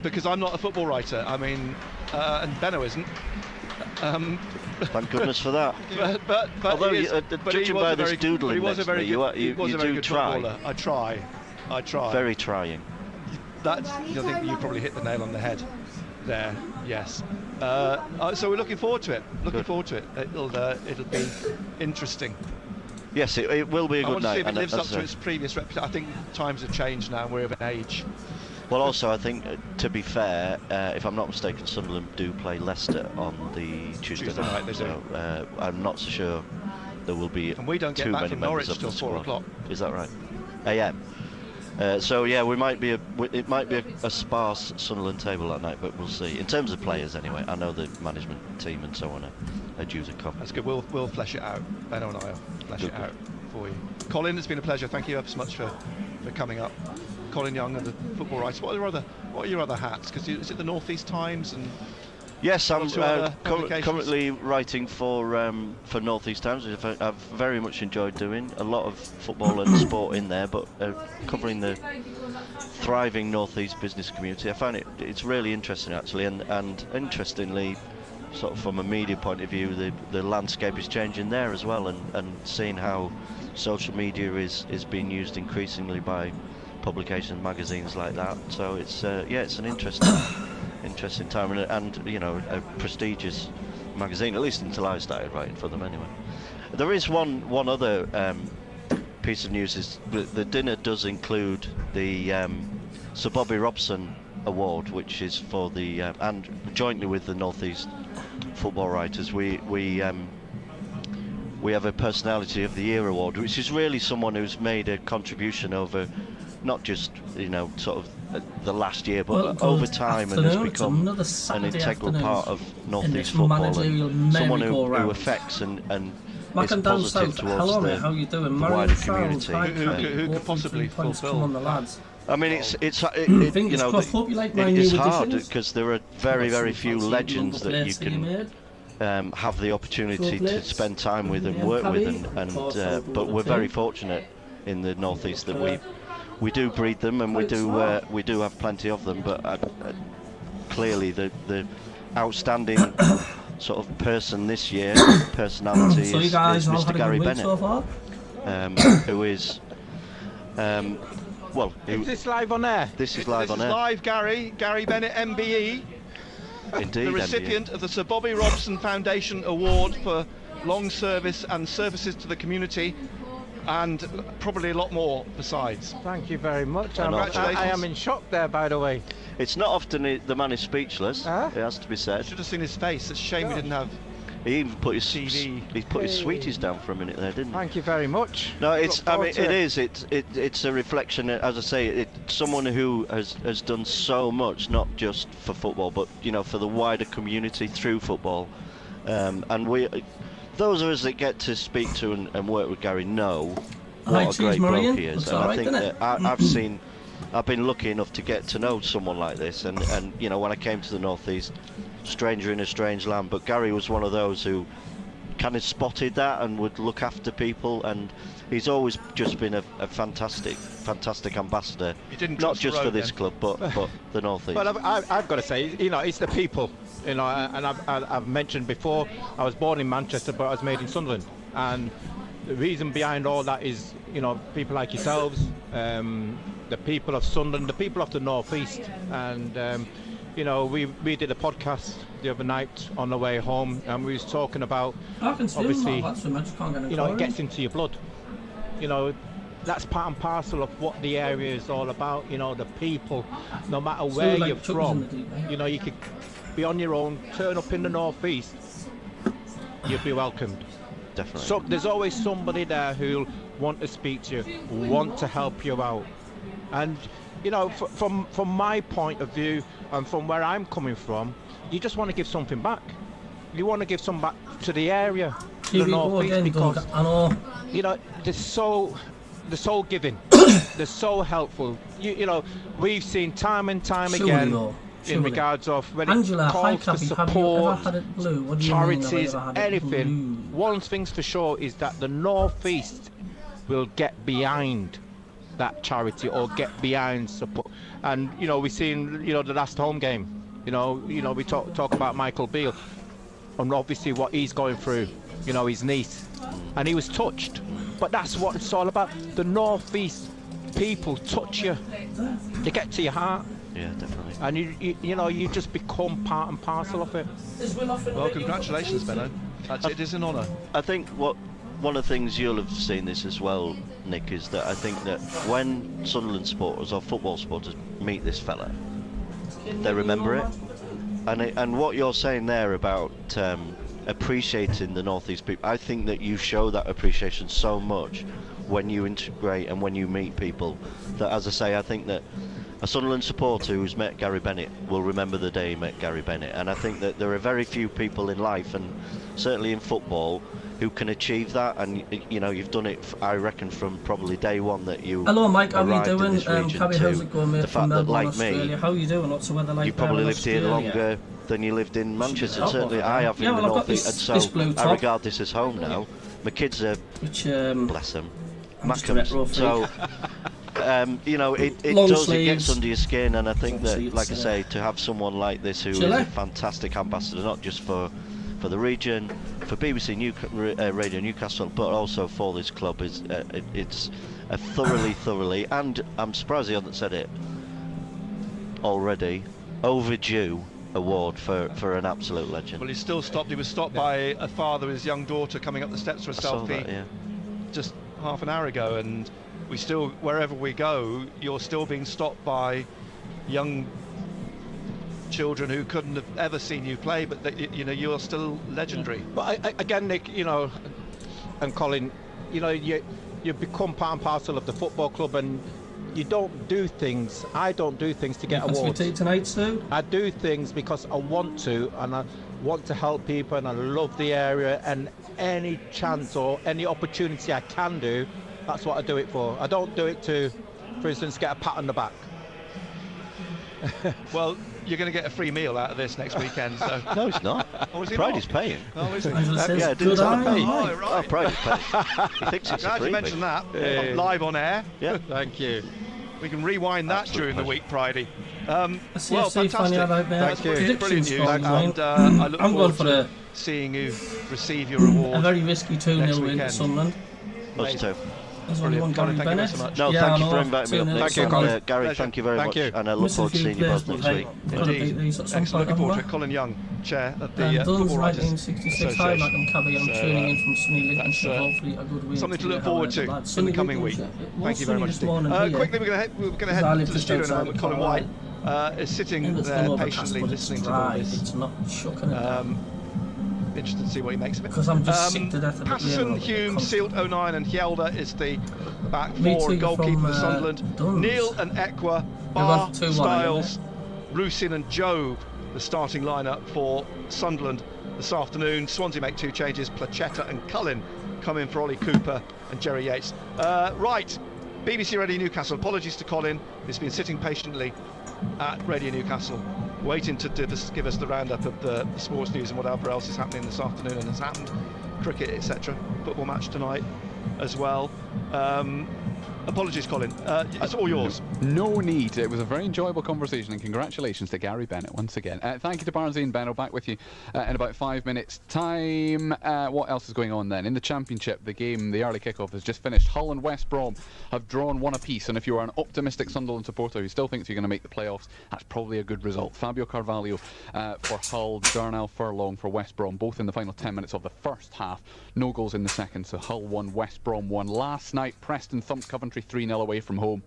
because I'm not a football writer. I mean, and Benno isn't. Thank goodness for that. But although judging by this good, doodling he was a very you good try. footballer. I try. Very trying. I think you probably hit the nail on the head there. Yes. So we're looking forward to it. It'll be interesting. Yes, it will be a good night. I want to see if it lives up to its previous reputation. I think times have changed now. We're of an age. Well, also, I think, to be fair, if I'm not mistaken, Sunderland do play Leicester on the Tuesday night. So I'm not so sure there will be and we don't get too back many from members Norwich of the till 4 squad. o'clock. Is that right? AM. So yeah, it might be a sparse Sunderland table that night, but we'll see. In terms of players, anyway, I know the management team and so on are due to come. That's good. We'll flesh it out. Benno and I will flesh it out for you. Colin, it's been a pleasure. Thank you ever so much for coming up. Colin Young and the football writers. What are your other hats? Because is it the North East Times and? Yes, I'm currently writing for North East Times, which I've very much enjoyed doing. A lot of football and sport in there, but covering the thriving North East business community. I find it's really interesting, actually, and interestingly, sort of from a media point of view, the landscape is changing there as well, and seeing how social media is being used increasingly by publications, magazines like that. So it's it's an interesting time, and you know, a prestigious magazine, at least until I started writing for them anyway. There is one other piece of news, is the dinner does include the Sir Bobby Robson Award, which is for the and jointly with the North East football writers, we have a Personality of the Year award, which is really someone who's made a contribution over not just, you know, sort of the last year, but over time, and has become an integral part of North East football, and someone who affects and is positive towards the wider community. Who could possibly fulfil? I mean, it's you know, it is hard because there are very few legends that you can have the opportunity to spend time with and work with, but we're very fortunate in the North East that we do breed them, and we do have plenty of them. But clearly, the outstanding sort of person this year, personality, is Mr. Gary Bennett, who is well. Is this live on air? This is live on air. Live, Gary Bennett, MBE. Indeed, the recipient of the Sir Bobby Robson Foundation Award for long service and services to the community, and probably a lot more besides. Thank you very much. Congratulations. I am in shock there, by the way. It's not often the man is speechless. It has to be said. Should have seen his face. It's a shame we didn't have. He even put his TV. He put his sweeties down for a minute there, didn't he? Thank you very much. No, it's. I mean, it's a reflection. As I say, someone who has done so much, not just for football, but you know, for the wider community through football. And those of us that get to speak to and work with Gary know what a great bloke he is. And I think that I've been lucky enough to get to know someone like this, and you know, when I came to the North East, stranger in a strange land, but Gary was one of those who kind of spotted that and would look after people, and he's always just been a fantastic ambassador, not just for this club, but the North East. Well, I've got to say, you know, it's the people, you know, and I've mentioned before, I was born in Manchester, but I was made in Sunderland, and the reason behind all that is, you know, people like yourselves, the people of Sunderland, the people of the North East, and you know, we did a podcast the other night on the way home, and we was talking about, obviously, you know, it gets into your blood. You know, that's part and parcel of what the area is all about. You know, the people, no matter where you're from, you know, you could be on your own, turn up in the North East, you'll be welcomed. Definitely. So there's always somebody there who'll want to speak to you, want to help you out, and you know, from my point of view and from where I'm coming from, you just want to give something back. You want to give some back to the area, to the North East, because you know, they're so giving, they're so helpful. You know, we've seen time and time again in regards of when it calls for support, charities, anything. One thing's for sure is that the North East will get behind that charity or get behind support. And you know, we've seen, you know, the last home game. You know, we talk about Michael Beale, and obviously what he's going through. You know, his niece, and he was touched. But that's what it's all about. The North East people touch you. They get to your heart. Yeah, definitely. And you know, you just become part and parcel of it. Well, congratulations, Benno. It is an honour. I think one of the things you'll have seen this as well, Nick, is that I think that when Sunderland supporters or football supporters meet this fella, they remember it. And what you're saying there about appreciating the North East people, I think that you show that appreciation so much when you integrate and when you meet people, that, as I say, I think that a Sunderland supporter who's met Gary Bennett will remember the day he met Gary Bennett. And I think that there are very few people in life, and certainly in football, who can achieve that. And you know, you've done it, I reckon, from probably day one that you. Hello, Mike. How are you arrived in doing? this region Cabby, how's it going, mate? the From fact that, Melbourne, like Australia. me, How are you doing? What's the weather like? you probably there in lived here Australia? longer than you lived in Manchester. top Certainly, of it, I have yeah, in the well, I've got North East, this and so blue I top. regard this as home now. My kids are, Which bless them, I'm just a retro Mackhams. freak. So, you know, it Long does, it sleeves. gets under your skin, and I think Obviously that, like I it's, say, to have someone like this who is chilly. a fantastic ambassador, not just for the region, for BBC Radio Newcastle, but also for this club, is it's a thoroughly, and I'm surprised he hasn't said it already, overdue award for an absolute legend. Well, he's still stopped. He was stopped by a father with his young daughter coming up the steps for a I saw selfie that, yeah. just half an hour ago, and we still, wherever we go, you're still being stopped by young children who couldn't have ever seen you play, but that, you know, you're still legendary. But again, Nick, you know, and Colin, you know, you become part and parcel of the football club, and you don't do things. I don't do things to get awards. tonight, Sue? I do things because I want to, and I want to help people, and I love the area, and any chance or any opportunity I can do, that's what I do it for. I don't do it to, for instance, get a pat on the back. Well, you're going to get a free meal out of this next weekend. So. No, he's not. Oh, is he Pride not? is paying. Oh, is he? Angela says, Yeah, I didn't good tell him eye, pay. Mike. Oh, right. Oh, Pride is paying. He thinks it's a Glad you freebie. mentioned that. Yeah. Live on air. Yeah. Thank you. We can rewind that Absolute during the pleasure. week, Pridey. See Well, if Steve fantastic. Fanny out there. Thank you. Brilliant Predictions news, for and mine. I look I'm going forward for to a seeing you receive your award. a very risky 2-0 next win to weekend. Sunderland. Us too. There's only one Brilliant. Gary Colin, thank you Bennett. so much. No, Yeah, thank I you know. for inviting me up 2-0 next Thank you, week. Colin. Gary, Pleasure. thank you very Thank much, you. and I look Missed a forward to few seeing you players, both next but week. I've got to beat these at some Excellent. point, Looking forward to haven't it. Colin Young, chair at the I? Football Dunn's Writers 1966. Hi, Association. Malcolm Cabby. I'm So, tuning in from sunny that's, Lincolnshire. Hopefully, a good win. something to today, look forward to however, lads. in the Sunny coming week. Lincolnshire. It was Thank you very sunny much, this Steve. morning here. Quickly, we're going to Because I head live to the just studio in a outside moment. of Colin Carlisle. White is sitting And it's there still patiently overcast, but listening it's to all dry. this. It's not shocking it down. Interested to see what he makes of it. Because I'm just sick to death of it. Patterson, Yeah, Hume, constant. Sealt, 09 and Hjelde is the back Me four too, goalkeeper from, for Sunderland. Duns. Neil and Ekwa, They've Barr, got 2-1, Styles, Rusin and Jobe, the starting lineup for Sunderland this afternoon. Swansea make 2 changes. Plachetta and Cullen come in for Ollie Cooper and Jerry Yates. Right, BBC Radio Newcastle. Apologies to Colin. He's been sitting patiently at Radio Newcastle, waiting to give us the roundup of the sports news and whatever else is happening this afternoon and has happened, cricket, etc. Football match tonight as well. Apologies, Colin. It's all yours. No need. It was a very enjoyable conversation, and congratulations to Gary Bennett once again. Thank you to Barnsley and Benno. Back with you in about 5 minutes' time. What else is going on then? In the Championship, the game, the early kickoff has just finished. Hull and West Brom have drawn 1 apiece, and if you are an optimistic Sunderland supporter who still thinks you're going to make the playoffs, that's probably a good result. Fabio Carvalho for Hull, Darnell Furlong for West Brom, both in the final 10 minutes of the first half. No goals in the second, so Hull 1, West Brom 1. Last night, Preston thumped Coventry 3-0 away from home.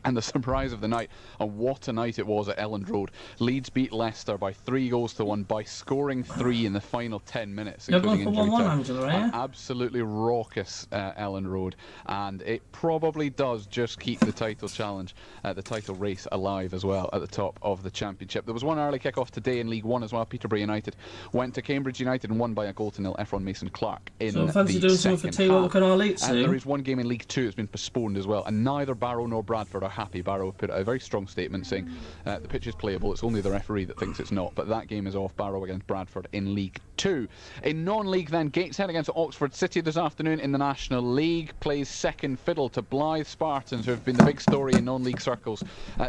And the surprise of the night, and what a night it was at Elland Road. Leeds beat Leicester by 3-1 by scoring 3 in the final 10 minutes. You're going for injury 1-1, time. Angela, eh? Absolutely raucous Elland Road, and it probably does just keep the title challenge, the title race alive as well at the top of the Championship. There was one early kick-off today in League One as well. Peterborough United went to Cambridge United and won by a 1-0. Efron Mason-Clark in So fancy the doing something for second tea, what we half. can all eat And there soon. is one game in League Two that's been postponed as well, and neither Barrow nor Bradford Bradford are happy. Barrow put out a very strong statement saying the pitch is playable, it's only the referee that thinks it's not, but that game is off. Barrow against Bradford in League 2. In non-league then, Gateshead against Oxford City this afternoon in the National League plays second fiddle to Blythe Spartans, who have been the big story in non-league circles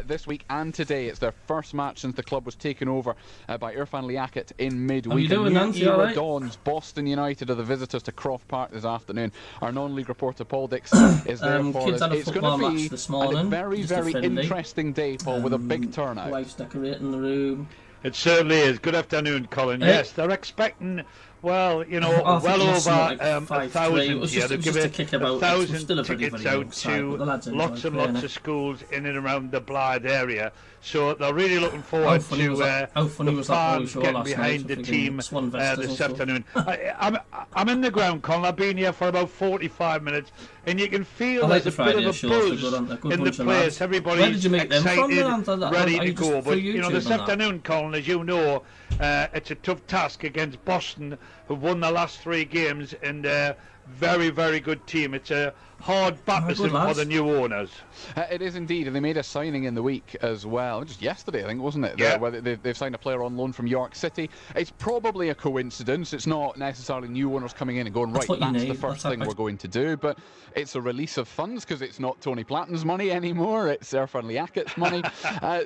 this week and today. It's their first match since the club was taken over by Irfan Liaquat in midweek. How you doing, Nancy? All right? Dawns. Boston United are the visitors to Croft Park this afternoon. Our non-league reporter Paul Dix is there for kids us. had a It's football going to match be this morning, a very, just a very friendly. interesting day, Paul, with a big turnout. Wife's decorating the room. It certainly is. Good afternoon, Colin. Hey. Yes, they're expecting, well, you know, I think well it must over have been like 1,000 5-3. It was here. just- They've it was just given a kick about. It's still a 1,000 very, tickets very young out side, but the lads to enjoy lots and playing lots it. of schools in and around the Blythe area. So they're really looking forward funny to was that- how funny the was that boy fans show getting last behind night, the for team friggin' Swan Vestas this and stuff. afternoon. I'm in the ground, Colin. I've been here for about 45 minutes, and you can feel I like there's the a bit Friday of a shows, they're buzz good, aren't they? Good in the bunch of place. lads. Everybody's Where did you make them from, excited, then? ready Are to you just go. through But you know, YouTube this and that? afternoon, Colin, as you know, it's a tough task against Boston, who've won the last 3 games, and very, very good team. It's a hard baptism for the new owners. It is indeed, and they made a signing in the week as well, just yesterday I think, wasn't it? Yeah. Where they've signed a player on loan from York City. It's probably a coincidence, it's not necessarily new owners coming in and going, That's right, what you that's the need. first That's thing we're going to do, but it's a release of funds because it's not Tony Platten's money anymore, it's Irfan Liaquat's money.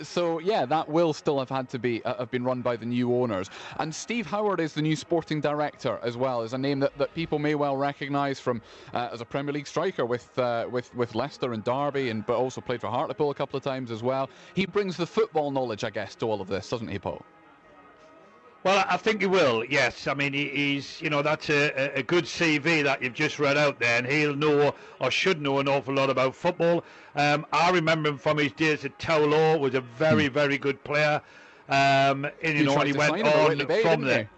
So yeah, that will still have had to be have been run by the new owners. And Steve Howard is the new sporting director as well, is a name that people may well recognise from as a Premier League striker with Leicester and Derby, but also played for Hartlepool a couple of times as well. He brings the football knowledge, I guess, to all of this, doesn't he, Paul? Well, I think he will, yes. I mean, he's, you know, that's a good CV that you've just read out there, and he'll know, or should know, an awful lot about football. I remember him from his days at Towlow, was a very, very good player. And, you know, he went on from there.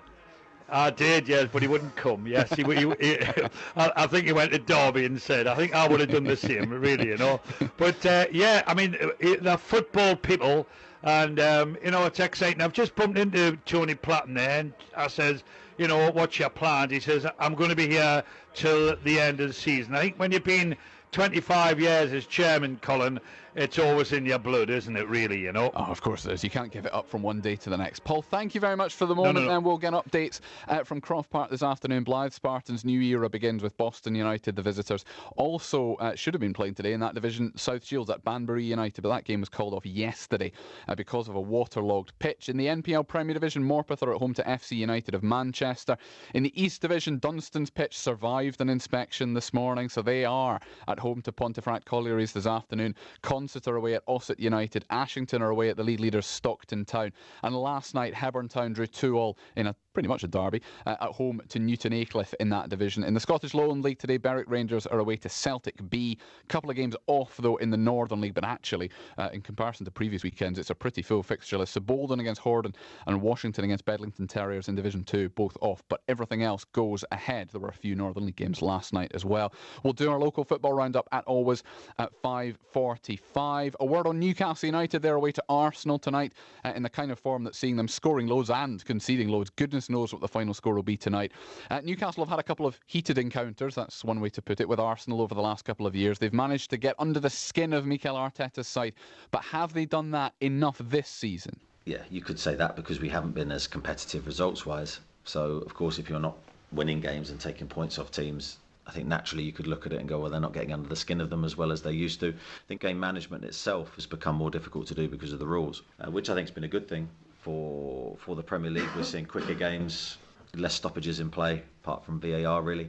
I did, yes, but he wouldn't come. Yes, I think he went to Derby instead. I think I would have done the same, really, you know. But yeah, I mean, they're football people, and you know, it's exciting. I've just bumped into Tony Platten there, and I says, you know, what's your plans? He says, I'm going to be here till the end of the season. I think when you've been 25 years as chairman, Colin, it's always in your blood, isn't it, really, you know? Oh, of course it is. You can't give it up from one day to the next. Paul, thank you very much for the moment, and we'll get updates from Croft Park this afternoon. Blythe Spartans' new era begins with Boston United, the visitors. Also, should have been playing today in that division, South Shields at Banbury United, but that game was called off yesterday because of a waterlogged pitch. In the NPL Premier Division, Morpeth are at home to FC United of Manchester. In the East Division, Dunstan's pitch survived an inspection this morning, so they are at home to Pontefract Collieries this afternoon. Concert are away at Ossett United. Ashington are away at the league leaders Stockton Town. And last night, Hebburn Town drew 2-2 in pretty much a derby at home to Newton Aycliffe in that division. In the Scottish Lowland League today, Berwick Rangers are away to Celtic B. Couple of games off though in the Northern League, but actually in comparison to previous weekends, it's a pretty full fixture list. So Bolden against Horden and Washington against Bedlington Terriers in Division 2, both off, but everything else goes ahead. There were a few Northern League games last night as well. We'll do our local football roundup at always at 5:45. A word on Newcastle United. They're away to Arsenal tonight in the kind of form that's seeing them scoring loads and conceding loads. Goodness knows what the final score will be tonight. Newcastle have had a couple of heated encounters, that's one way to put it, with Arsenal over the last couple of years. They've managed to get under the skin of Mikel Arteta's side, but have they done that enough this season? Yeah, you could say that because we haven't been as competitive results-wise. So, of course, if you're not winning games and taking points off teams, I think naturally you could look at it and go, well, they're not getting under the skin of them as well as they used to. I think game management itself has become more difficult to do because of the rules, which I think has been a good thing for the Premier League. We're seeing quicker games, less stoppages in play, apart from VAR really.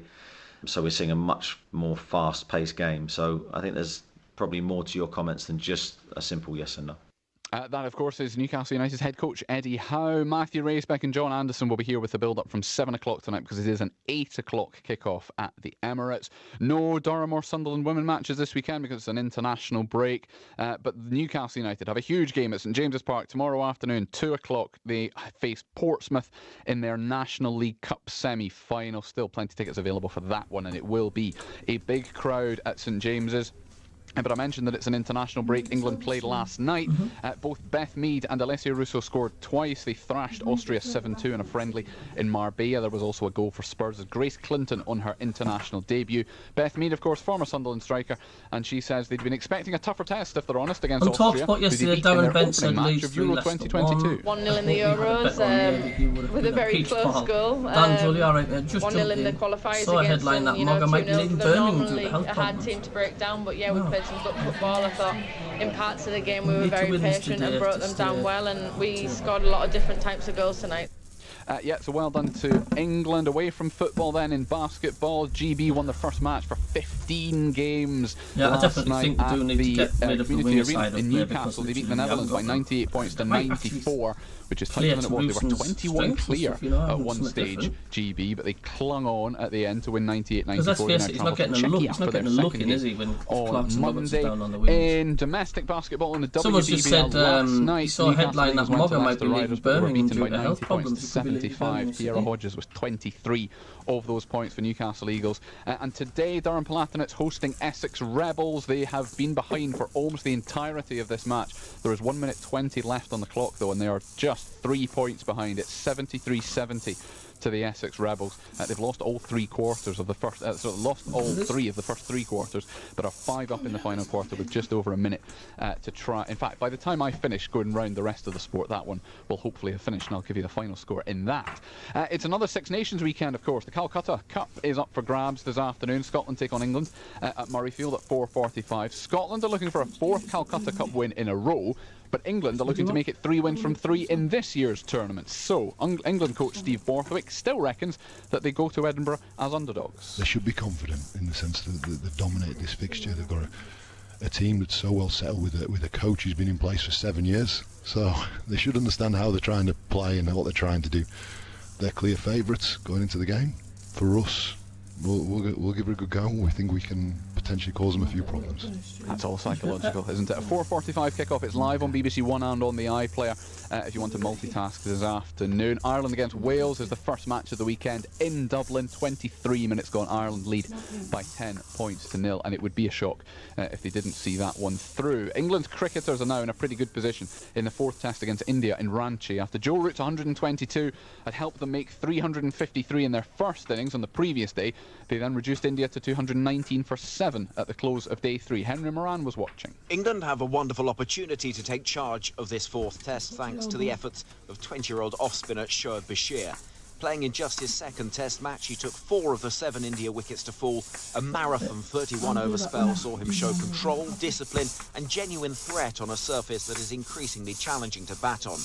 So we're seeing a much more fast-paced game. So I think there's probably more to your comments than just a simple yes and no. That, of course, is Newcastle United's head coach, Eddie Howe. Matthew Racebeck and John Anderson will be here with the build-up from 7 o'clock tonight because it is an 8 o'clock kick-off at the Emirates. No Durham or Sunderland women matches this weekend because it's an international break. But Newcastle United have a huge game at St James's Park tomorrow afternoon, 2 o'clock. They face Portsmouth in their National League Cup semi-final. Still plenty of tickets available for that one, and it will be a big crowd at St James's. But I mentioned that it's an international break. England played last night. Both Beth Mead and Alessia Russo scored twice. They thrashed Austria 7-2 in a friendly in Marbella. There was also a goal for Spurs as Grace Clinton on her international debut. Beth Mead, of course, former Sunderland striker, and she says they'd been expecting a tougher test, if they're honest, against Austria. We talked about yesterday, Darren Bent said Leeds 3 Euro 2022. 1-0 in the Euros, with a very close goal. Dan Julie, all right, just 1-0 in the qualifiers saw a against headline them, that Mogger might be 2-0 leaving for them. Birmingham due Normally to health a hard problems. team to break down, but yeah, we played some good football. I thought in parts of the game we were need to very win this patient today and broke to them stay down well, and we scored a lot of different types of goals tonight. Yeah, so well done to England. Away from football then, in basketball, GB won their first match for 15 games Yeah, I last definitely night think we do at need to the get rid of the Community winger Arena side of in play Newcastle. They beat the because Netherlands by literally 98 points to might 94, which is play tighter than it was. They were Wilson's 21 strengths and clear stuff, you know, at and one something stage, different. GB, but they clung on at the end to win 98-94. Because let's face it, he's not getting a look. He's not getting a look in, is he, when Clarkson Roberts is down on the wings. In domestic basketball in the Someone's just said last night, he saw a headline that Newcastle Mogger might be Riders, leaving but they were Birmingham beaten due by to 90 health points problems. to 75. Tierra Hodges was 23 of those points for Newcastle Eagles. And today, Durham Palatinate hosting Essex Rebels. They have been behind for almost the entirety of this match. There is 1 minute 20 left on the clock, though, and they are just 3 points behind. It's 73-70 to the Essex Rebels. They've lost all 3 quarters of the first, lost all 3 of the first 3 quarters, but are 5 up in the final quarter with just over a minute to try. In fact, by the time I finish going round the rest of the sport, that one will hopefully have finished, and I'll give you the final score in that. It's another Six Nations weekend, of course. The Calcutta Cup is up for grabs this afternoon. Scotland take on England at Murrayfield at 4:45. Scotland are looking for a 4th Calcutta Cup win in a row, but England are looking to make it 3 wins from 3 in this year's tournament. So, England coach Steve Borthwick still reckons that they go to Edinburgh as underdogs. They should be confident in the sense that they've dominated this fixture. They've got a team that's so well settled with a coach who's been in place for 7 years. So they should understand how they're trying to play and what they're trying to do. They're clear favourites going into the game. For us, we'll give it a good go. We think we can potentially cause them a few problems. That's all psychological, isn't it? A 4:45 kick-off. It's live on BBC One and on the iPlayer if you want to multitask this afternoon. Ireland against Wales is the first match of the weekend in Dublin. 23 minutes gone. Ireland lead by 10 points to 0, and it would be a shock if they didn't see that one through. England's cricketers are now in a pretty good position in the 4th test against India in Ranchi. After Joe Root's 122 had helped them make 353 in their first innings on the previous day, they then reduced India to 219 for 7 at the close of day 3. Henry Moran was watching. England have a wonderful opportunity to take charge of this 4th test thanks to the efforts of 20-year-old off-spinner Shoaib Bashir. Playing in just his 2nd test match, he took 4 of the 7 India wickets to fall. A marathon 31-over spell saw him show control, discipline and genuine threat on a surface that is increasingly challenging to bat on.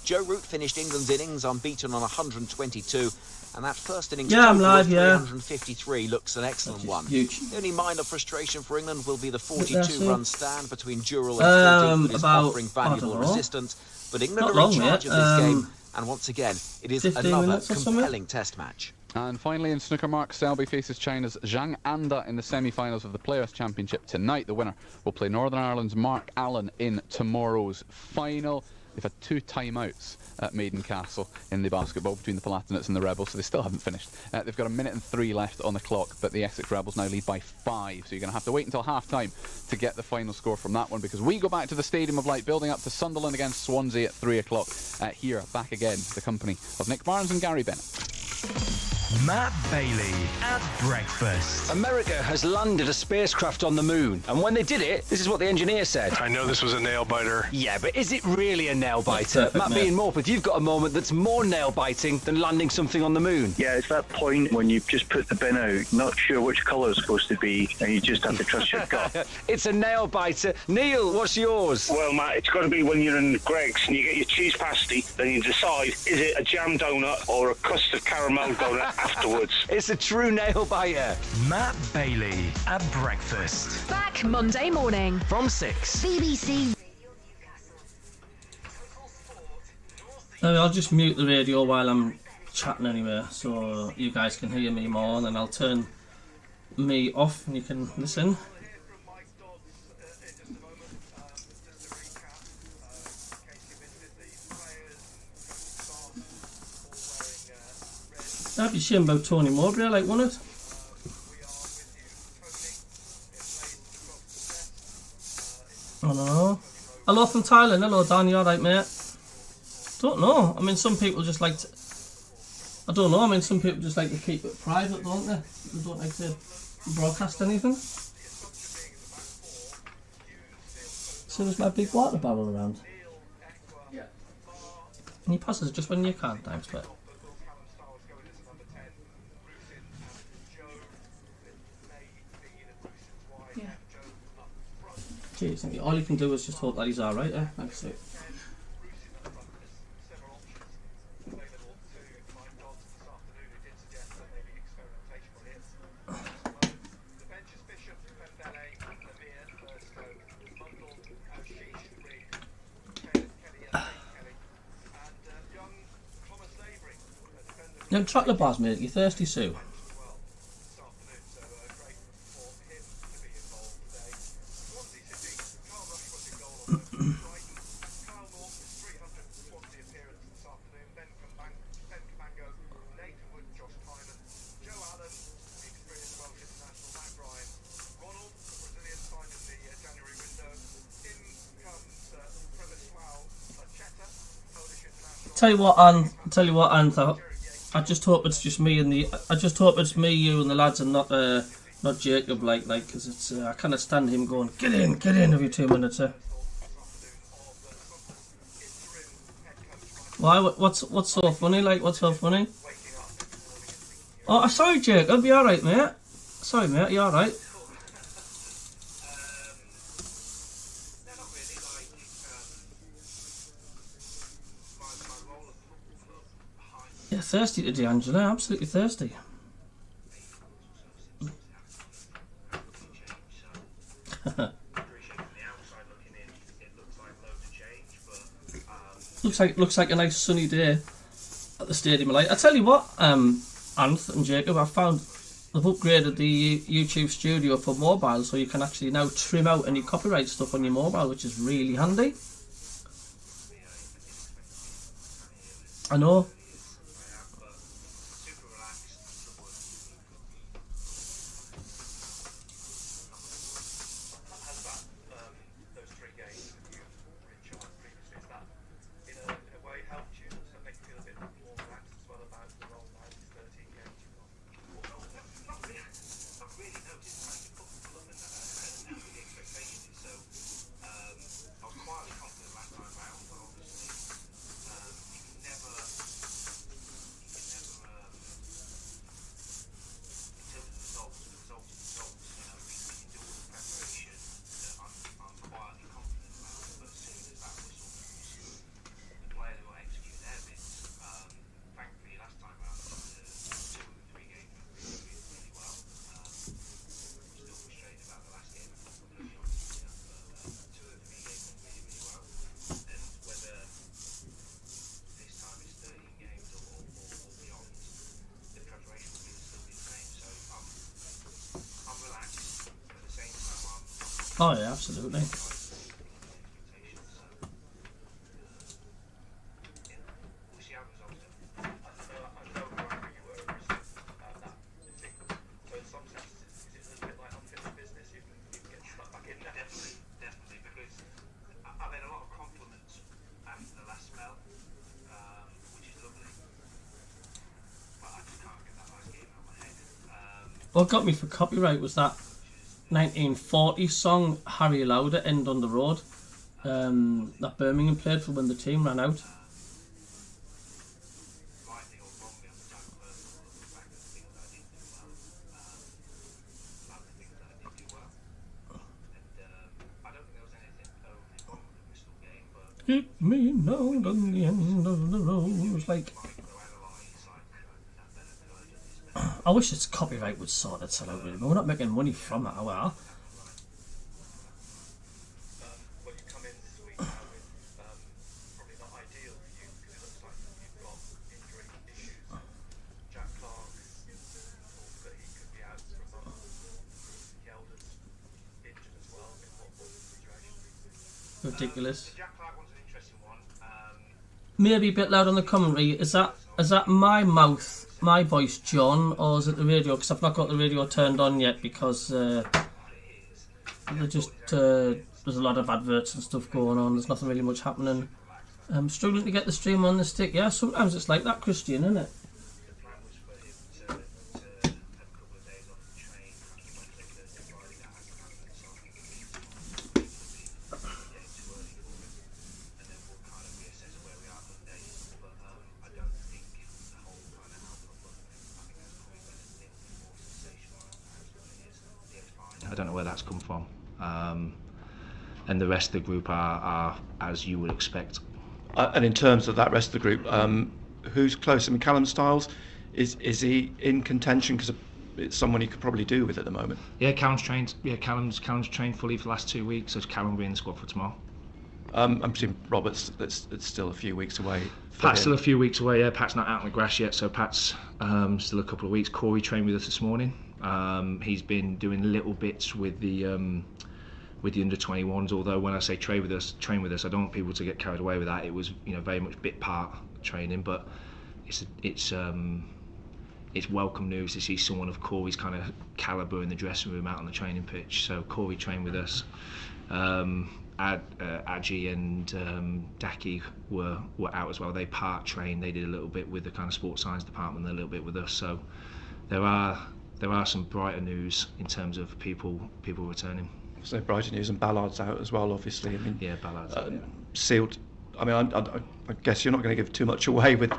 Joe Root finished England's innings unbeaten on 122, and that first innings total of 353 looks an excellent one. Huge. The only minor frustration for England will be the 42-run stand between Dural and 14 that is offering valuable resistance, but England are in charge of this game, and once again, it is another compelling test match. And finally, in snooker, Mark Selby faces China's Zhang Anda in the semi-finals of the Players' Championship tonight. The winner will play Northern Ireland's Mark Allen in tomorrow's final. They've had 2 timeouts at Maiden Castle in the basketball between the Palatinates and the Rebels, so they still haven't finished. They've got 1 minute and 3 left on the clock, but the Essex Rebels now lead by 5, so you're going to have to wait until half-time to get the final score from that one, because we go back to the Stadium of Light, building up to Sunderland against Swansea at 3 o'clock. Here, back again, the company of Nick Barnes and Gary Bennett. Matt Bailey at breakfast. America has landed a spacecraft on the moon, and when they did it, this is what the engineer said. I know this was a nail-biter. Yeah, but is it really a nail-biter? Matt B. and Morpeth, you've got a moment that's more nail-biting than landing something on the moon. Yeah, it's that point when you've just put the bin out, not sure which colour it's supposed to be, and you just have to trust your gut. It's a nail-biter. Neil, what's yours? Well, Matt, it's got to be when you're in Greggs and you get your cheese pasty, then you decide, is it a jam donut or a custard caramel donut afterwards? It's a true nail-biter. Matt Bailey at breakfast. Back Monday morning from 6. BBC. I'll just mute the radio while I'm chatting anyway, so you guys can hear me more, and then I'll turn me off and you can listen. That'd be a shame about Tony Mowbray, I like, wouldn't it? hello from Thailand. Hello, Dan. You alright, mate? Don't know. I mean, some people just like to... I don't know. I mean, some people just like to keep it private, don't they? They don't like to broadcast anything. So there's my big water barrel around. Yeah. And you pass us just when you can. Thanks, mate. Cheers, thank you. All you can do is just hope that he's alright, eh? Thanks, mate. Young chocolate bars, mate. You thirsty, Sue? Tell you what, Anth. I just hope it's just me and I just hope it's me, you, and the lads, and not Jacob, like, because it's. I cannot stand him going, get in every 2 minutes. Why? What's so funny? Like, what's so funny? Oh, sorry, Jacob. You all right, mate? Sorry, mate. You all right? Yeah, thirsty today, Angela. Absolutely thirsty. looks like a nice sunny day at the stadium. I tell you what, Anth and Jacob, I found they've upgraded the YouTube studio for mobile, so you can actually now trim out any copyright stuff on your mobile, which is really handy. I know. Oh yeah, absolutely. What got me for copyright was that 1940 song Harry Lauder, End on the Road, that Birmingham played for when the team ran out. Keep me down on the end of the road. It was like, I wish its copyright would sort itself out, really, but we're not making money from it, are we? Ridiculous. Maybe a bit loud on the commentary. Is that my mouth, my voice, John, or is it the radio? Because I've not got the radio turned on yet because they're just there's a lot of adverts and stuff going on. There's nothing really much happening. Struggling to get the stream on the stick. Yeah, sometimes it's like that, Christian, isn't it? I don't know where that's come from. And the rest of the group are as you would expect. And in terms of that rest of the group, who's close? I mean, Callum Styles, is he in contention? Because it's someone you could probably do with at the moment. Yeah, Callum's trained. Yeah, Callum's trained fully for the last 2 weeks. So Callum will be in the squad for tomorrow. I'm presuming Roberts. It's still a few weeks away. Pat's still a few weeks away. Yeah, Pat's not out on the grass yet, so Pat's still a couple of weeks. Corey trained with us this morning. He's been doing little bits with the under-21s. Although when I say train with us, I don't want people to get carried away with that. It was very much bit part training, but it's welcome news to see someone of Corey's kind of calibre in the dressing room out on the training pitch. So Corey trained with us. Adji and Daki were out as well. They part trained. They did a little bit with the kind of sports science department, and a little bit with us. So there are some brighter news in terms of people returning. So brighter news, and Ballard's out as well, obviously. I mean, yeah, Ballard's sealed. I mean, I guess you're not going to give too much away with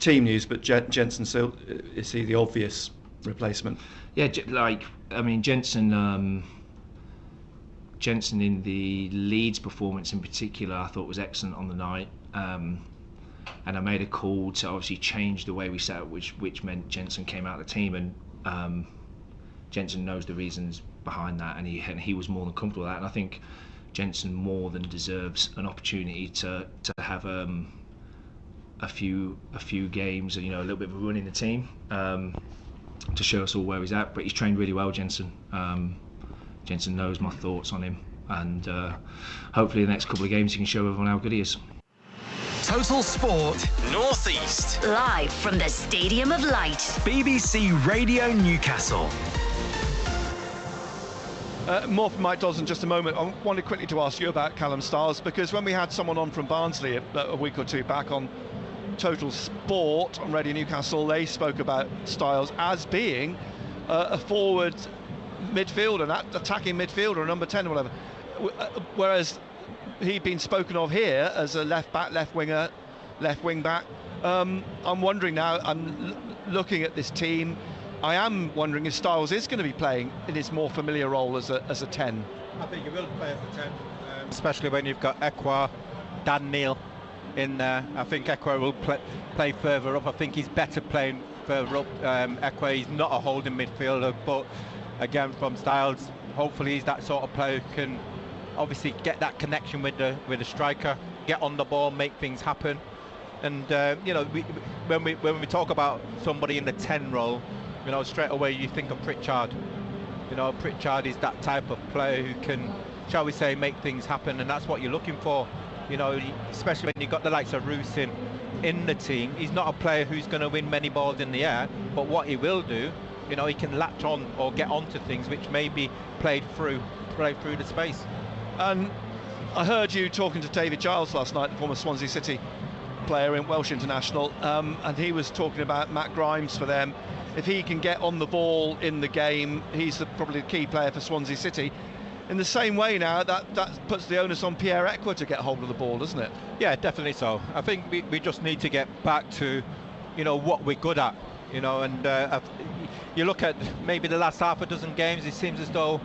team news, but Jensen sealed. Is he the obvious replacement? Yeah, Jensen in the Leeds performance in particular, I thought was excellent on the night. And I made a call to obviously change the way we set up, which meant Jensen came out of the team, and Jensen knows the reasons behind that, and he was more than comfortable with that. And I think Jensen more than deserves an opportunity to have a few games, a little bit of a run in the team, to show us all where he's at. But he's trained really well, Jensen. Jensen knows my thoughts on him, and hopefully the next couple of games he can show everyone how good he is. Total Sport North East. Live from the Stadium of Light. BBC Radio Newcastle. More from Mike Dawes in just a moment. I wanted quickly to ask you about Callum Styles, because when we had someone on from Barnsley a week or two back on Total Sport on Radio Newcastle, they spoke about Styles as being a forward midfielder, an attacking midfielder, a number 10 or whatever, whereas he'd been spoken of here as a left back, left winger, left wing back. I'm wondering now, I'm looking at this team, I am wondering if Styles is going to be playing in his more familiar role as a 10. I think he will play as a 10, especially when you've got Ekwa, Dan Neil in there. I think Ekwa will play further up. I think he's better playing further up. Ekwa, he's not a holding midfielder, but again, from Styles, hopefully he's that sort of player who can obviously get that connection with the striker, get on the ball, make things happen. And when we talk about somebody in the 10 role, straight away you think of Pritchard. Pritchard is that type of player who can, shall we say, make things happen, and that's what you're looking for. Especially when you've got the likes of Roos in the team. He's not a player who's going to win many balls in the air, but what he will do, he can latch on or get onto things which may be played through the space. And I heard you talking to David Giles last night, the former Swansea City player in Welsh International, and he was talking about Matt Grimes for them. If he can get on the ball in the game, he's probably the key player for Swansea City. In the same way now, that puts the onus on Pierre Ekwa to get hold of the ball, doesn't it? Yeah, definitely so. I think we just need to get back to, what we're good at, and you look at maybe the last half a dozen games, it seems as though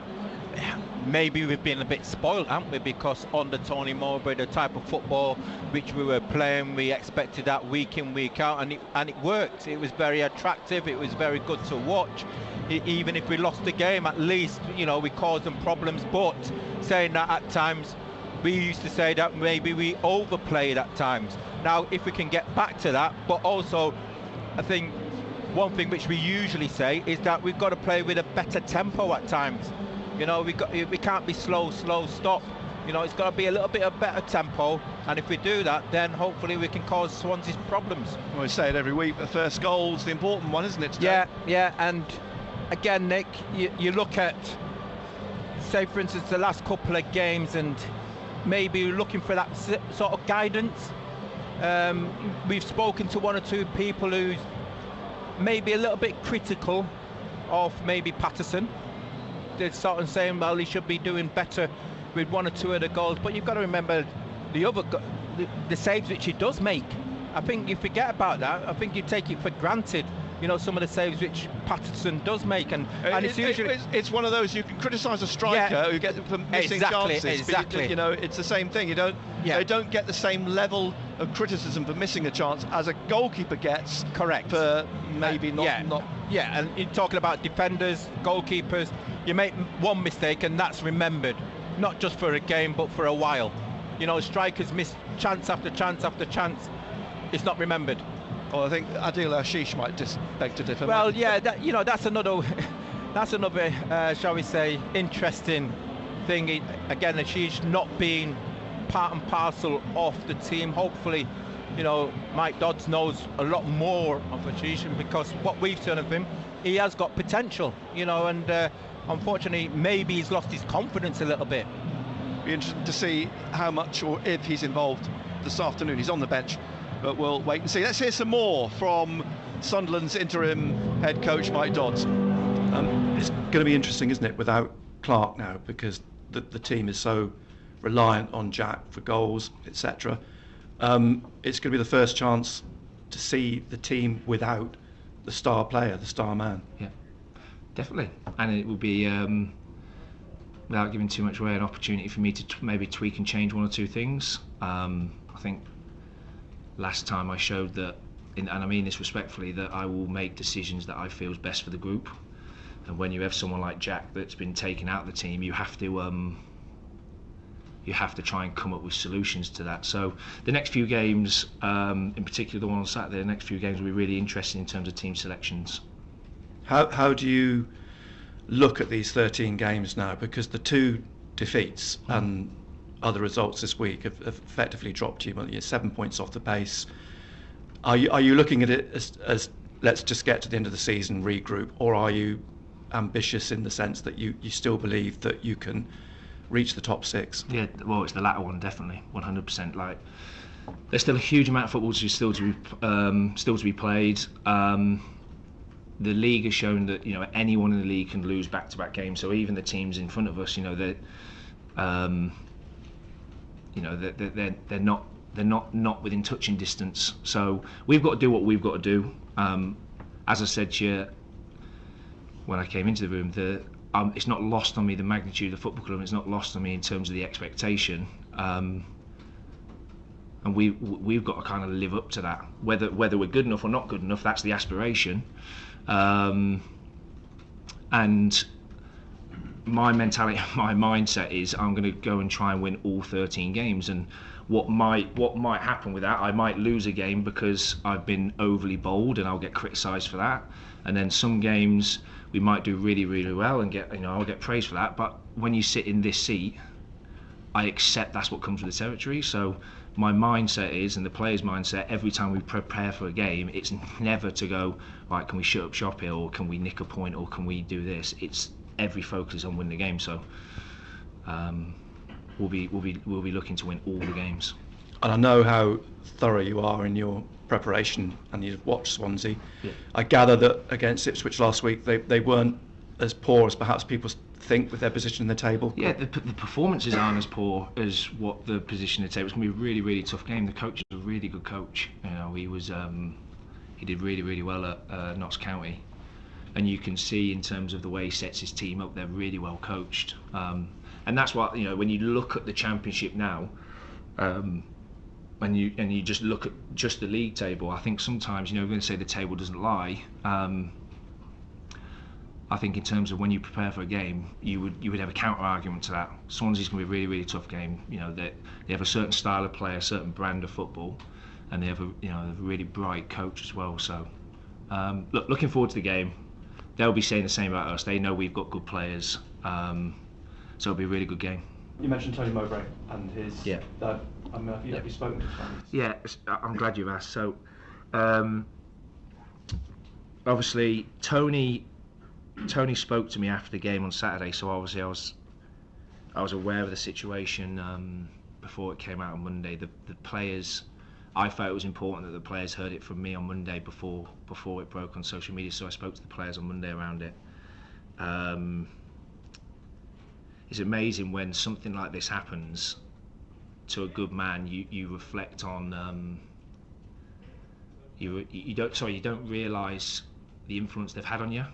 maybe we've been a bit spoiled, haven't we? Because under Tony Mowbray, the type of football which we were playing, we expected that week in, week out, and it worked. It was very attractive. It was very good to watch. Even if we lost the game, at least we caused them problems. But saying that, at times we used to say that maybe we overplayed at times. Now, if we can get back to that, but also I think one thing which we usually say is that we've got to play with a better tempo at times. We can't be slow stop. It's got to be a little bit of better tempo, and if we do that, then hopefully we can cause Swansea's problems. Well, we say it every week, the first goal's the important one, isn't it, today? Yeah, and again, Nick, you look at say, for instance, the last couple of games, and maybe looking for that sort of guidance. We've spoken to one or two people who's maybe a little bit critical of maybe Patterson. They're sort of saying, well, he should be doing better with one or two of the goals. But you've got to remember the saves which he does make. I think you forget about that. I think you take it for granted. You know, some of the saves which Patterson does make, and it's usually it's one of those you can criticise a striker who gets for missing chances. Exactly. But you know, it's the same thing. They don't get the same level of criticism for missing a chance as a goalkeeper gets. Correct. For maybe not. Yeah, and you're talking about defenders, goalkeepers. You make one mistake and that's remembered, not just for a game but for a while. You know, strikers miss chance after chance after chance. It's not remembered. Well, I think Adil Ashish might just beg to differ. Well, yeah, that's another, shall we say, interesting thing. Again, Ashish not being part and parcel of the team. Hopefully, you know, Mike Dodds knows a lot more of Ashish, because what we've seen of him, he has got potential, you know, and unfortunately, maybe he's lost his confidence a little bit. Be interesting to see how much or if he's involved this afternoon. He's on the bench, but we'll wait and see. Let's hear some more from Sunderland's interim head coach, Mike Dodds. It's going to be interesting, isn't it, without Clark now, because the team is so reliant on Jack for goals, etc. It's going to be the first chance to see the team without the star player, the star man. Yeah, definitely. And it will be, without giving too much away, an opportunity for me to maybe tweak and change one or two things. I think last time I showed that, and I mean this respectfully, that I will make decisions that I feel is best for the group. And when you have someone like Jack that's been taken out of the team, you have to try and come up with solutions to that. So the next few games, in particular the one on Saturday, the next few games will be really interesting in terms of team selections. How do you look at these 13 games now? Because the 2 defeats and other results this week have effectively dropped you. You're 7 points off the pace. Are you looking at it as let's just get to the end of the season, regroup, or are you ambitious in the sense that you still believe that you can reach the top 6? Yeah, well, it's the latter one, definitely, 100%. Like, there's still a huge amount of football still to be played. The league has shown that, you know, anyone in the league can lose back-to-back games. So even the teams in front of us, you know, they're not within touching distance. So we've got to do what we've got to do. As I said to you when I came into the room, it's not lost on me the magnitude of the football club. It's not lost on me in terms of the expectation. And we've got to kind of live up to that. Whether we're good enough or not good enough, that's the aspiration. And my mentality, my mindset is I'm going to go and try and win all 13 games. And what might happen with that, I might lose a game because I've been overly bold and I'll get criticised for that. And then some games we might do really, really well and I'll get praised for that. But when you sit in this seat, I accept that's what comes with the territory. So my mindset is, and the players' mindset, every time we prepare for a game, it's never to go, right, can we shut up shop here, or can we nick a point, or can we do this? It's every focus is on winning the game. So we'll be looking to win all the games. And I know how thorough you are in your preparation, and you've watched Swansea. Yeah. I gather that against Ipswich last week, they weren't as poor as perhaps people think with their position in the table. Yeah, the performances aren't as poor as what the position in the table. It's going to be a really, really tough game. The coach is a really good coach. You know, he did really, really well at Notts County, and you can see in terms of the way he sets his team up, they're really well coached. And that's what, you know, when you look at the Championship now, and you just look at just the league table, I think sometimes, you know, we're going to say the table doesn't lie. I think in terms of when you prepare for a game, you would have a counter argument to that. Swansea's going to be a really, really tough game. You know, they have a certain style of play, a certain brand of football, and they have a really bright coach as well. So, looking forward to the game. They'll be saying the same about us. They know we've got good players, so it'll be a really good game. You mentioned Tony Mowbray and his. Yeah. Have you spoken to him? Yeah, I'm glad you've asked. So, obviously, Tony spoke to me after the game on Saturday. So obviously, I was I was aware of the situation before it came out on Monday. The players, I felt it was important that the players heard it from me on Monday before it broke on social media, so I spoke to the players on Monday around it. It's amazing when something like this happens to a good man. You reflect on you don't realise the influence they've had on you.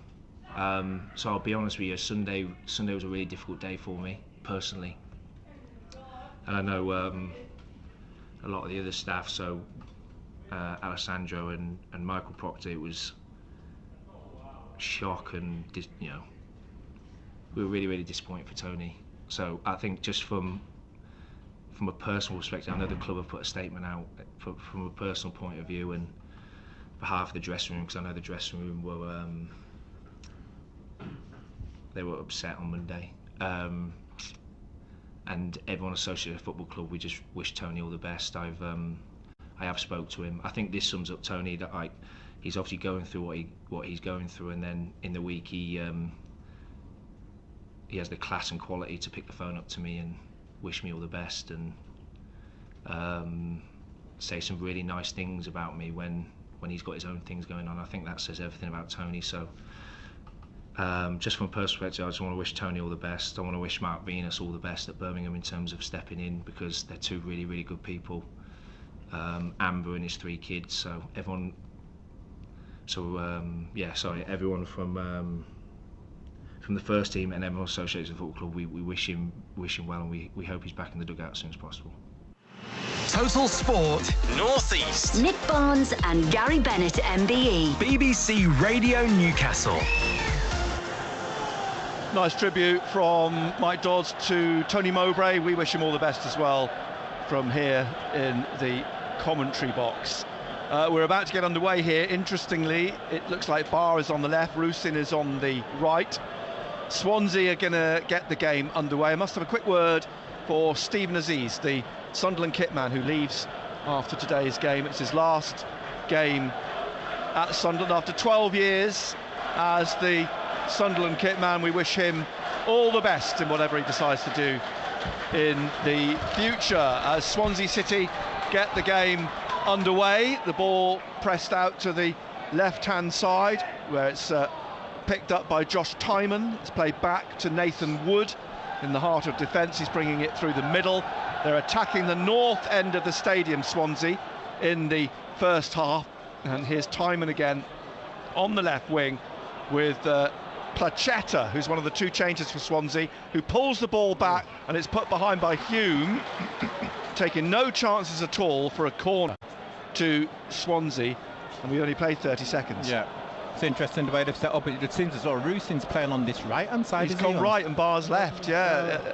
So I'll be honest with you, Sunday was a really difficult day for me personally, and I know a lot of the other staff. So Alessandro and Michael Proctor, it was shock, and we were really disappointed for Tony. So I think just from a personal perspective, I know the club have put a statement out from a personal point of view and behalf of the dressing room, because I know the dressing room were they were upset on Monday, and everyone associated with the football club, we just wish Tony all the best. I have spoke to him. I think this sums up Tony, that he's obviously going through what he's going through, and then in the week he has the class and quality to pick the phone up to me and wish me all the best, and say some really nice things about me when he's got his own things going on. I think that says everything about Tony. So just from a personal perspective, I just want to wish Tony all the best. I want to wish Mark Venus all the best at Birmingham in terms of stepping in, because they're two really good people. Amber and his 3 kids. So everyone. So everyone from the first team and everyone associated with the football club, we wish him well, and we hope he's back in the dugout as soon as possible. Total Sport North East. Nick Barnes and Gary Bennett MBE. BBC Radio Newcastle. Nice tribute from Mike Dodds to Tony Mowbray. We wish him all the best as well from here in the commentary box. We're about to get underway here. Interestingly, it looks like Barr is on the left, Rusin is on the right. Swansea are going to get the game underway. I must have a quick word for Stephen Aziz, the Sunderland kitman who leaves after today's game. It's his last game at Sunderland after 12 years as the Sunderland kitman. We wish him all the best in whatever he decides to do in the future as Swansea City get the game underway. The ball pressed out to the left-hand side where it's picked up by Josh Tymon. It's played back to Nathan Wood in the heart of defence. He's bringing it through the middle. They're attacking the north end of the stadium, Swansea, in the first half. And here's Tymon again on the left wing with Plachetta, who's one of the 2 changes for Swansea, who pulls the ball back, and it's put behind by Hume, taking no chances at all for a corner to Swansea, and we only played 30 seconds. Yeah, it's interesting the way they've set up. It seems as though Rusin's playing on this right-hand side. He's gone right and Barr's left, yeah.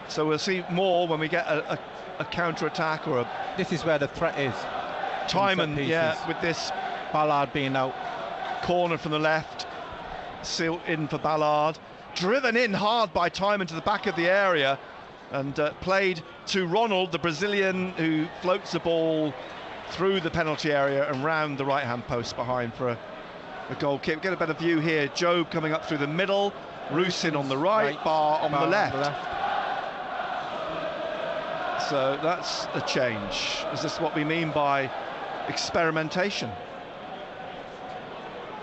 So we'll see more when we get a counter-attack or a... This is where the threat is. Tymon, yeah, with this... Ballard being out. Corner from the left. Silt in for Ballard. Driven in hard by Tymon to the back of the area. And played to Ronald, the Brazilian, who floats the ball through the penalty area and round the right-hand post behind for a goal kick. Get a better view here. Job coming up through the middle. Rusin on the right, Barr on the left. So that's a change. Is this what we mean by experimentation?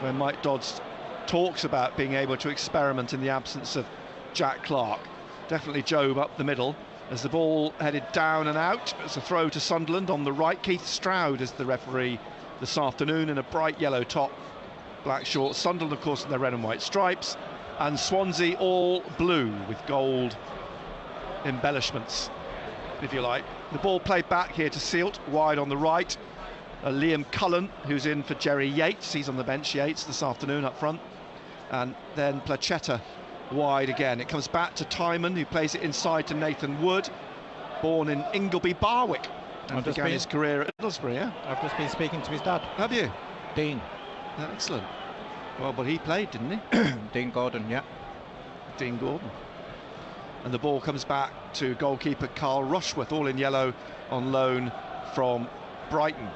When Mike Dodds talks about being able to experiment in the absence of Jack Clark. Definitely Job up the middle as the ball headed down and out. It's a throw to Sunderland on the right. Keith Stroud is the referee this afternoon in a bright yellow top, black shorts. Sunderland, of course, in their red and white stripes, and Swansea all blue with gold embellishments, if you like. The ball played back here to Sealt, wide on the right. Liam Cullen, who's in for Jerry Yates. He's on the bench, Yates, this afternoon up front. And then Plachetta wide again. It comes back to Tymon, who plays it inside to Nathan Wood, born in Ingleby, Barwick, and began his career at Middlesbrough, yeah? I've just been speaking to his dad. Have you? Dean. Excellent. Well, but he played, didn't he? Dean Gordon, yeah. Dean Gordon. And the ball comes back to goalkeeper Carl Rushworth, all in yellow, on loan from Brighton.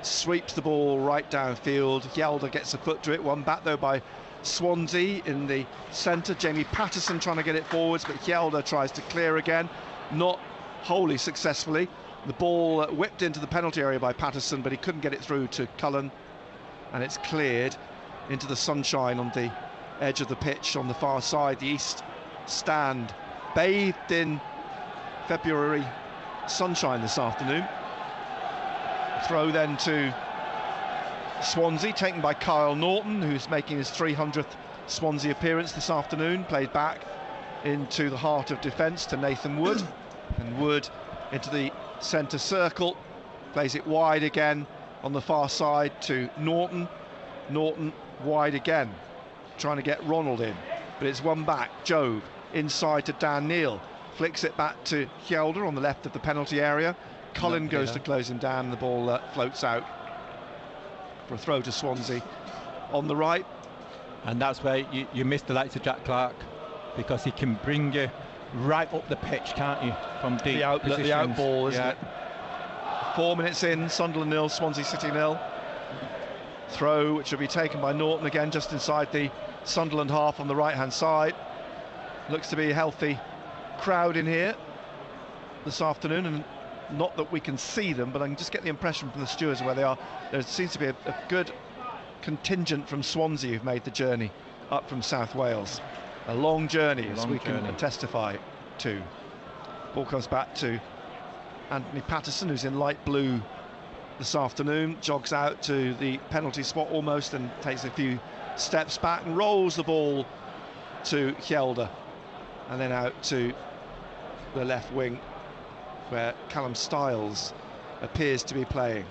Sweeps the ball right downfield. Yelder gets a foot to it, one back though by Swansea in the centre. Jamie Patterson trying to get it forwards, but Hjelde tries to clear again, not wholly successfully. The ball whipped into the penalty area by Patterson, but he couldn't get it through to Cullen, and it's cleared into the sunshine on the edge of the pitch on the far side. The East Stand bathed in February sunshine this afternoon. Throw then to Swansea, taken by Kyle Norton, who's making his 300th Swansea appearance this afternoon. Played back into the heart of defence to Nathan Wood, and Wood into the centre circle, plays it wide again on the far side to Norton. Norton wide again, trying to get Ronald in, but it's one back. Jobe inside to Dan Neil, flicks it back to Hjelde on the left of the penalty area. Cullen goes to close him down, and the ball floats out for a throw to Swansea on the right. And that's where you miss the likes of Jack Clark, because he can bring you right up the pitch, can't you, from deep the out ball, isn't yeah. it? 4 minutes in, Sunderland 0, Swansea City 0. Throw which will be taken by Norton again, just inside the Sunderland half on the right hand side. Looks to be a healthy crowd in here this afternoon, and not that we can see them, but I can just get the impression from the stewards where they are. There seems to be a good contingent from Swansea who've made the journey up from South Wales. A long journey, as we can testify to. Ball comes back to Anthony Patterson, who's in light blue this afternoon, jogs out to the penalty spot almost, and takes a few steps back and rolls the ball to Hjelde, and then out to the left wing, where Callum Stiles appears to be playing,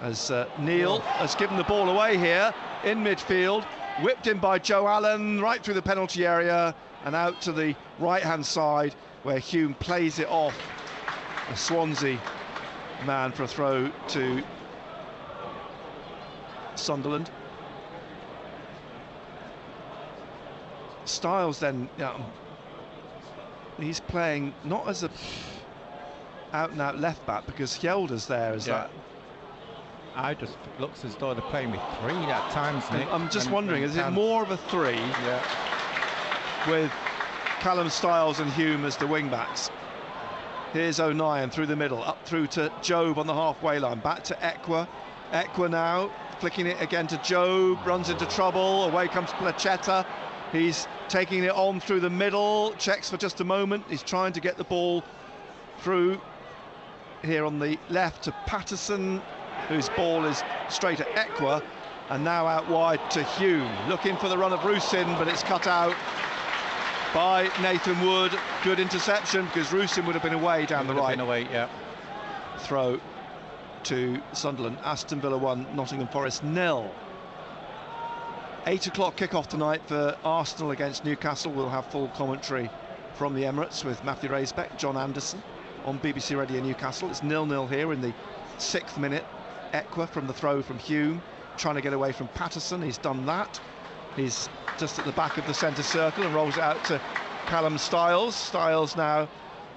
as Neil has given the ball away here in midfield, whipped in by Joe Allen right through the penalty area and out to the right hand side, where Hume plays it off a Swansea man for a throw to Sunderland. Stiles then, he's playing not as a out and out left back, because Hjelde's there as that. I just looks as though they're playing with three at times, Nick. I'm just wondering, is it more of a three with Callum Stiles and Hume as the wing backs? Here's O'Nien through the middle, up through to Jobe on the halfway line, back to Ekwa. Ekwa now flicking it again to Jobe, runs into trouble, away comes Placheta. He's taking it on through the middle, checks for just a moment, he's trying to get the ball through here on the left to Patterson, whose ball is straight at Ekwa, and now out wide to Hume, looking for the run of Rusin, but it's cut out by Nathan Wood. Good interception, because Rusin would have been away down the right. Throw to Sunderland. Aston Villa 1, Nottingham Forest 0. 8 o'clock kickoff tonight for Arsenal against Newcastle. We'll have full commentary from the Emirates with Matthew Raisbeck, John Anderson on BBC Radio Newcastle. It's 0-0 here in the 6th minute. Ekwa from the throw from Hume, trying to get away from Patterson. He's done that. He's just at the back of the centre circle and rolls it out to Callum Stiles. Stiles now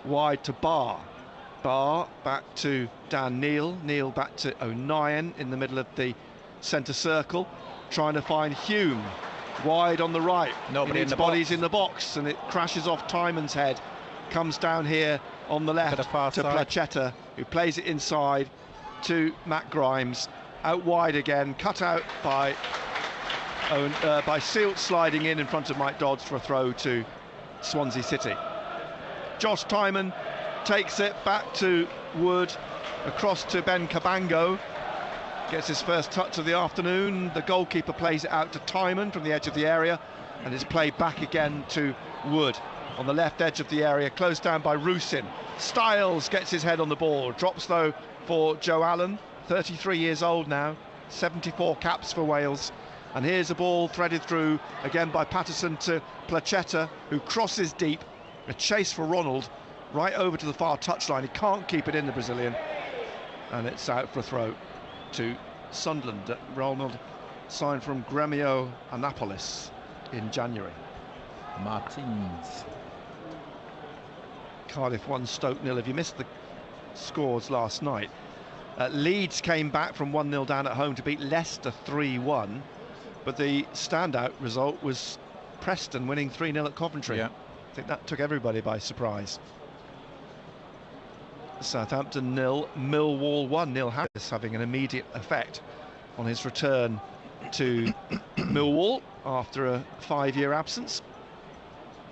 wide to Barr. Barr back to Dan Neil. Neil back to O'Nien in the middle of the centre circle, trying to find Hume wide on the right. Nobody in the bodies in the box, and it crashes off Tymon's head. Comes down here on the left to Placheta, who plays it inside to Matt Grimes. Out wide again, cut out by Sealt, sliding in front of Mike Dodds for a throw to Swansea City. Josh Tymon takes it back to Wood, across to Ben Cabango, gets his first touch of the afternoon. The goalkeeper plays it out to Tymon from the edge of the area, and it's played back again to Wood on the left edge of the area, closed down by Rusin. Stiles gets his head on the ball, drops though for Joe Allen, 33 years old now, 74 caps for Wales. And here's a ball threaded through again by Patterson to Placheta, who crosses deep. A chase for Ronald right over to the far touchline. He can't keep it in, the Brazilian, and it's out for a throw to Sunderland. Ronald signed from Gremio Annapolis in January. Martins. Cardiff 1, Stoke 0. If you missed the scores last night, Leeds came back from 1-0 down at home to beat Leicester 3-1. But the standout result was Preston winning 3-0 at Coventry. Yeah. I think that took everybody by surprise. Southampton 0, Millwall 1. Neil Harris having an immediate effect on his return to Millwall after a 5-year absence.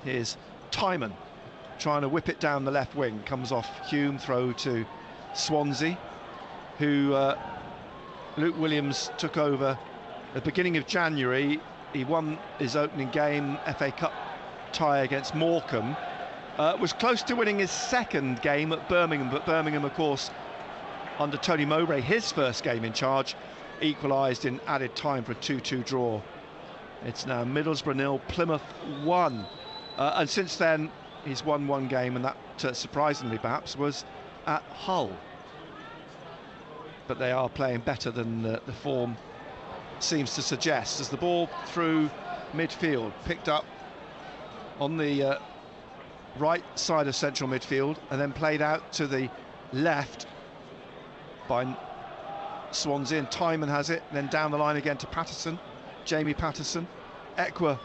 Here's Timon trying to whip it down the left wing. Comes off Hume, throw to Swansea, who Luke Williams took over at the beginning of January. He won his opening game, FA Cup tie against Morecambe. Was close to winning his second game at Birmingham, but Birmingham, of course, under Tony Mowbray, his first game in charge, equalised in added time for a 2-2 draw. It's now Middlesbrough 0, Plymouth 1. And since then, he's won one game, and that, surprisingly perhaps, was at Hull. But they are playing better than the form seems to suggest, as the ball through midfield, picked up on the right side of central midfield and then played out to the left by Swansea, and Timon has it, then down the line again to Patterson, Jamie Patterson. Ekwa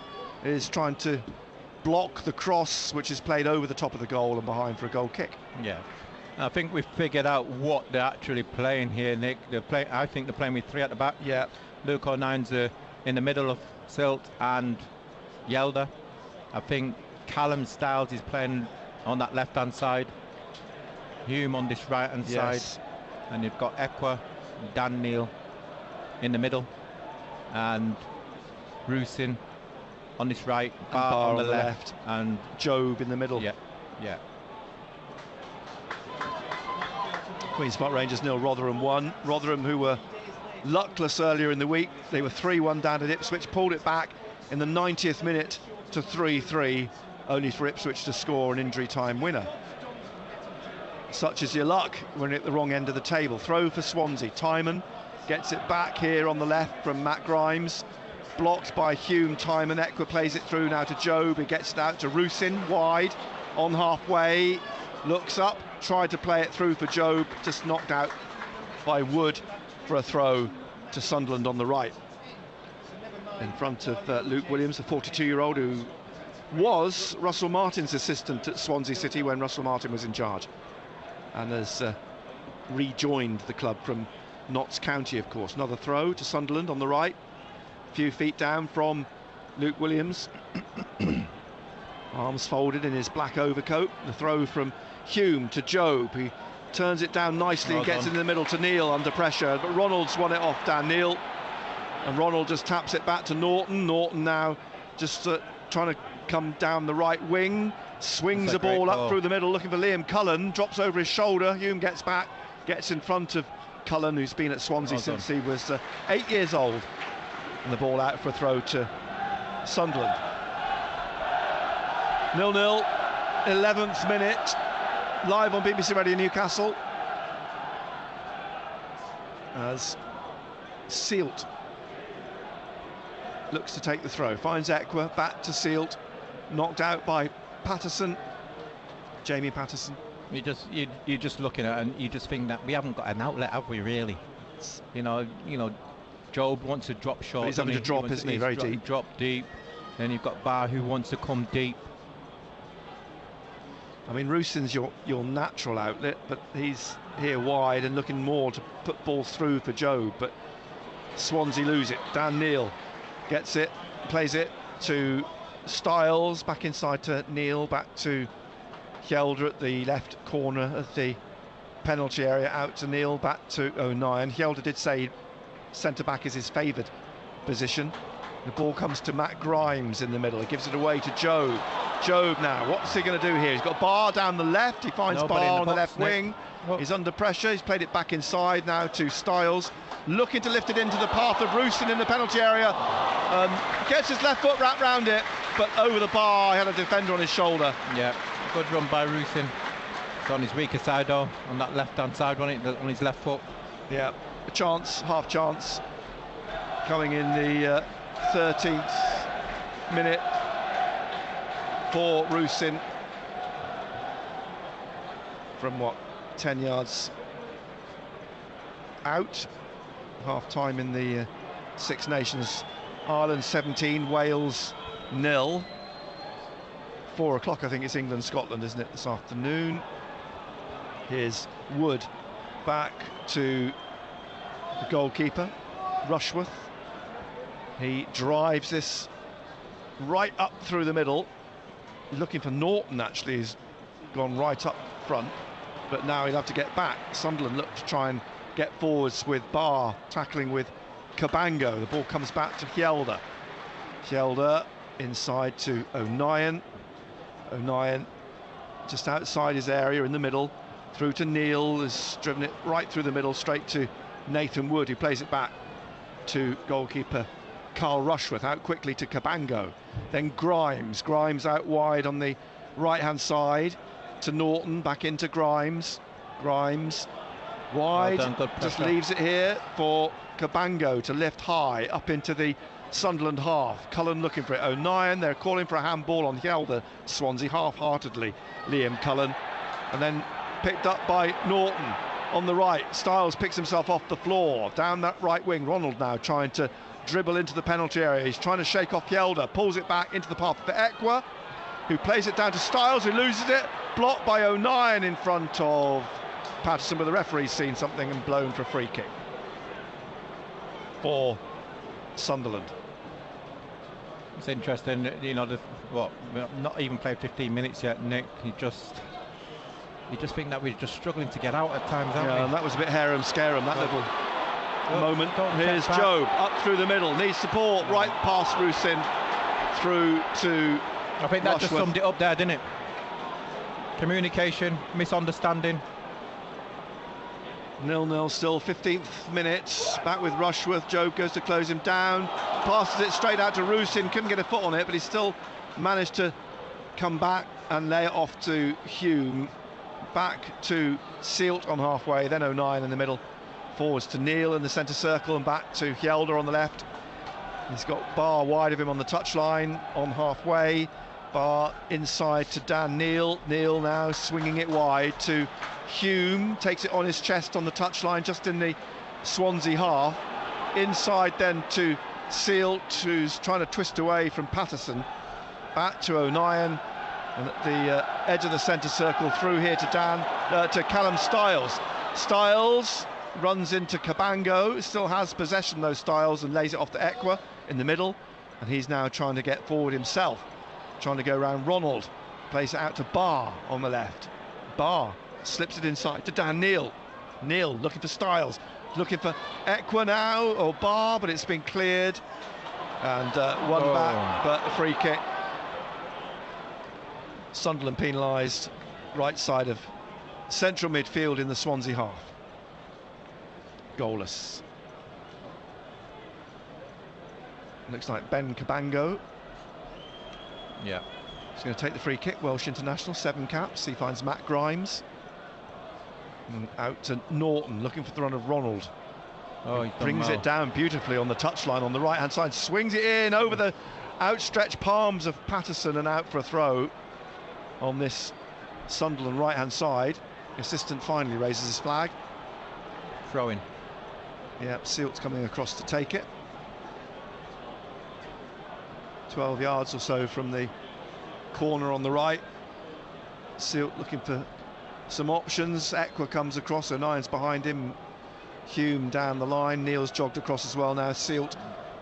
is trying to block the cross, which is played over the top of the goal and behind for a goal kick. Yeah, I think we've figured out what they're actually playing here, Nick. I think they're playing with 3 at the back. Yeah. Luke O'Nine's in the middle of Silt and Yelder. I think Callum Stiles is playing on that left-hand side, Hume on this right-hand side, and you've got Ekwa, Dan Neil in the middle, and Rusin on this right, Barr on the left, and Job in the middle. Yeah, yeah. Queen's Park Rangers 0, Rotherham 1. Rotherham, who were luckless earlier in the week, they were 3-1 down at Ipswich, pulled it back in the 90th minute to 3-3, only for Ipswich to score an injury time winner. Such is your luck when you're at the wrong end of the table. Throw for Swansea. Timon gets it back here on the left from Matt Grimes, blocked by Hume. Timon, Ekwa plays it through now to Job. He gets it out to Rusin, wide on halfway, looks up, tried to play it through for Job, just knocked out by Wood for a throw to Sunderland on the right. In front of Luke Williams, the 42-year-old who was Russell Martin's assistant at Swansea City when Russell Martin was in charge, and has rejoined the club from Notts County, of course. Another throw to Sunderland on the right, a few feet down from Luke Williams. Arms folded in his black overcoat. The throw from Hume to Job. He turns it down nicely and gets it in the middle to Neil under pressure, but Ronald's won it off Dan Neil, and Ronald just taps it back to Norton. Norton now just trying to come down the right wing, swings the ball up through the middle looking for Liam Cullen, drops over his shoulder. Hume gets back, gets in front of Cullen, who's been at Swansea since he was 8 years old, and the ball out for a throw to Sunderland. 0-0, 11th minute, live on BBC Radio Newcastle, as Sealt looks to take the throw, finds Ekwa, back to Sealt, knocked out by Patterson, Jamie Patterson. You're just looking at it and you just think that we haven't got an outlet, have we, really? You know, Job wants to drop short. But he's having to drop, isn't he? Very deep. Drop deep. Then you've got Barr who wants to come deep. I mean, Rusin's your natural outlet, but he's here wide and looking more to put balls through for Job. But Swansea lose it. Dan Neil gets it, plays it to Stiles, back inside to Neil, back to Hjelde at the left corner of the penalty area, out to Neil, back to O'Nien. Hjelde did say centre-back is his favoured position. The ball comes to Matt Grimes in the middle. He gives it away to Job. Job now, what's he going to do here? He's got Barr down the left. He finds Barr on the left wing. He's under pressure. He's played it back inside now to Stiles, looking to lift it into the path of Rusin in the penalty area. Gets his left foot wrapped round it, but over the bar. He had a defender on his shoulder. Yeah, good run by Rusin. It's on his weaker side though, on that left-hand side, on his left foot. Yeah, a chance, half chance, coming in the 13th minute for Rusin from 10 yards out. Half time in the Six Nations Ireland 17, Wales 0. 4 o'clock, I think it's England-Scotland, isn't it, this afternoon? Here's Wood back to the goalkeeper, Rushworth. He drives this right up through the middle. Looking for Norton, actually. He's gone right up front, but now he'll have to get back. Sunderland look to try and get forwards with Barr tackling with Cabango. The ball comes back to Hjelde. Hjelde inside to O'Nien. O'Nien just outside his area in the middle, through to Neil, has driven it right through the middle straight to Nathan Wood, who plays it back to goalkeeper Carl Rushworth, out quickly to Cabango. Then Grimes out wide on the right hand side to Norton, back into Grimes wide, well done, just leaves it here for Cabango to lift high up into the Sunderland half. Cullen looking for it. O'Nien, they're calling for a handball on Hjelde. Swansea half-heartedly, Liam Cullen, and then picked up by Norton on the right. Styles picks himself off the floor down that right wing. Ronald now trying to dribble into the penalty area. He's trying to shake off Hjelde, pulls it back into the path for Ekwa, who plays it down to Styles, who loses it, blocked by O'Nien in front of Patterson, but the referee's seen something and blown for a free kick for Sunderland. It's interesting, you know, not even played 15 minutes yet, Nick. You just think that we're just struggling to get out at times, aren't we? And that was a bit harum-scarum, that little moment. Here's Jobe up through the middle, needs support, right past Rusin, through to I think that Rushworth. just summed it up there, didn't it? Communication, misunderstanding. 0-0 still, 15th minute, back with Rushworth. Jobe goes to close him down, passes it straight out to Rusin, couldn't get a foot on it, but he still managed to come back and lay it off to Hume. Back to Sealt on halfway, then O'Nien in the middle, forwards to Neil in the centre circle, and back to Hjelde on the left. He's got Barr wide of him on the touchline on halfway. Barr inside to Dan Neil. Neil now swinging it wide to Hume, takes it on his chest on the touchline just in the Swansea half. Inside then to Sealt, who's trying to twist away from Patterson. Back to O'Nien, and at the edge of the centre circle, through here to Callum Styles. Styles runs into Cabango, still has possession though, Styles, and lays it off to Ekwa in the middle, and he's now trying to get forward himself, trying to go around Ronald, plays it out to Barr on the left. Barr slips it inside to Dan Neil. Neil looking for Styles, looking for Ekwa now, or Barr, but it's been cleared, and one back, but a free kick. Sunderland penalised right side of central midfield in the Swansea half. Goalless. Looks like Ben Cabango. Yeah. He's going to take the free kick. Welsh international, 7 caps. He finds Matt Grimes. And out to Norton, looking for the run of Ronald. Oh, he brings it down beautifully on the touchline on the right hand side. Swings it in over the outstretched palms of Patterson and out for a throw on this Sunderland right hand side. The assistant finally raises his flag. Throw in. Yeah, Sealt's coming across to take it. 12 yards or so from the corner on the right. Sealt looking for some options. Ekwa comes across, O'Nien's behind him. Hume down the line. Neil's jogged across as well now. Sealt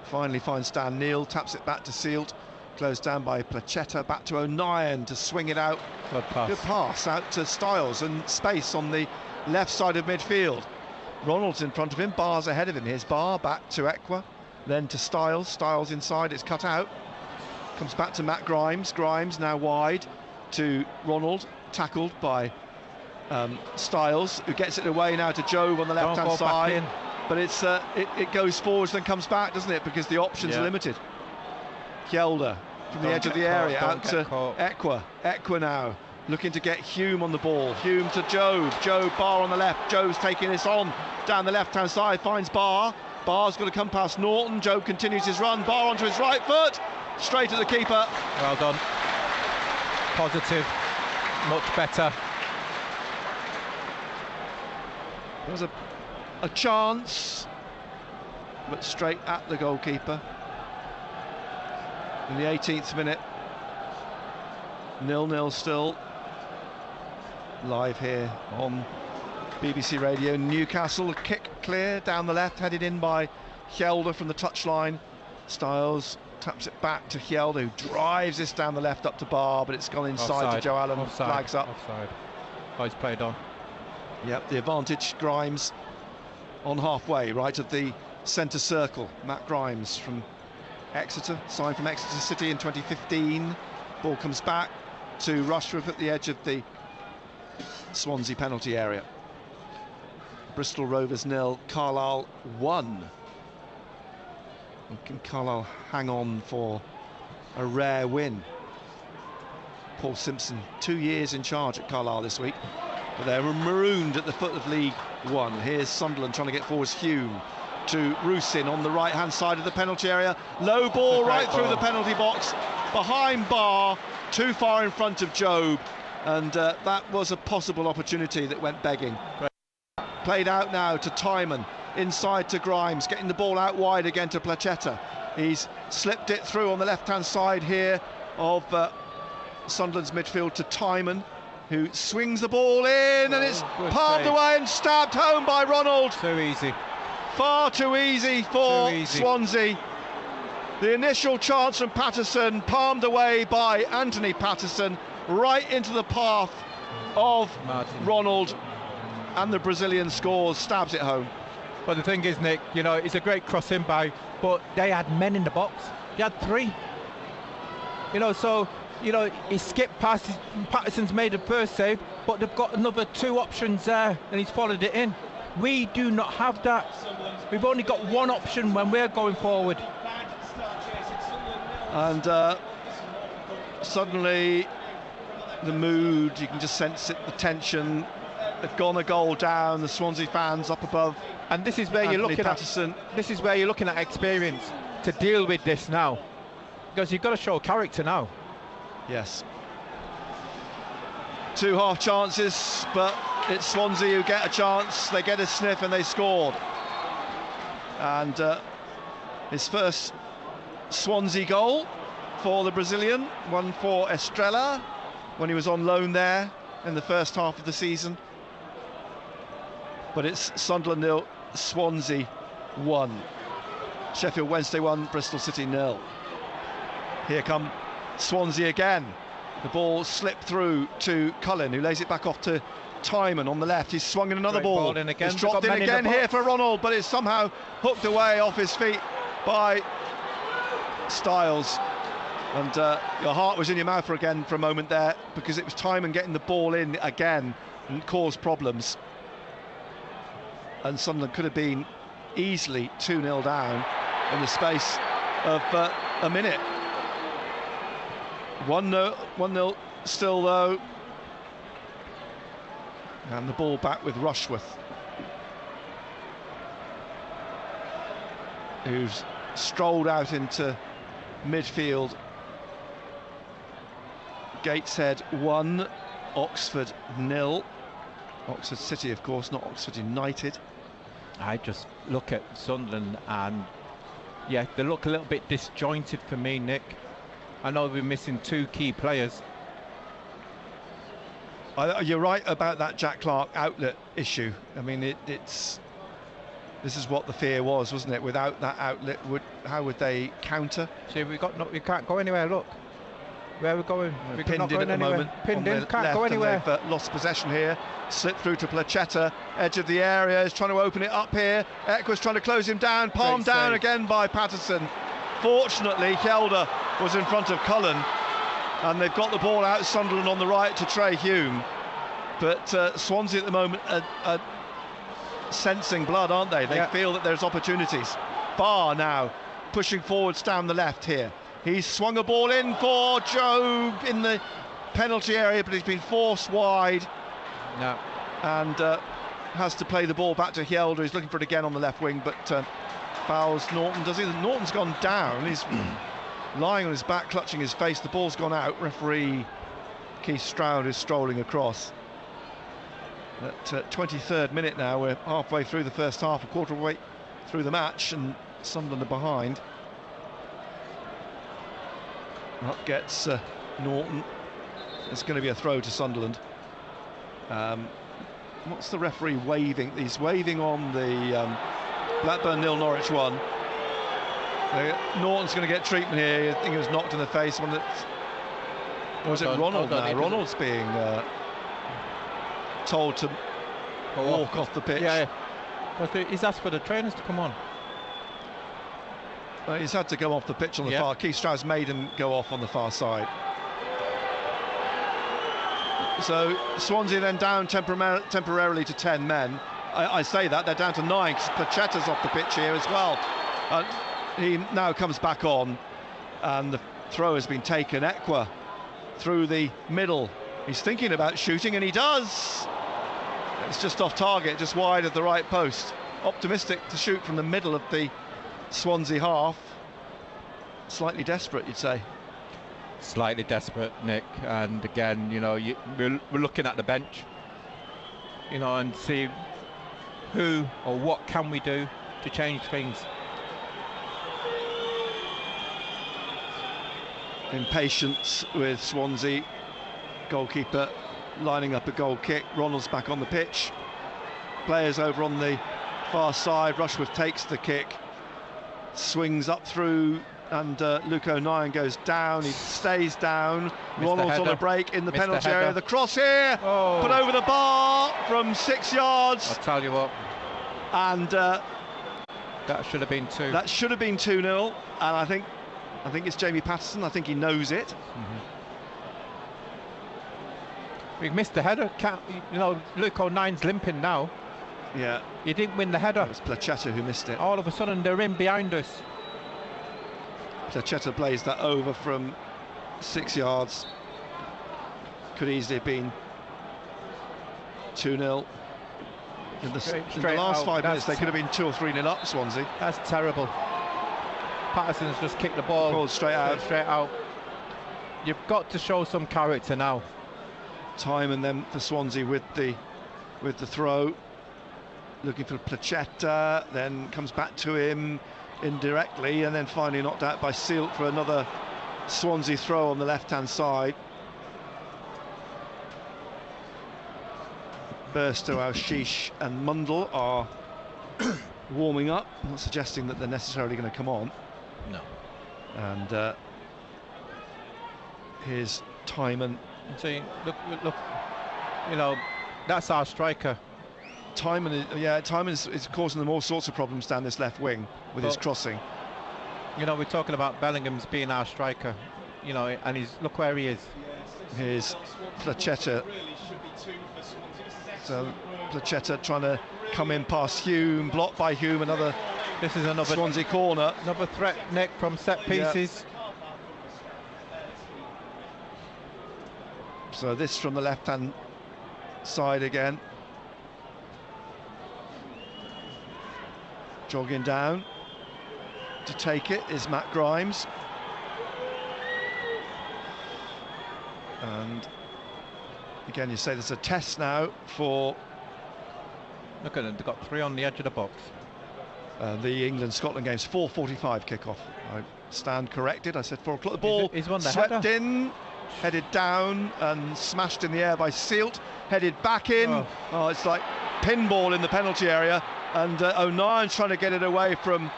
finally finds Dan Neil, taps it back to Sealt. Closed down by Plachetta, back to O'Nien to swing it out. Good pass out to Styles, and space on the left side of midfield. Ronald's in front of him, Barr's ahead of him. Here's Barr, back to Ekwa, then to Styles. Styles inside, it's cut out. Comes back to Matt Grimes. Grimes now wide to Ronald, tackled by Styles, who gets it away now to Jobe on the left-hand side. But it's it goes forwards, then comes back, doesn't it? Because the options are limited. Hjelde from the edge of the area out to Ekwa. Ekwa now looking to get Hume on the ball. Hume to Jobe. Jobe, Barr on the left. Jobe's taking this on down the left-hand side, finds Barr. Barr's got to come past Norton. Jobe continues his run. Barr onto his right foot, straight at the keeper. Well done. Positive. Much better. There was a chance, but straight at the goalkeeper. In the 18th minute, 0-0 still. Live here on BBC Radio Newcastle. A kick clear down the left, headed in by Hjelde from the touchline. Styles taps it back to Hjelde, who drives this down the left up to Barr, but it's gone inside Offside. to Joe Allen. Offside. Flags up. Offside. Oh, he's played on. Yep, the advantage. Grimes on halfway, right at the centre circle. Matt Grimes from Exeter, signed from Exeter City in 2015. Ball comes back to Rushworth at the edge of the Swansea penalty area. Bristol Rovers 0, Carlisle 1. And can Carlisle hang on for a rare win? Paul Simpson, 2 years in charge at Carlisle this week, but they're marooned at the foot of League One. Here's Sunderland trying to get forward. Hume to Rusin on the right-hand side of the penalty area. Low ball right through the penalty box, behind Barr, too far in front of Job, and that was a possible opportunity that went begging. Played out now to Timon, inside to Grimes, getting the ball out wide again to Placetta. He's slipped it through on the left-hand side here of Sunderland's midfield to Timon, who swings the ball in, and it's palmed away and stabbed home by Ronald. Too easy. Far too easy for Swansea. The initial chance from Patterson, palmed away by Anthony Patterson, right into the path of Ronald, and the Brazilian scores, stabs it home. But the thing is, Nick, you know, it's a great cross in by, but they had men in the box. They had 3. You know, so, you know, he skipped past, Patterson's made a first save, but they've got another 2 options there, and he's followed it in. We do not have that. We've only got 1 option when we're going forward. And suddenly the mood, you can just sense it, the tension. They've gone a goal down, the Swansea fans up above. And this is where you're looking Patterson. This is where you're looking at experience to deal with this now, because you've got to show character now. Yes. 2 half chances, but it's Swansea who get a chance. They get a sniff and they scored. And his first Swansea goal for the Brazilian, one for Estrela when he was on loan there in the first half of the season. But it's Sunderland 0, Swansea 1. Sheffield Wednesday 1, Bristol City 0. Here come Swansea again. The ball slipped through to Cullen, who lays it back off to Timon on the left. He's swung in another ball. In again. It's dropped in again here for Ronald, but it's somehow hooked away off his feet by Styles. And your heart was in your mouth again for a moment there, because it was Timon getting the ball in again and caused problems. And Sunderland could have been easily 2-0 down in the space of a minute. 1-0 still though, and the ball back with Rushworth, who's strolled out into midfield. Gateshead 1, Oxford 0. Oxford City, of course, not Oxford United. I just look at Sunderland and, yeah, they look a little bit disjointed for me, Nick. I know we're missing 2 key players. You're right about that Jack Clark outlet issue. I mean, this is what the fear was, wasn't it? Without that outlet, how would they counter? See, we can't go anywhere. Look, where are we going? We're pinned in at the moment. Pinned in, can't go anywhere. They've lost possession here. Slipped through to Placetta, edge of the area. Is trying to open it up here. Ekwa's trying to close him down. Palmed down again by Patterson. Fortunately, Hjelde was in front of Cullen, and they've got the ball out Sunderland on the right to Trey Hume. But Swansea at the moment are sensing blood, aren't they? They feel that there's opportunities. Barr now pushing forwards down the left here. He's swung a ball in for Job in the penalty area, but he's been forced wide. No. And has to play the ball back to Hjelde. He's looking for it again on the left wing, but fouls Norton, does he? Norton's gone down. He's lying on his back, clutching his face. The ball's gone out. Referee Keith Stroud is strolling across. At 23rd minute now, we're halfway through the first half, a quarter of the way through the match, and Sunderland are behind. Up gets Norton. It's going to be a throw to Sunderland. What's the referee waving? He's waving on the Blackburn 0 Norwich 1. Norton's going to get treatment here. I think he was knocked in the face. Or is it Ronald now? Ronald's being told to walk off the pitch. Yeah, he's asked for the trainers to come on. Well, he's had to go off the pitch on the far. Keith Strauss made him go off on the far side. So Swansea then down temporarily to 10 men. I say that, they're down to 9 because Placetta's off the pitch here as well. He now comes back on and the throw has been taken. Ekwa through the middle. He's thinking about shooting and he does. It's just off target, just wide of the right post. Optimistic to shoot from the middle of the Swansea half. Slightly desperate, you'd say. Slightly desperate, Nick, and again, you know, we're looking at the bench, you know, and see who or what can we do to change things. Impatience with Swansea. Goalkeeper lining up a goal kick. Ronald's back on the pitch. Players over on the far side. Rushworth takes the kick, swings up through, and Luke O'Nien goes down. He stays down. Ronald's on a break in the penalty area. The cross here, put over the bar from 6 yards. I'll tell you what. And that should have been 2. That should have been 2-0. And I think it's Jamie Patterson. I think he knows it. We've missed the header. You know, Luke O'Nien's limping now. Yeah. You didn't win the header. It was Placetta who missed it. All of a sudden, they're in behind us. Placetta plays that over from 6 yards. Could easily have been 2-0. In the last 5 minutes, they could have been 2 or 3-0 up, Swansea. That's terrible. Patterson's just kicked the ball straight out. You've got to show some character now. Time and then for Swansea with the throw. Looking for Placetta, then comes back to him indirectly, and then finally knocked out by Sealt for another Swansea throw on the left-hand side. Burstow, Al-Shish and Mundle are warming up. I'm not suggesting that they're necessarily going to come on. No. And here's Timon. See, look, you know, that's our striker. Timon is causing them all sorts of problems down this left wing with his crossing. You know, we're talking about Bellingham's being our striker, you know, and look where he is. Here's Placetta. So Placetta trying to come in past Hume, blocked by Hume. This is another Swansea corner. Another threat, Nick, from set pieces. Yeah. So this from the left-hand side again. Jogging down to take it is Matt Grimes. And again, you say there's a test now for... Look at them, they've got 3 on the edge of the box. The England-Scotland game's 4:45 kickoff. I stand corrected, I said 4 o'clock. The ball swept in, headed down and smashed in the air by Sealt, headed back in. Oh, it's like pinball in the penalty area. And O'Nien's trying to get it away from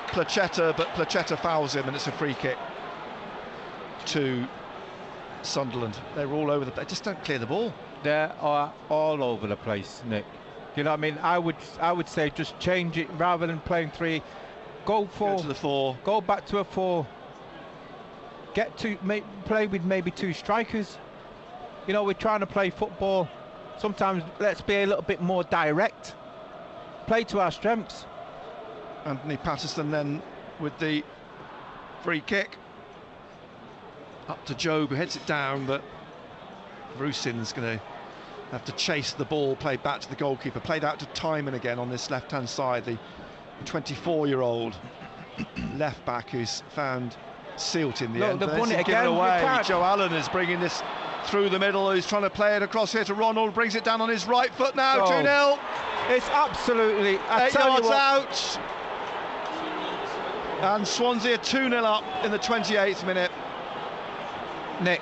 Placetta, but Placetta fouls him, and it's a free kick to Sunderland. They're all over they just don't clear the ball. They are all over the place, Nick. You know what I mean? I would say just change it rather than playing 3. Go to the 4. Go back to a 4. Play with maybe 2 strikers. You know, we're trying to play football. Sometimes let's be a little bit more direct. Play to our strengths. Anthony Patterson then with the free kick. Up to Job, who heads it down, but Rusin's going to have to chase the ball, played back to the goalkeeper, played out to Timon again on this left-hand side, the 24-year-old left-back who's found Sealt in the end. They've won it again. Away. Joe Allen is bringing this through the middle. He's trying to play it across here to Ronald, brings it down on his right foot now, 2-0. It's absolutely 8 yards out. And Swansea are 2-0 up in the 28th minute. Nick,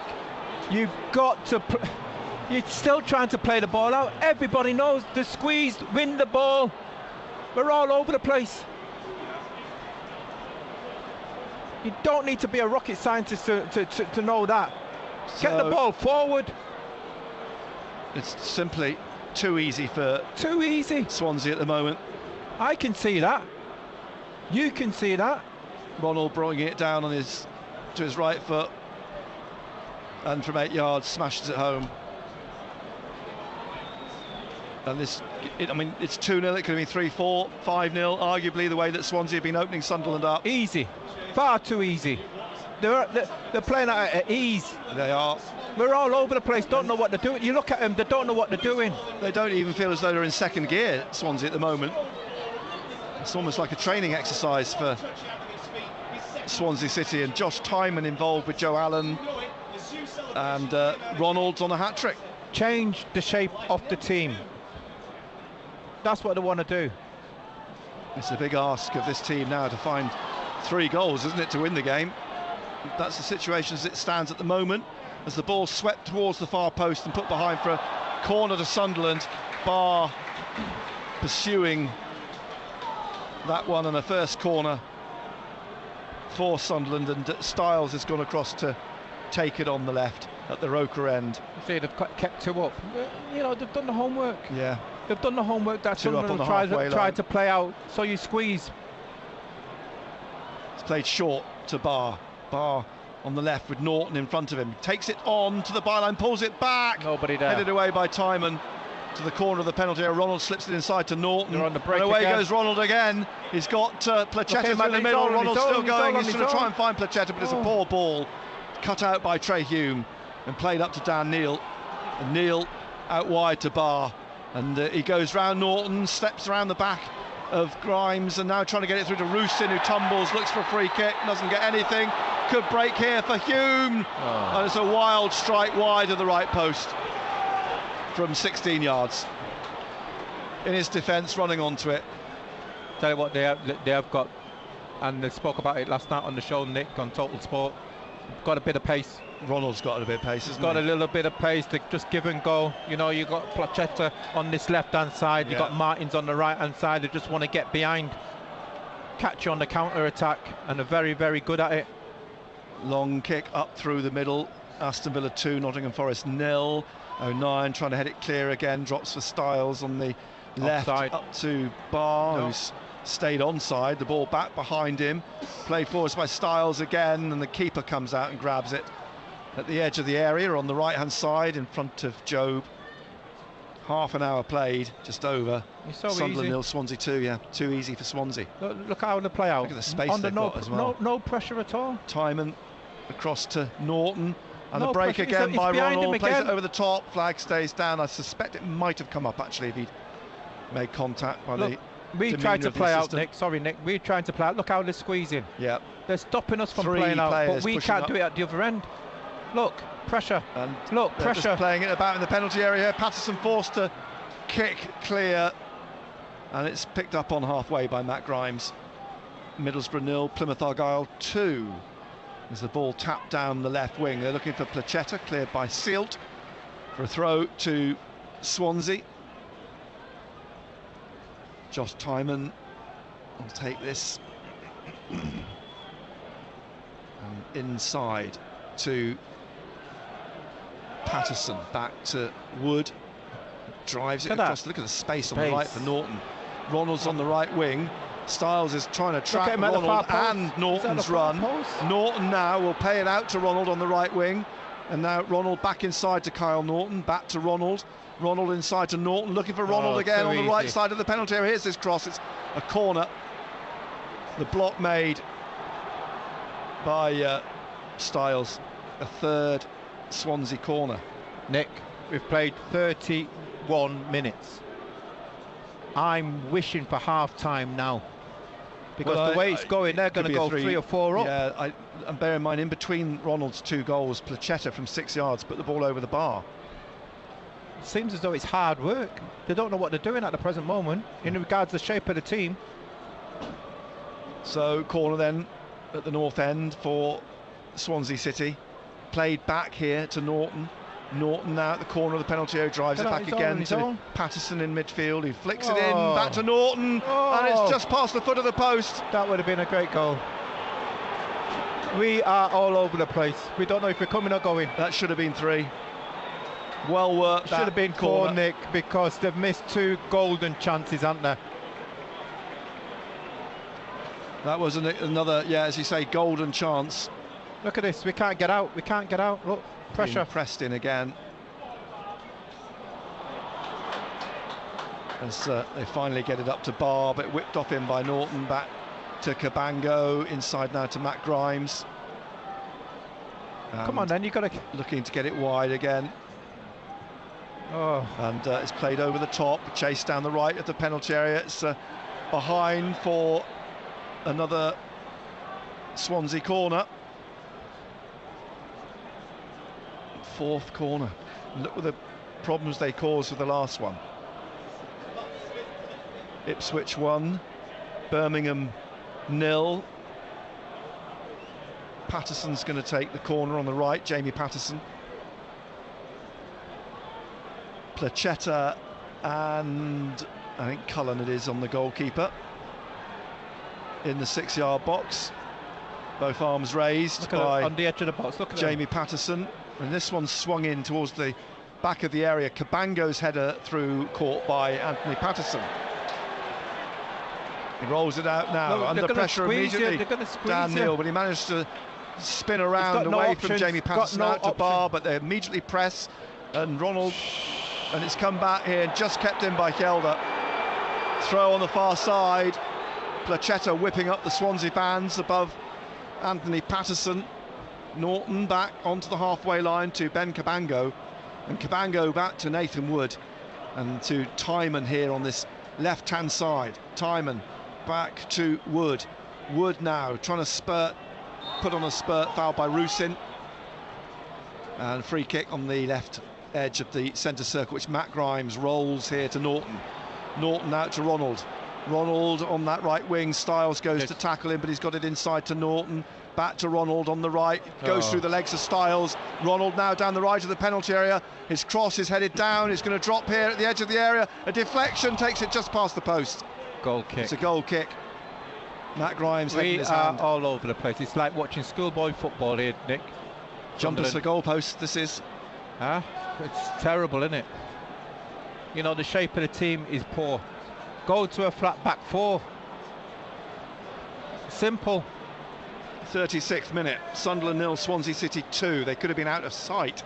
you've got to... You're still trying to play the ball out. Everybody knows the squeeze, win the ball. We're all over the place. You don't need to be a rocket scientist to know that. Get the ball forward. It's simply too easy for Swansea at the moment. I can see that. You can see that. Ronald bringing it down on to his right foot, and from 8 yards smashes it home. And it's 2-0. It could have been 3-4, 5-0. Arguably the way that Swansea have been opening Sunderland up. Easy, far too easy. They're playing at ease. They are. We're all over the place. Don't know what they're doing. You look at them. They don't know what they're doing. They don't even feel as though they're in second gear, Swansea, at the moment. It's almost like a training exercise for Swansea City, and Josh Tyman involved with Joe Allen, and Ronald's on a hat-trick. Change the shape of the team. That's what they want to do. It's a big ask of this team now to find 3 goals, isn't it, to win the game? That's the situation as it stands at the moment, as the ball swept towards the far post and put behind for a corner to Sunderland. Barr pursuing that one, and a first corner for Sunderland, and Styles has gone across to take it on the left at the Roker end. See, they've kept 2 up. You know, they've done the homework. Yeah. They've done the homework that Sunderland tried to play out, so you squeeze. It's played short to Barr. Barr on the left with Norton in front of him. Takes it on to the byline, pulls it back. Nobody there. Headed away by Tyman to the corner of the penalty area. Ronald slips it inside to Norton. They're on the break and away again. goes Ronald again. He's got Placetta in the middle. Ronald's still going. He's going to try and find Placetta, but it's a poor ball. Cut out by Trey Hume and played up to Dan Neal. And Neal out wide to Barr. And he goes round Norton, steps around the back of Grimes, and now trying to get it through to Roussin, who tumbles, looks for a free kick, doesn't get anything. Could break here for Hume. And it's a wild strike wide of the right post from 16 yards. In his defence, running onto it. Tell you what, they have got, and they spoke about it last night on the show, Nick, on Total Sport. Got a bit of pace. Ronald's got a bit of pace, hasn't he? Got a little bit of pace to just give and go. You know, you got Placetta on this left-hand side, you got Martins on the right-hand side. They just want to get behind, catch you on the counter-attack, and they're very, very good at it. Long kick up through the middle. Aston Villa 2, Nottingham Forest 0. 09 trying to head it clear again, drops for Styles on the left, up to Barr, who's stayed onside. The ball back behind him, played forwards by Styles again, and the keeper comes out and grabs it at the edge of the area on the right hand side in front of Job. Half an hour played, just over. So Sunderland 0, Swansea 2. Yeah, too easy for Swansea. Look how they play out. Look at the space they've got as well. No pressure at all. Tyman across to Norton. And No the break pressure. again He's by behind him Ronald, plays again. it over the top, flag stays down. I suspect it might have come up actually if he'd made contact by Look, the we demeanour tried to of the play out, assistant. Nick. Sorry, Nick. We're trying to play out. Look how they're squeezing. Yeah. They're stopping us from 3 playing out, but players we pushing can't up. do it at the other end. Look, pressure. And look, they're pressure. just playing it about in the penalty area here. Patterson forced to kick clear, and it's picked up on halfway by Matt Grimes. Middlesbrough 0, Plymouth Argyle 2. As the ball tapped down the left wing. They're looking for Placetta, cleared by Sealt for a throw to Swansea. Josh Tyman will take this and inside to Patterson, back to Wood, drives it across. Look at the space on the right for Norton. Ronald's on the right wing. Styles is trying to trap Ronald and Norton's run. Norton now will pay it out to Ronald on the right wing, and now Ronald back inside to Kyle Norton, back to Ronald. Ronald inside to Norton, looking for Ronald again on the right side of the penalty area. Here's this cross, it's a corner. The block made by Styles, a third Swansea corner. Nick, we've played 31 minutes. I'm wishing for half-time now. Because the way it's going, they're going to go 3 or 4 up. Yeah, and bear in mind, in between Ronald's 2 goals, Placetta from 6 yards put the ball over the bar. It seems as though it's hard work. They don't know what they're doing at the present moment in regards to the shape of the team. So corner then at the north end for Swansea City. played back here to Norton. Norton now at the corner of the penalty area, drives it back again to Patterson in midfield. He flicks it in, back to Norton, and it's just past the foot of the post. That would have been a great goal. We are all over the place. We don't know if we're coming or going. That should have been 3. Well worked. Should have been 4, Nick, because they've missed 2 golden chances, haven't they? That was another, as you say, golden chance. Look at this. We can't get out. We can't get out. Look, pressure. Being pressed in again. As they finally get it up to Barr, but whipped off him by Norton. Back to Cabango, inside now to Matt Grimes. Come on then, you've got to... Looking to get it wide again. And it's played over the top, chased down the right of the penalty area. It's behind for another Swansea corner. 4th corner. Look at the problems they caused with the last one. Ipswich 1, Birmingham 0. Patterson's going to take the corner on the right, Jamie Patterson. Plachetta and I think Cullen it is on the goalkeeper. In the 6-yard box. Both arms raised by on the edge of the box. Look at Jamie Patterson. And this one swung in towards the back of the area. Cabango's header through, caught by Anthony Patterson. He rolls it out now, under pressure immediately. Dan Neil, but he managed to spin around away from Jamie Patterson out to Barr, but they immediately press, and Ronald, and it's come back here and just kept in by Hjelde. Throw on the far side. Plachetta whipping up the Swansea fans above Anthony Patterson. Norton back onto the halfway line to Ben Cabango, and Cabango back to Nathan Wood and to Timon here on this left-hand side. Timon back to Wood. Wood now trying to put on a spurt, fouled by Rusin, and free kick on the left edge of the centre circle, which Matt Grimes rolls here to Norton. Norton out to Ronald. Ronald on that right wing. Styles goes to tackle him, but he's got it inside to Norton. Back to Ronald on the right, goes through the legs of Styles. Ronald now down the right of the penalty area. His cross is headed down. He's going to drop here at the edge of the area. A deflection takes it just past the post. Goal kick. It's a goal kick. Matt Grimes. We are all over the place. It's like watching schoolboy football here, Nick. Jumpers for goalposts. This is. It's terrible, isn't it? You know, the shape of the team is poor. Go to a flat back 4. Simple. 36th minute, Sunderland 0, Swansea City 2. They could have been out of sight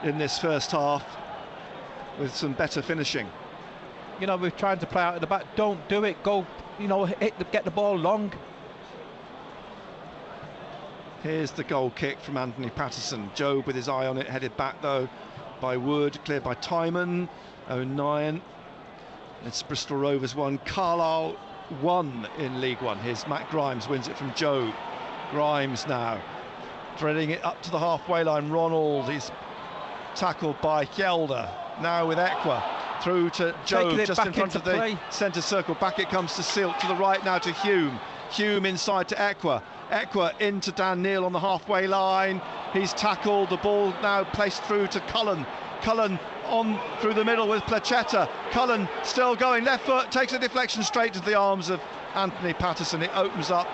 in this first half with some better finishing. You know, we're trying to play out at the back. Don't do it. Go, you know, get the ball long. Here's the goal kick from Anthony Patterson. Job with his eye on it, headed back though by Wood, cleared by Timon. 09. It's Bristol Rovers 1, Carlisle 1 in League One. Here's Matt Grimes, wins it from Job. Grimes now threading it up to the halfway line. Ronald is tackled by Hjelde. Now with Ekwa through to Job, just in front of the centre circle. Back it comes to Silk, to the right now to Hume. Hume inside to Ekwa. Ekwa into Dan Neil on the halfway line. He's tackled. The ball now placed through to Cullen. Cullen on through the middle with Plachetta. Cullen still going, left foot, takes a deflection straight to the arms of Anthony Patterson. It opens up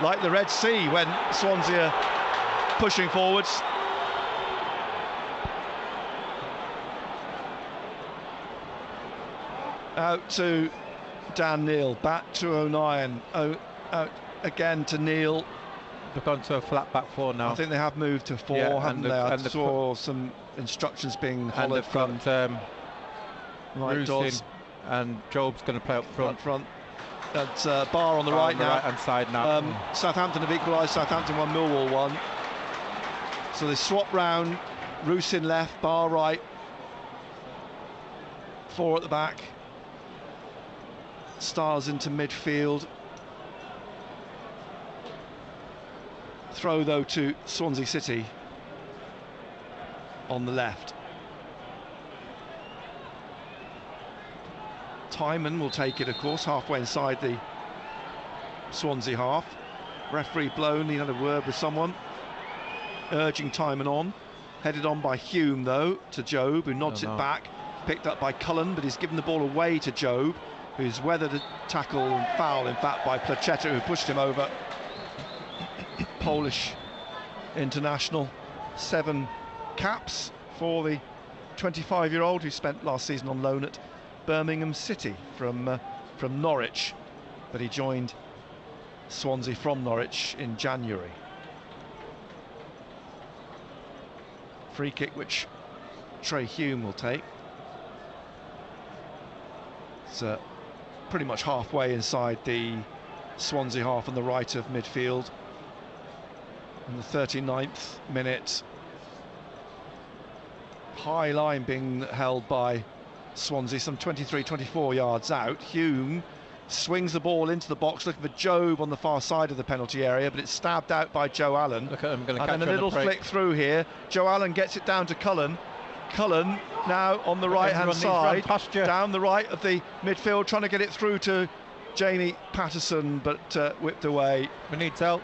like the Red Sea when Swansea are pushing forwards. Out to Dan Neil, back to O'Nien, out again to Neil. They've gone to a flat back 4 now. I think they have moved to 4, haven't they? I saw some instructions being hollered from right doors, and Job's going to play up front. That's Barr on the right now. Right hand side now. Southampton have equalised. Southampton 1, Millwall 1. So they swap round. Rusin left, Barr right. 4 at the back. Stars into midfield. Throw though to Swansea City on the left. Timon will take it, of course, halfway inside the Swansea half. Referee blown, he had a word with someone. urging Timon on. Headed on by Hume, though, to Job, who nods it back. Picked up by Cullen, but he's given the ball away to Job, who's weathered a tackle and foul, in fact, by Placheta, who pushed him over. Polish international, 7 caps for the 25-year-old who spent last season on loan at Birmingham City from Norwich, but he joined Swansea from Norwich in January. Free kick which Trey Hume will take. It's pretty much halfway inside the Swansea half on the right of midfield. In the 39th minute, high line being held by Swansea, some 23-24 yards out. Hume swings the ball into the box, looking for Job on the far side of the penalty area, but it's stabbed out by Joe Allen. Look at him, going to catch and then a little flick through here. Joe Allen gets it down to Cullen. Cullen now on the right-hand side, down the right of the midfield, trying to get it through to Jamie Patterson, but whipped away. We need help.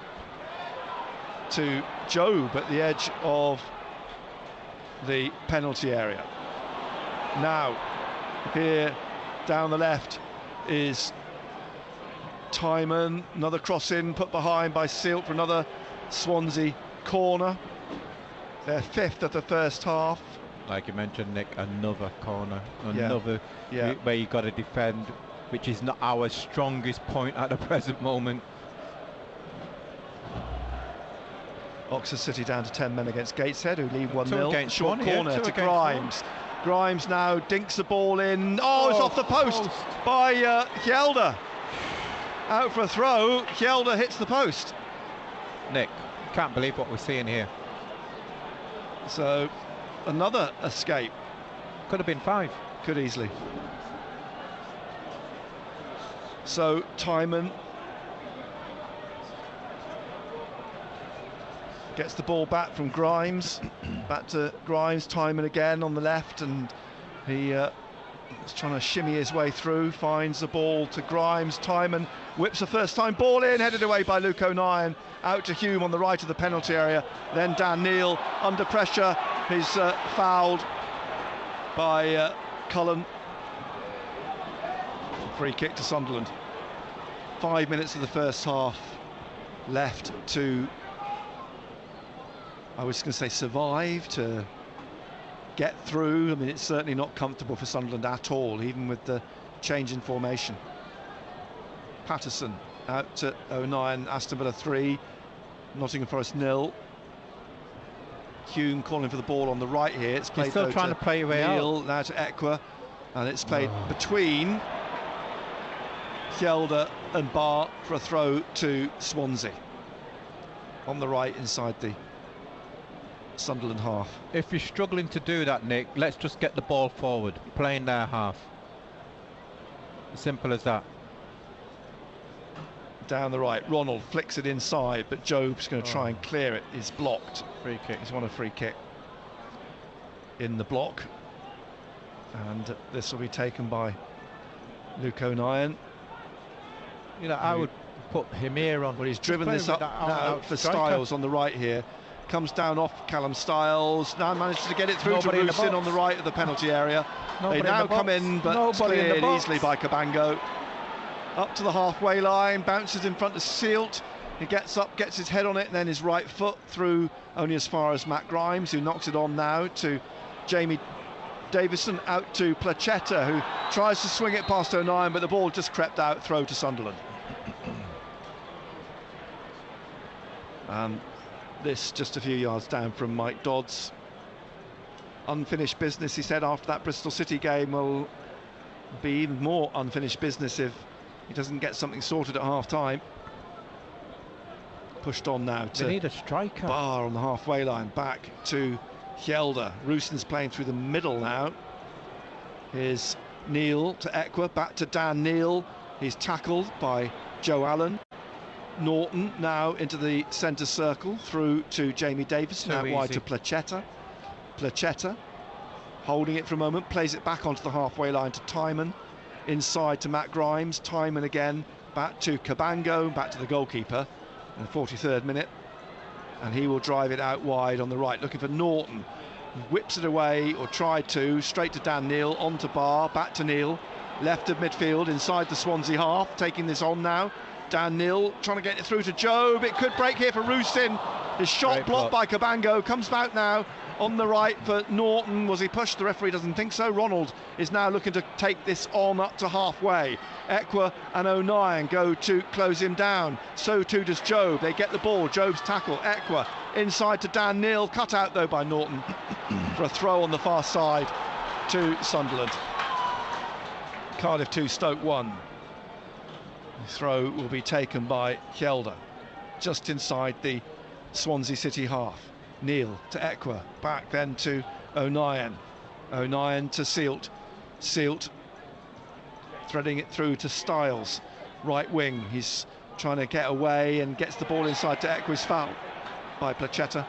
To Job at the edge of the penalty area. Now, here down the left is Timon, another cross in, put behind by Silt for another Swansea corner. Their 5th of the first half. Like you mentioned, Nick, another corner, another where you've got to defend, which is not our strongest point at the present moment. Oxford City down to 10 men against Gateshead, who lead 1-0. Short one, corner to Grimes. Grimes now dinks the ball in. Oh, it's off the post by Hjelde. Out for a throw. Hjelde hits the post. Nick, can't believe what we're seeing here. So, another escape. Could have been 5. Could easily. So, Timon gets the ball back from Grimes. Back to Grimes, Timon again on the left, and he is trying to shimmy his way through, finds the ball to Grimes. Timon whips the first time ball in, headed away by Luke O'Nien, out to Hume on the right of the penalty area. Then Dan Neil under pressure, he's fouled by Cullen. Free kick to Sunderland. 5 minutes of the first half left to, I was going to say, survive, to get through. I mean, it's certainly not comfortable for Sunderland at all, even with the change in formation. Patterson out to O'Nien, Aston Villa 3, Nottingham Forest 0. Hume calling for the ball on the right here. It's played still trying to play your way Neil, out. now to Ekwa, and it's played between Hjelde and Barr for a throw to Swansea. On the right inside the Sunderland half. If you're struggling to do that, Nick, let's just get the ball forward, play in their half. Simple as that. Down the right, Ronald flicks it inside, but Job's going to try and clear it. He's blocked. Free kick. He's won a free kick in the block, and this will be taken by Luke O'Nien. You know, I would put him here on. Well, he's driven this up now for Styles on the right here. Comes down off Callum Styles, now manages to get it through to Rusyn on the right of the penalty area. They now come in, but cleared easily by Cabango. Up to the halfway line, bounces in front of Sealt. He gets up, gets his head on it, and then his right foot through only as far as Matt Grimes, who knocks it on now to Jamie Davison, out to Placheta, who tries to swing it past O'Nien, but the ball just crept out, throw to Sunderland. This just a few yards down from Mike Dodds. Unfinished business, he said, after that Bristol City game. Will be even more unfinished business if he doesn't get something sorted at half-time. Pushed on now to they need a striker. Barr on the halfway line, back to Hjelde. Rusyn's playing through the middle now. Here's Neil to Ekwa, back to Dan Neil. He's tackled by Joe Allen. Norton now into the centre circle, through to Jamie Davis, now wide to Placheta. Placheta holding it for a moment, plays it back onto the halfway line to Timon, inside to Matt Grimes. Timon again, back to Cabango, back to the goalkeeper in the 43rd minute. and he will drive it out wide on the right, looking for Norton. Whips it away, or tried to, straight to Dan Neil, on to Barr, back to Neil, left of midfield, inside the Swansea half, taking this on now. Dan Neil trying to get it through to Jobe. It could break here for Rusin. His shot blocked by Cabango, comes back now on the right for Norton. Was he pushed? The referee doesn't think so. Ronald is now looking to take this on up to halfway. Ekwa and O'Nien go to close him down. So too does Jobe. They get the ball. Jobe's tackle. Ekwa inside to Dan Neil. Cut out though by Norton for a throw on the far side to Sunderland. Cardiff 2, Stoke 1. The throw will be taken by Hjelde, just inside the Swansea City half. Neil to Ekwa, back then to O'Nien. O'Nien to Sealt. Sealt threading it through to Styles, right wing. He's trying to get away and gets the ball inside to Ekwa's foul by Placheta.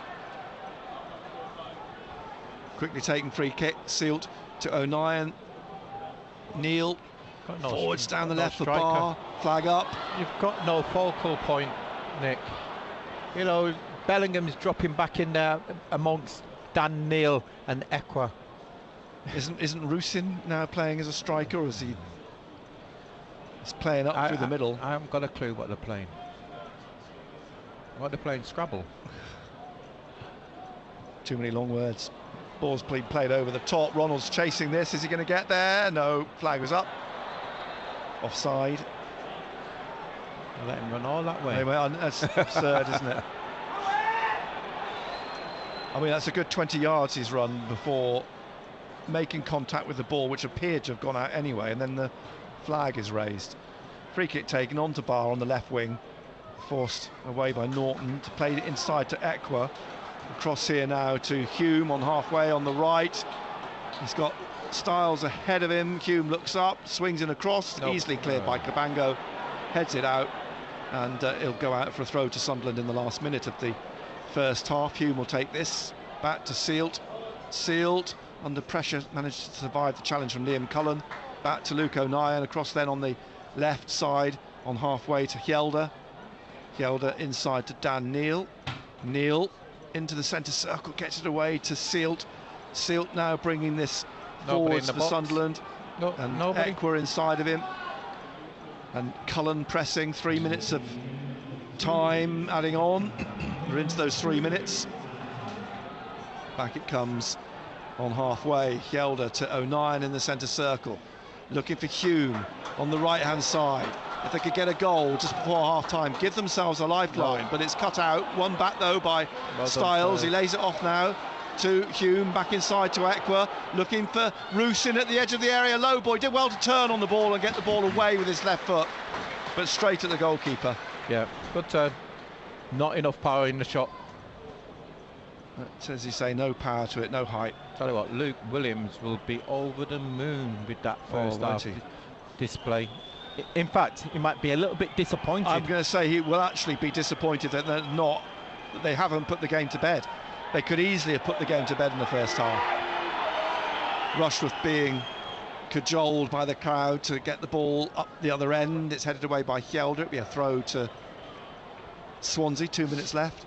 Quickly taken free kick. Sealt to O'Nien. Neil forwards down the left for Barr. Flag up. You've got no focal point, Nick. You know, Bellingham's dropping back in there amongst Dan Neil and Ekwa. Isn't Rusin now playing as a striker, or is he? He's playing up through the middle. I haven't got a clue what they're playing. What they're playing? Scrabble. Too many long words. Ball's played over the top. Ronald's chasing this. Is he going to get there? No. Flag was up. Offside. Let him run all that way. Anyway, that's absurd, isn't it? I mean, that's a good 20 yards he's run before making contact with the ball, which appeared to have gone out anyway, and then the flag is raised. Free kick taken on to Barr on the left wing, forced away by Norton to play it inside to Ekwa. Across here now to Hume on halfway on the right. He's got Styles ahead of him. Hume looks up, swings in across, easily cleared by Cabango, heads it out, and it'll go out for a throw to Sunderland in the last minute of the first half. Hume will take this back to Sealt. Sealt under pressure managed to survive the challenge from Liam Cullen. Back to Luke O'Nien, across then on the left side on halfway to Hjelde. Hjelde inside to Dan Neil. Neil into the centre circle, gets it away to Sealt. Sealt now bringing this forwards for Sunderland. And Ekwa inside of him. And Cullen pressing, 3 minutes of time adding on. We're into those 3 minutes. Back it comes on halfway. Hjelde to O'Nien in the centre circle. Looking for Hume on the right-hand side. If they could get a goal just before half-time, give themselves a lifeline, but it's cut out. One back, though, by Styles. He lays it off now to Hume, back inside to Ekwa, looking for Rusin at the edge of the area. Low boy did well to turn on the ball and get the ball away with his left foot, but straight at the goalkeeper. Yeah, good turn. Not enough power in the shot. But, as you say, no power to it, no height. Tell you what, Luke Williams will be over the moon with that first half display. In fact, he might be a little bit disappointed. I'm going to say he will actually be disappointed that they haven't put the game to bed. They could easily have put the game to bed in the first half. Rushworth being cajoled by the crowd to get the ball up the other end. It's headed away by Hjelde. It'll be a throw to Swansea, 2 minutes left.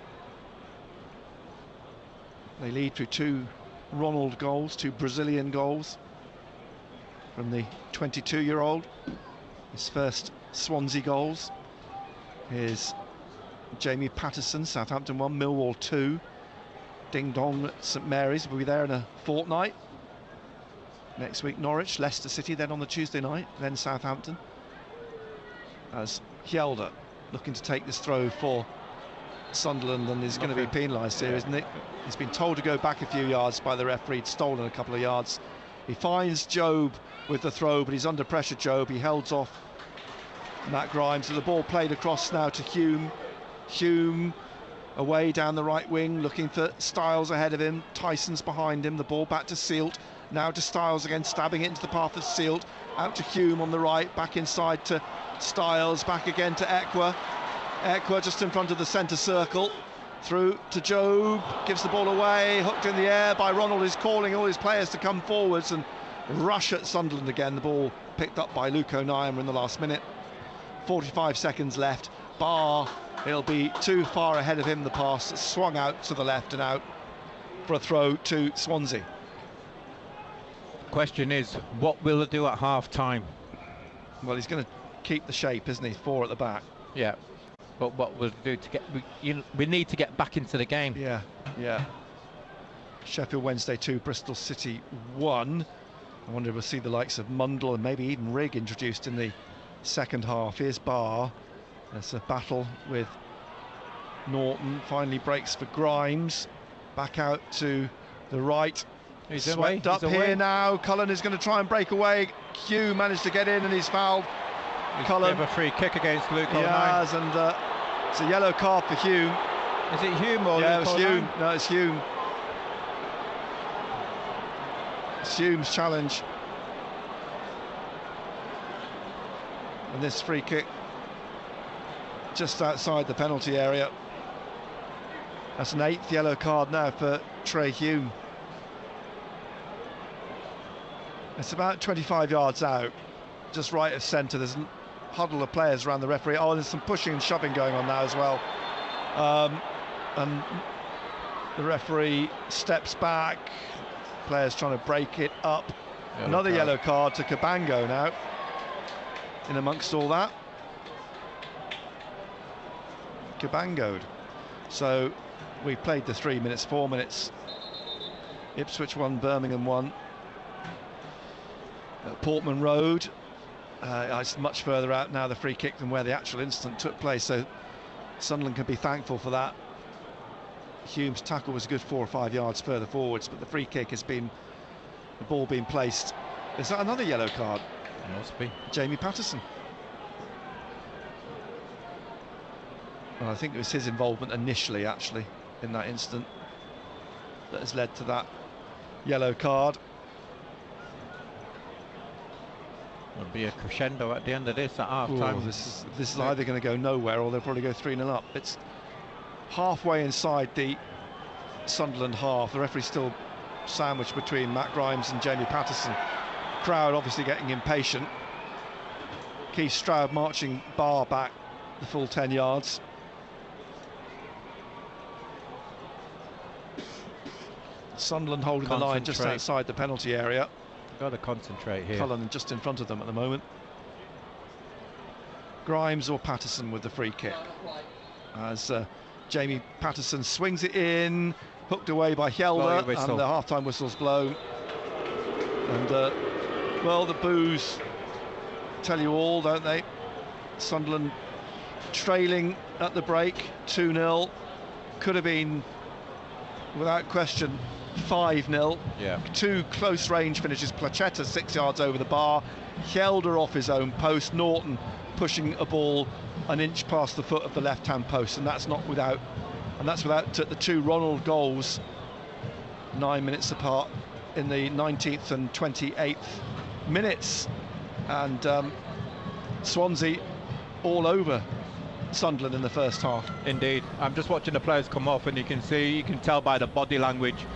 They lead through two Ronald goals, two Brazilian goals from the 22-year-old. His first Swansea goals. Here's Jamie Patterson, Southampton 1, Millwall 2. Ding Dong at St Mary's will be there in a fortnight. Next week Norwich, Leicester City, then on the Tuesday night, then Southampton. As Hjelde looking to take this throw for Sunderland, and is going to be penalised here, isn't it? He's been told to go back a few yards by the referee. He'd stolen a couple of yards. He finds Jobe with the throw, but he's under pressure, Jobe. He holds off Matt Grimes. So the ball played across now to Hume. Hume away down the right wing, looking for Styles ahead of him. Tyson's behind him. The ball back to Sealt. Now to Styles again, stabbing it into the path of Sealt. Out to Hume on the right, back inside to Styles, back again to Ekwa. Ekwa just in front of the centre circle. Through to Jobe, gives the ball away, hooked in the air by Ronald, who's calling all his players to come forwards and rush at Sunderland again. The ball picked up by Luke O'Nien in the last minute. 45 seconds left. Barr It'll be too far ahead of him, the pass swung out to the left and out for a throw to Swansea. Question is, what will it do at half-time? Well, he's going to keep the shape, isn't he? 4 at the back. Yeah, but what will it do to get... We need to get back into the game. Yeah, yeah. Sheffield Wednesday 2, Bristol City 1. I wonder if we'll see the likes of Mundle and maybe even Rigg introduced in the second half. Here's Barr. There's a battle with Norton. Finally breaks for Grimes. Back out to the right. He's swept up here now. Cullen is going to try and break away. Hugh managed to get in and he's fouled. Cullen. A free kick against Luke O'Neill. Yes, and it's a yellow card for Hume. Is it Hume or yeah, Luke it's O'Neill? Hume. No, it's Hume. It's Hume's challenge. And this free kick just outside the penalty area. That's an 8th yellow card now for Trey Hume. It's about 25 yards out, just right of centre. There's a huddle of players around the referee. Oh, there's some pushing and shoving going on now as well. And the referee steps back. Players trying to break it up. Another yellow card to Cabango now. In amongst all that, Cabangoed. So we played the 3 minutes, 4 minutes. Ipswich 1, Birmingham 1. Portman Road. It's much further out now, the free kick, than where the actual incident took place. So Sunderland can be thankful for that. Hume's tackle was a good 4 or 5 yards further forwards, but the free kick has been, the ball being placed. Is that another yellow card? It must be. Jamie Patterson. Well, I think it was his involvement initially, actually, in that incident that has led to that yellow card. There'll be a crescendo at the end of this at half-time. This is either going to go nowhere or they'll probably go 3-0 up. It's halfway inside the Sunderland half. The referee's still sandwiched between Matt Grimes and Jamie Patterson. Crowd obviously getting impatient. Keith Stroud marching Barr back the full 10 yards. Sunderland holding the line just outside the penalty area. Got to concentrate here. Cullen just in front of them at the moment. Grimes or Patterson with the free kick. As Jamie Patterson swings it in, hooked away by Hjelde, and the half-time whistle's blown. And well, the boos tell you all, don't they? Sunderland trailing at the break, 2-0. Could have been, without question, 5-0. Yeah. 2 close-range finishes. Placheta 6 yards over the bar. Hjelde off his own post. Norton pushing a ball an inch past the foot of the left-hand post, and that's not without. And that's without the 2 Ronald goals, 9 minutes apart, in the 19th and 28th minutes. And Swansea all over Sunderland in the first half. Indeed. I'm just watching the players come off, and you can tell by the body language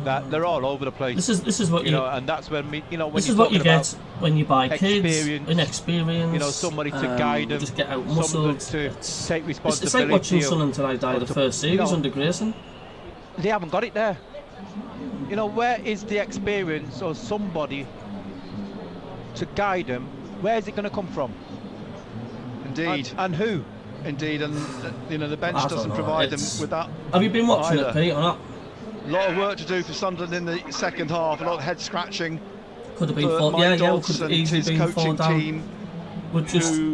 that they're all over the place. This is what you know, and that's when when this is what you get when you buy kids, inexperience. Somebody to guide them, just get out muscled. To take responsibility. It's like watching Sunderland till I die the first series under Grayson. They haven't got it there. Where is the experience or somebody to guide them? Where is it going to come from? Indeed. And who? Indeed, and the bench doesn't provide them with that. Have you been watching either. it, Pete, or not? A lot of work to do for Sunderland in the second half. A lot of head scratching. Could have been could have easily been fallen down.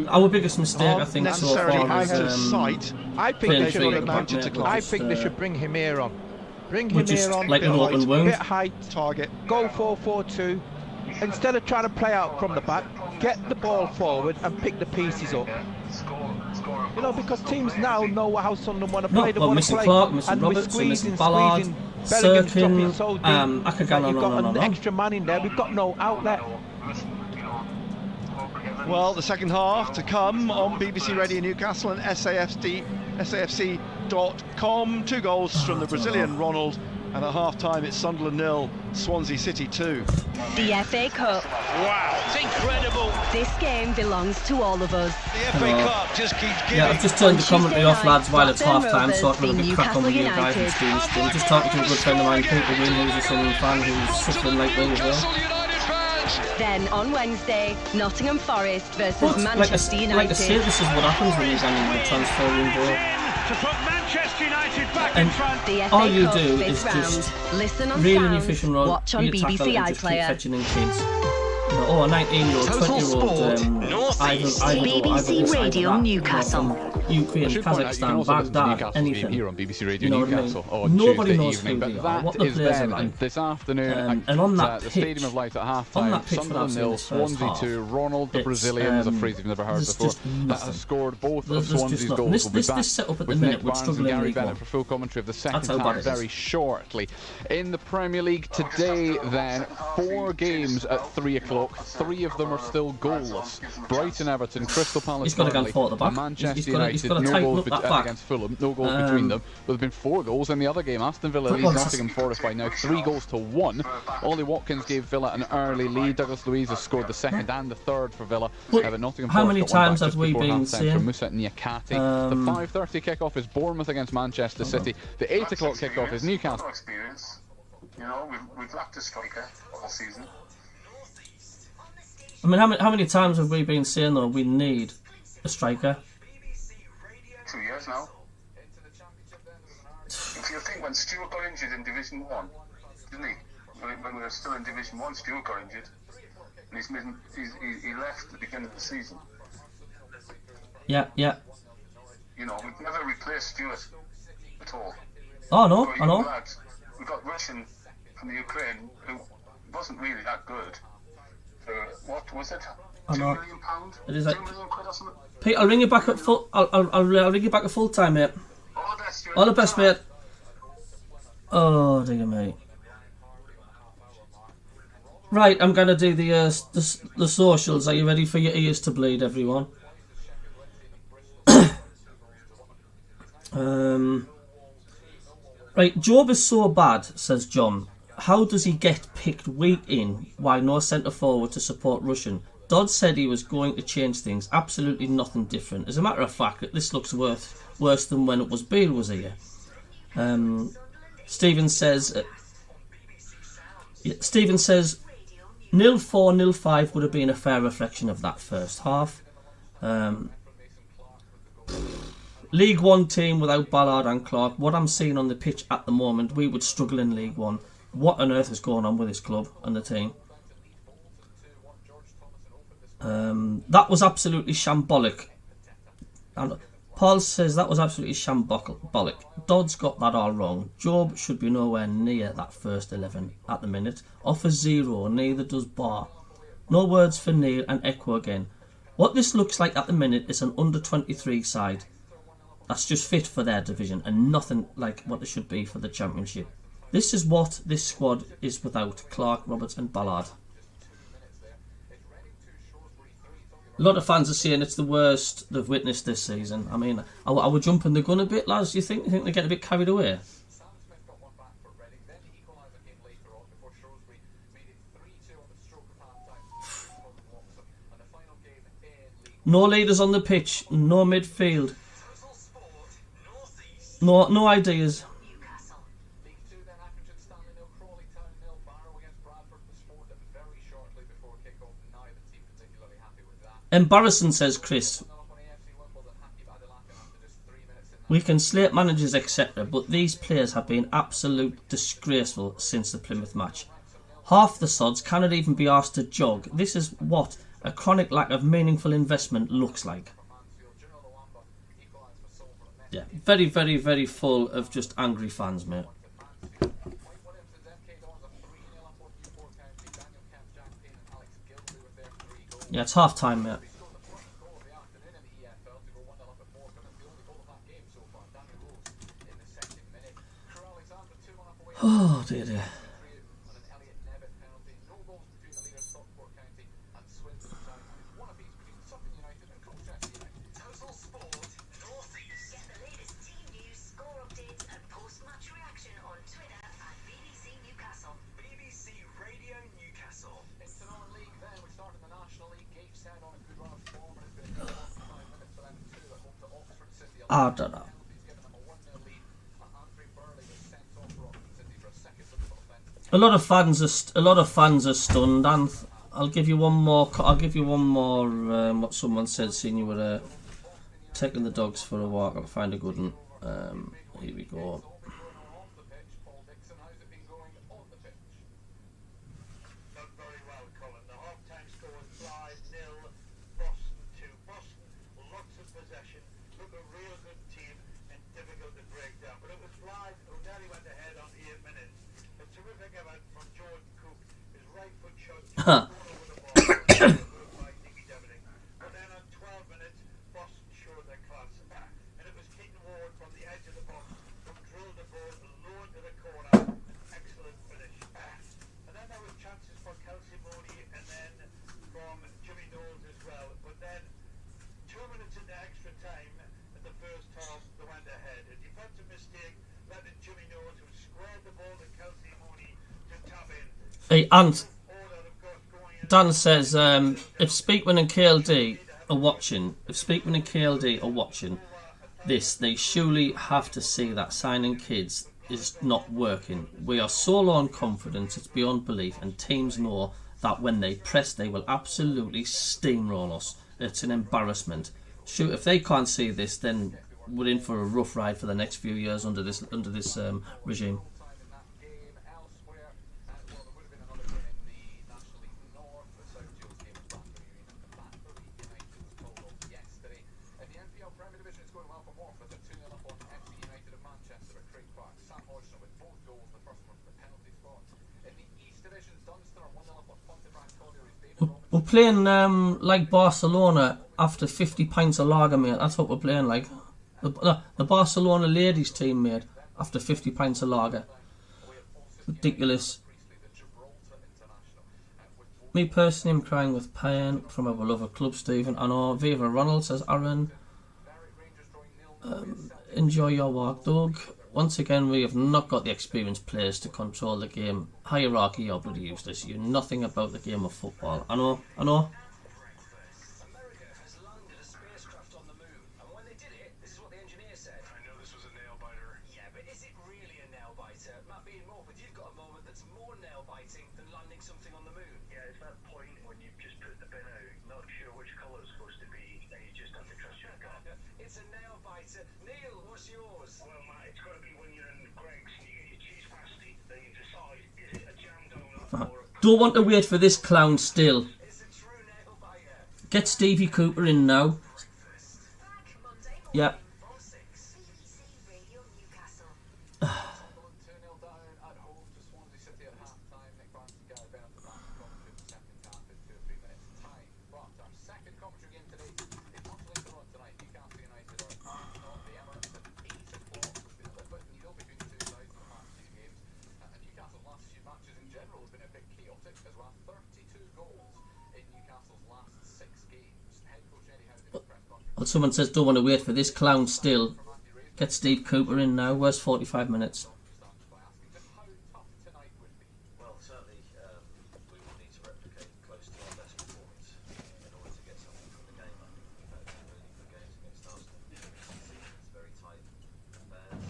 Our biggest mistake, I think, so far out of is sight. I think they should bring him here on. Bring him here on. Like an open wing. Bit height. Target. Go 4-4-2. Instead of trying to play out from the back, get the ball forward and pick the pieces up. Because teams now know how Sunderland want to play. They want to play. Clark, missing Roberts, missing Ballard, Sirkin, I could go on. You've got an extra man in there. We've got no outlet. Well, the second half to come on BBC Radio Newcastle and SAFC.com. 2 goals from the Brazilian Ronald And at half-time, it's Sunderland 0, Swansea City 2. The FA Cup. Wow, it's incredible. This game belongs to all of us. The FA Cup just keeps giving. Yeah, I've just turned the commentary off, lads, while it's Blackburn half-time, so I can have a Rovers bit crack on with you guys and Newcastle Steve. I'm just talking to a good friend of mine, Peter Wynn, who's a Sunderland fan, who's suffering like me as well. Then on Wednesday, Nottingham Forest versus What? Manchester United. Like I say, this is what happens when you're going in the transfer window. To put Manchester United back And in front. The FA all you Cup do fifth is round. just Listen on reel in your sound, fishing rod, watch on be a tackle BBC and just keep iPlayer. fetching in kids. You know, a 19-year-old, Total 20-year-old, Sport, BBC Radio Newcastle. Ukraine, Kazakhstan, Baghdad, anything. Here on BBC Radio You know what I Newcastle mean? on Nobody Tuesday knows evening, who they but are, what that the is players are then, like. and this afternoon And on that at the pitch, Stadium of Light at on half-time, that pitch Sunderland for 0, that first Swansea half, 2, Ronald the it's, Brazilian is a phrase you've never heard there's before, just that nothing. has scored both of There's just Swansea's nothing. goals. We'll be This back setup at the with minute Nick would Barnes struggle and in Gary League Bennett One. for full commentary of the second That's how bad half it is. very shortly. In the Premier League today then, 4 games at 3 o'clock, 3 of them are still goalless. Brighton, Everton, Crystal Palace, He's got to go Burnley, forward at the back. and Manchester He's gotta United, tighten no goals up that back. against Fulham, no goals between them. But there have been 4 goals in the other game. Aston Villa leads Nottingham Forest by now 3-1. Ollie Watkins gave Villa an early lead. Douglas Luiz has scored the second and the third for Villa. But Nottingham how Forest many got one times back have just we before been half-time saying? from Moussa Niakate. The 5:30 kickoff is Bournemouth against Manchester City. The 8 o'clock kickoff is Newcastle. Experience. You know, we've lacked a striker all season. I mean, how many times have we been saying, though, we need a striker? 2 years now. If you think when Stuart got injured in Division 1, didn't he? When we were still in Division 1, Stuart got injured. And he left at the beginning of the season. Yeah. You know, we've never replaced Stuart at all. Oh, no, I know. We got Russian from the Ukraine who wasn't really that good. For, what was it? I know. £2 million? It is like, £2 million or something? Pete, I'll ring you back at full. I'll ring you back at full time, mate. All the best, Stuart. All the best, mate. Oh dear me. Right, I'm gonna do the socials. Are you ready for your ears to bleed, everyone? Right, Job is so bad, says John. How does he get picked week in? Why no centre forward to support Russian? Dodd said he was going to change things. Absolutely nothing different. As a matter of fact, this looks worse than when it was Bale was here. Stephen says 0-4, 0-5 would have been a fair reflection of that first half. League One team without Ballard and Clark. What I'm seeing on the pitch at the moment, we would struggle in League One. What on earth is going on with this club and the team? That was absolutely shambolic. And Paul says that was absolutely shambolic. Dodd's got that all wrong. Job should be nowhere near that first 11 at the minute. Offers 0, neither does Barr. No words for Neil and Echo again. What this looks like at the minute is an under-23 side. That's just fit for their division and nothing like what they should be for the Championship. This is what this squad is without Clark, Roberts and Ballard. A lot of fans are saying it's the worst they've witnessed this season. I mean, I would jump in the gun a bit, lads. Do you think they get a bit carried away? No leaders on the pitch, no midfield, no ideas. Embarrassing, says Chris. We can slate managers, etc., but these players have been absolute disgraceful since the Plymouth match. Half the sods cannot even be asked to jog. This is what a chronic lack of meaningful investment looks like. Yeah, very, very, very full of just angry fans, mate. Yeah, it's half time, mate. Oh dear, dear. I don't know. A lot of fans are stunned, and I'll give you one more. What someone said, seeing you were taking the dogs for a walk. I'll find a good one. Here we go. Huh. Hey, and Dan says if Speakman and KLD are watching, this, they surely have to see that signing kids is not working. We are so low on confidence, it's beyond belief, and teams know that when they press, they will absolutely steamroll us. It's an embarrassment. Shoot, if they can't see this, then we're in for a rough ride for the next few years under this regime. We're playing like Barcelona after 50 pints of lager, mate. That's what we're playing like. The Barcelona ladies team, mate, after 50 pints of lager. Ridiculous. Me personally, I'm crying with pain from our beloved club, Stephen. I know Viva Ronald, says Aaron. Enjoy your walk, Doug. Once again, we have not got the experienced players to control the game. Hierarchy, you're bloody useless. You know nothing about the game of football. I know. Don't want to wait for this clown still. Get Stevie Cooper in now. Yeah. Someone says don't want to wait for this clown still. Get Steve Cooper in now. Where's 45 minutes? Well, certainly we will need to replicate close to our best performance in order to get something from the game. I think we've had some really good games against Arsenal. It's very tight affairs.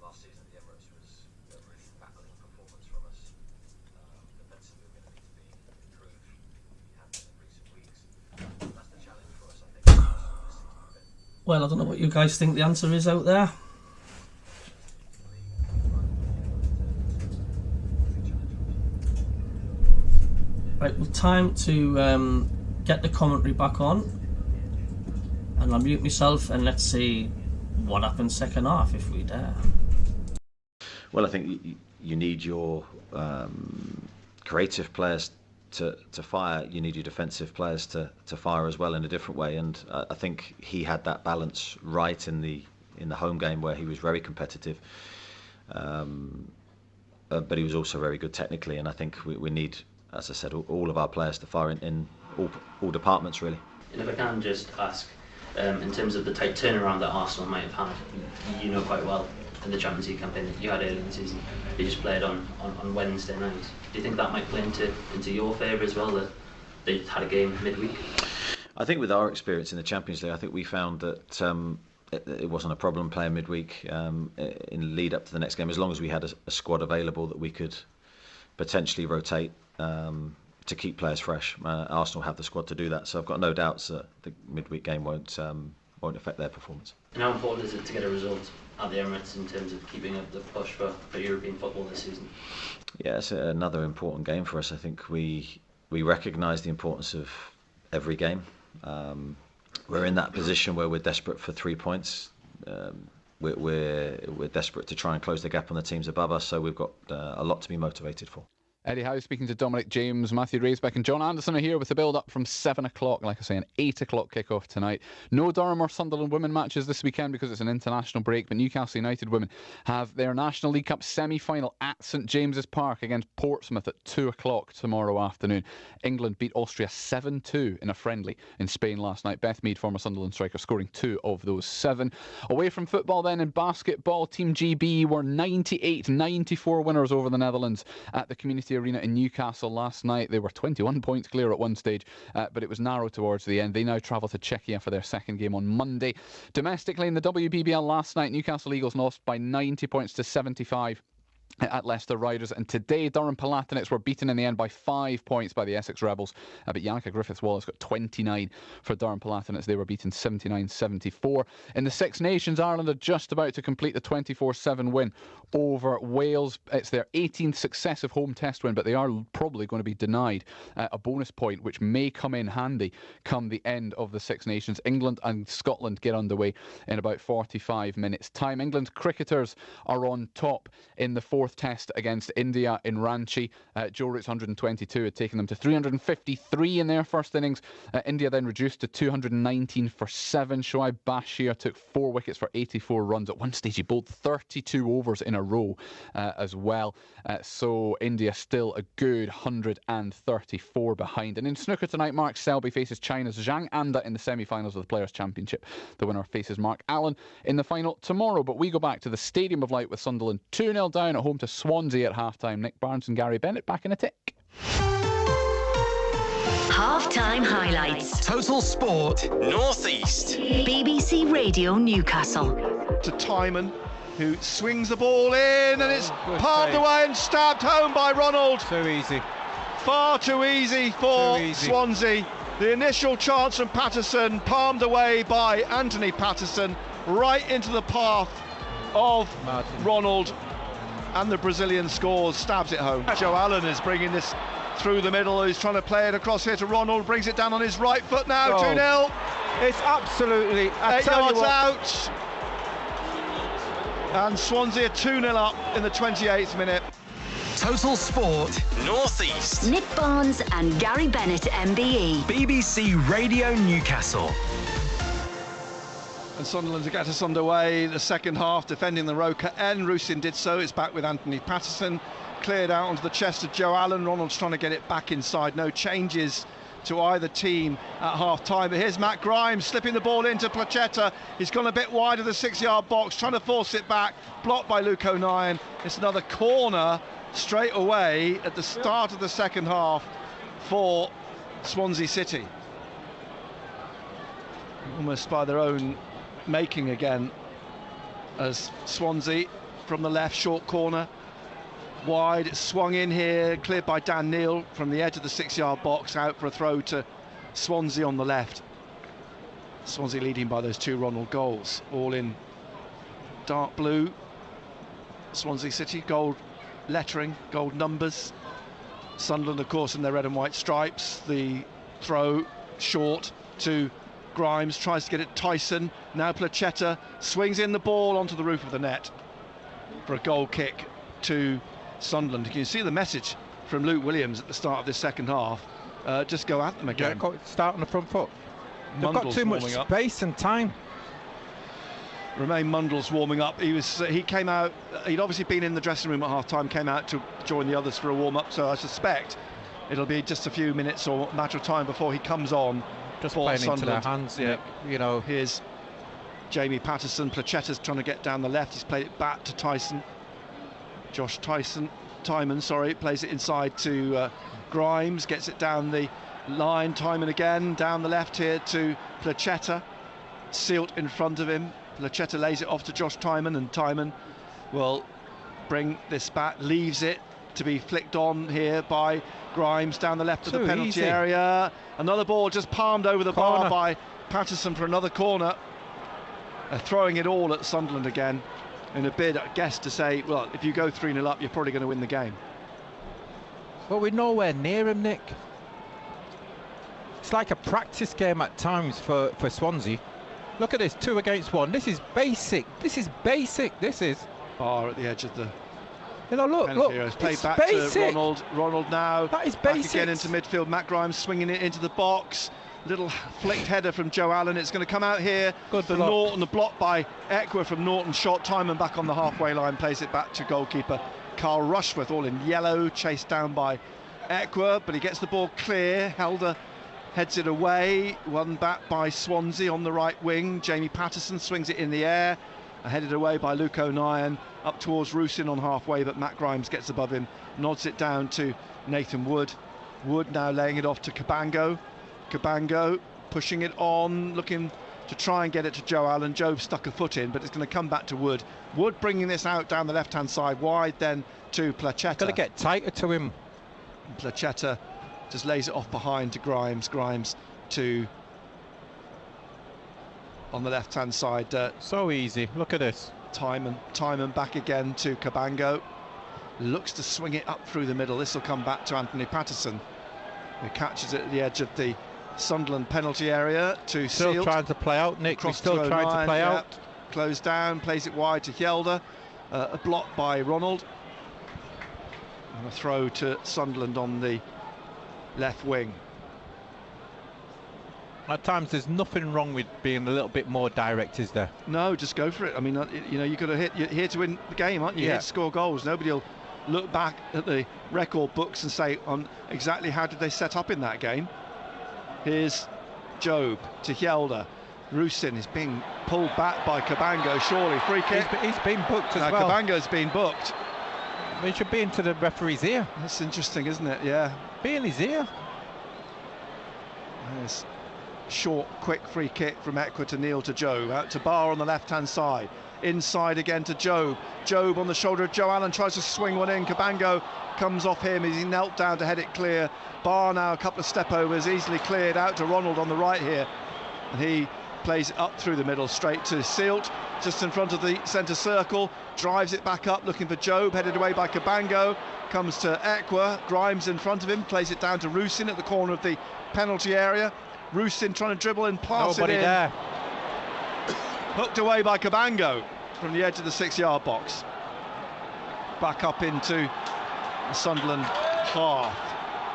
Last season at the Emirates was a really battling performance from us. Defensively we're going to need to be improved. We have been in recent weeks. That's the challenge for us, I think. Well, I don't know what you guys think the answer is out there. Right, well, time to get the commentary back on. And I'll mute myself and let's see what happens second half if we dare. Well, I think you need your creative players to fire. You need your defensive players to fire as well in a different way, and I think he had that balance right in the home game where he was very competitive, but he was also very good technically, and I think we need, as I said, all of our players to fire in all departments really. And if I can just ask, in terms of the tight turnaround that Arsenal might have had, you know quite well, in the Champions League campaign that you had early in the season, they just played on Wednesday night. Do you think that might play into your favour as well, that they had a game midweek? I think with our experience in the Champions League, I think we found that it wasn't a problem playing midweek in lead up to the next game, as long as we had a squad available that we could potentially rotate to keep players fresh. Arsenal have the squad to do that, so I've got no doubts that the midweek game won't affect their performance. And how important is it to get a result at the Emirates in terms of keeping up the push for European football this season? Yeah, it's another important game for us. I think we recognise the importance of every game. We're in that position where we're desperate for 3 points. We're desperate to try and close the gap on the teams above us, so we've got a lot to be motivated for. Eddie Howe speaking to Dominic James, Matthew Raisbeck and John Anderson are here with the build-up from 7 o'clock, like I say, an 8 o'clock kick-off tonight. No Durham or Sunderland women matches this weekend because it's an international break, but Newcastle United women have their National League Cup semi-final at St James's Park against Portsmouth at 2 o'clock tomorrow afternoon. England beat Austria 7-2 in a friendly in Spain last night. Beth Mead, former Sunderland striker, scoring 2 of those 7. Away from football then, in basketball, Team GB were 98-94 winners over the Netherlands at the Community Arena in Newcastle last night. They were 21 points clear at one stage, but it was narrow towards the end. They now travel to Czechia for their second game on Monday. Domestically in the WBBL last night, Newcastle Eagles lost by 90 points to 75 at Leicester Riders, and today Durham Palatinate were beaten in the end by 5 points by the Essex Rebels, but Yannicka Griffiths-Wallace got 29 for Durham Palatinate. They were beaten 79-74. In the Six Nations, Ireland are just about to complete the 24-7 win over Wales. It's their 18th successive home test win, but they are probably going to be denied a bonus point, which may come in handy come the end of the Six Nations. England and Scotland get underway in about 45 minutes time. England cricketers are on top in the fourth test against India in Ranchi. Joe Root's 122 had taken them to 353 in their first innings. India then reduced to 219 for 7. Shoaib Bashir took 4 wickets for 84 runs. At one stage he bowled 32 overs in a row as well. So India still a good 134 behind. And in snooker tonight, Mark Selby faces China's Zhang Anda in the semi-finals of the Players' Championship. The winner faces Mark Allen in the final tomorrow. But we go back to the Stadium of Light with Sunderland 2-0 down at home to Swansea at half-time. Nick Barnes and Gary Bennett back in a tick. Half-time highlights. Total Sport North East. BBC Radio Newcastle. To Timon, who swings the ball in, and it's palmed away and stabbed home by Ronald. Too easy. Far too easy for Swansea. The initial chance from Patterson, palmed away by Anthony Patterson, right into the path of Ronald, and the Brazilian scores, stabs it home. Joe Allen is bringing this through the middle. He's trying to play it across here to Ronald, brings it down on his right foot now. 2-0. It's absolutely 8 yards out, and Swansea 2-0 up in the 28th minute. Total Sport North East. Nick Barnes and Gary Bennett MBE. BBC Radio Newcastle. And Sunderland to get us underway. The second half, defending the Roker end. Rusin did so. It's back with Anthony Patterson. Cleared out onto the chest of Joe Allen. Ronald's trying to get it back inside. No changes to either team at half-time. But here's Matt Grimes slipping the ball into Placheta. He's gone a bit wide of the 6-yard box, trying to force it back. Blocked by Luke O'Nien. It's another corner straight away at the start of the second half for Swansea City. Almost by their own making again, as Swansea from the left, short corner, wide, it's swung in here, cleared by Dan Neal from the edge of the 6-yard box, out for a throw to Swansea on the left. Swansea leading by those 2 Ronald goals, all in dark blue. Swansea City, gold lettering, gold numbers. Sunderland, of course, in their red and white stripes. The throw short to Grimes, tries to get it Tyson. Now Placheta swings in the ball onto the roof of the net for a goal kick to Sunderland. You can see the message from Luke Williams at the start of this second half. Just go at them again. Yeah, start on the front foot. They've got too much space and time. Romain Mundle's warming up. He came out. He'd obviously been in the dressing room at half-time, came out to join the others for a warm-up. So I suspect it'll be just a few minutes or a matter of time before he comes on. Just playing into their hands, yeah. You know. Here's Jamie Patterson. Placheta's trying to get down the left. He's played it back to Tyson. Timon, plays it inside to Grimes, gets it down the line, Timon again, down the left here to Placheta. Sealt in front of him. Placheta lays it off to Josh Timon, and Timon will bring this back, leaves it to be flicked on here by Grimes down the left of the penalty area. Another ball just palmed over the bar by Patterson for another corner. Throwing it all at Sunderland again in a bid, I guess, to say, well, if you go 3-0 up, you're probably going to win the game. Well, we're nowhere near him, Nick. It's like a practice game at times for Swansea. Look at this, 2 against 1. This is basic. This is basic. This is. Bar at the edge of the. Look. It's played back basic. to Ronald. Ronald now. That is back basic. again into midfield. Matt Grimes swinging it into the box. Little flicked header from Joe Allen. It's going to come out here. Good for block. Norton. The block by Eckwer from Norton. Shot. Timon back on the halfway line. Plays it back to goalkeeper Carl Rushworth, all in yellow. Chased down by Eckwer, but he gets the ball clear. Helder heads it away. Won back by Swansea on the right wing. Jamie Patterson swings it in the air. Headed away by Luke O'Nien up towards Rusin on halfway, but Matt Grimes gets above him, nods it down to Nathan Wood. Wood now laying it off to Cabango. Cabango pushing it on, looking to try and get it to Joe Allen. Joe stuck a foot in, but it's going to come back to Wood. Wood bringing this out down the left-hand side, wide then to Placheta. Got to get tighter to him. Placheta just lays it off behind to Grimes. Grimes to on the left-hand side. So easy. Look at this. Timon back again to Cabango. Looks to swing it up through the middle. This will come back to Anthony Patterson, who catches it at the edge of the Sunderland penalty area to Still Sealt. trying to play out, Nick. He's still trying to play out. Closed down, plays it wide to Hjelde. A block by Ronald. And a throw to Sunderland on the left wing. At times there's nothing wrong with being a little bit more direct, is there? No, just go for it. I mean, you know, you've got to you're here to win the game, aren't you? You're here to score goals. Nobody will look back at the record books and say on exactly how did they set up in that game. Here's Job to Hjelde. Rusin is being pulled back by Cabango, surely. Free kick. He's been booked as well. Cabango's been booked. It should be into the referee's ear. That's interesting, isn't it? Yeah. Be in his ear. There's short, quick free kick from Eckwer to Neil to Job. Out to Barr on the left-hand side. Inside again to Job. Job on the shoulder of Joe Allen, tries to swing one in. Cabango comes off him as he knelt down to head it clear. Barr now a couple of step overs, easily cleared out to Ronald on the right here. And he plays it up through the middle, straight to Sealt, just in front of the centre circle. Drives it back up, looking for Job, headed away by Cabango. Comes to Eckwer, Grimes in front of him, plays it down to Rusin at the corner of the penalty area. Rusin trying to dribble and pass Nobody it in. there. Hooked away by Cabango from the edge of the 6-yard box. Back up into the Sunderland half.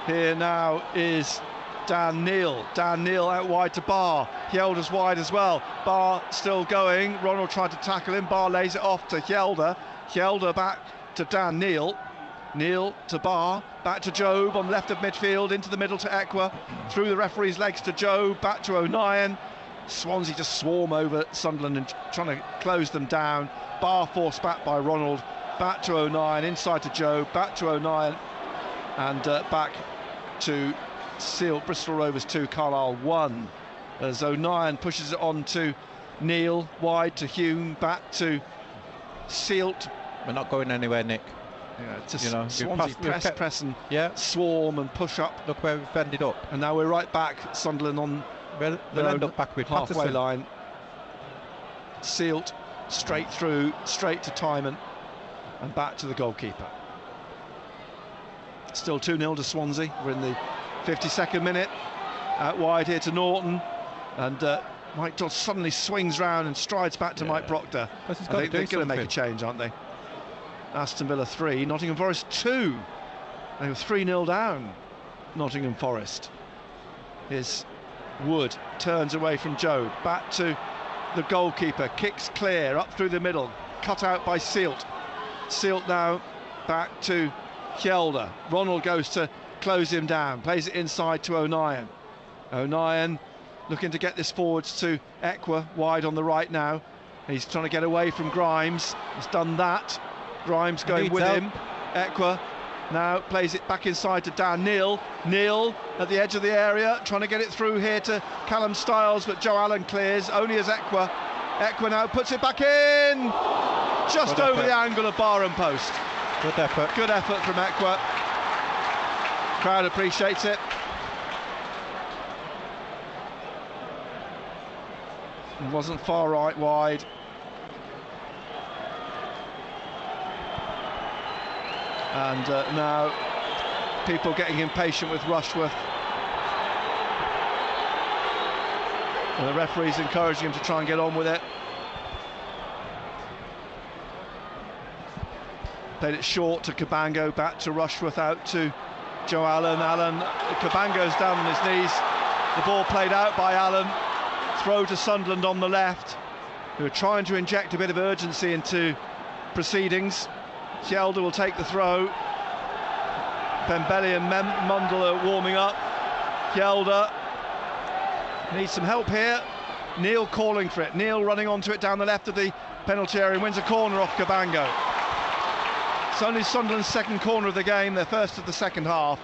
Here now is Dan Neal. Dan Neal out wide to Barr. Hjelde's wide as well. Barr still going. Ronald tried to tackle him. Barr lays it off to Hjelde. Hjelde back to Dan Neal. Neal to Barr. Back to Job on the left of midfield. Into the middle to Eckwer. Through the referee's legs to Job. Back to O'Nien. Swansea just swarm over Sunderland and trying to close them down. Barr forced back by Ronald. Back to O'Nien. Inside to Job. Back to O'Nien. And back to Sealt. Bristol Rovers 2, Carlisle 1. As O'Nien pushes it on to Neal. Wide to Hume. Back to Sealt. We're not going anywhere, Nick. Yeah, just you know, Swansea press and swarm and push up. Look where we've ended up. And now we're right back. Sunderland on we'll end up back with halfway Patterson. line. Sealt straight through, straight to Timon, and back to the goalkeeper. Still 2-0 to Swansea. We're in the 52nd minute. Out wide here to Norton, and Mike Dodd suddenly swings round and strides back to Mike Proctor. I think they're going to make a change, aren't they? Aston Villa 3, Nottingham Forest 2. They were 3-0 down, Nottingham Forest. Here's Wood, turns away from Job, back to the goalkeeper, kicks clear, up through the middle, cut out by Sealt. Sealt now back to Hjelde. Ronald goes to close him down, plays it inside to O'Nien. O'Nien looking to get this forwards to Eckwer, wide on the right now. He's trying to get away from Grimes, he's done that. Grimes going with him. Eckwer Now plays it back inside to Dan Neil. Neil at the edge of the area, trying to get it through here to Callum Styles, but Joe Allen clears, only as Ekwa. Ekwa now puts it back in, just Good over effort. the angle of bar and post. Good effort. Good effort from Ekwa. Crowd appreciates it. It wasn't far right wide. And now people getting impatient with Rushworth. And the referee's encouraging him to try and get on with it. Played it short to Cabango, back to Rushworth, out to Joe Allen. Cabango's down on his knees. The ball played out by Allen. Throw to Sunderland on the left, who are trying to inject a bit of urgency into proceedings. Hjelde will take the throw. Pembele and Mundell are warming up. Hjelde needs some help here. Neil calling for it. Neil running onto it down the left of the penalty area and wins a corner off Cabango. It's only Sunderland's second corner of the game, their first of the second half.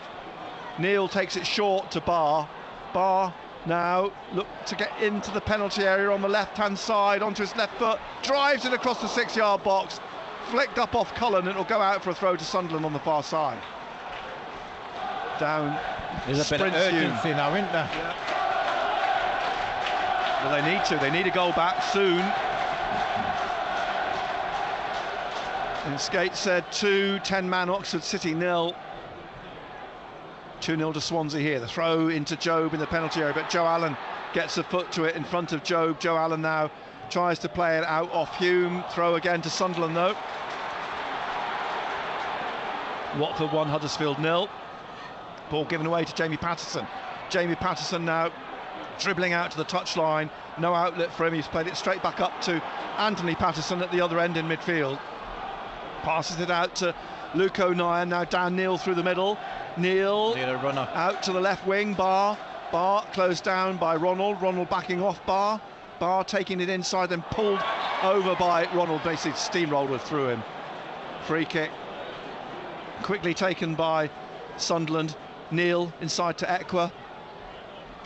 Neil takes it short to Barr. Barr now look to get into the penalty area on the left-hand side, onto his left foot, drives it across the 6-yard box, flicked up off Cullen, and it'll go out for a throw to Sunderland on the far side. Down. There's a bit of urgency now, isn't there? Yeah. Well, they need to. They need a goal back soon. And Skate said 10-man Oxford City 0. 2-0 to Swansea here. The throw into Jobe in the penalty area, but Joe Allen gets a foot to it in front of Jobe. Joe Allen now tries to play it out off Hume. Throw again to Sunderland though. Watford 1, Huddersfield 0. Ball given away to Jamie Patterson. Jamie Patterson now dribbling out to the touchline. No outlet for him. He's played it straight back up to Anthony Patterson at the other end in midfield. Passes it out to Luke O'Neill. Now Dan Neil through the middle. Neil out to the left wing. Barr closed down by Ronald. Ronald backing off Barr. Barr taking it inside, then pulled over by Ronald. Basically steamrolled through him. Free kick quickly taken by Sunderland. Neil inside to Ekwa,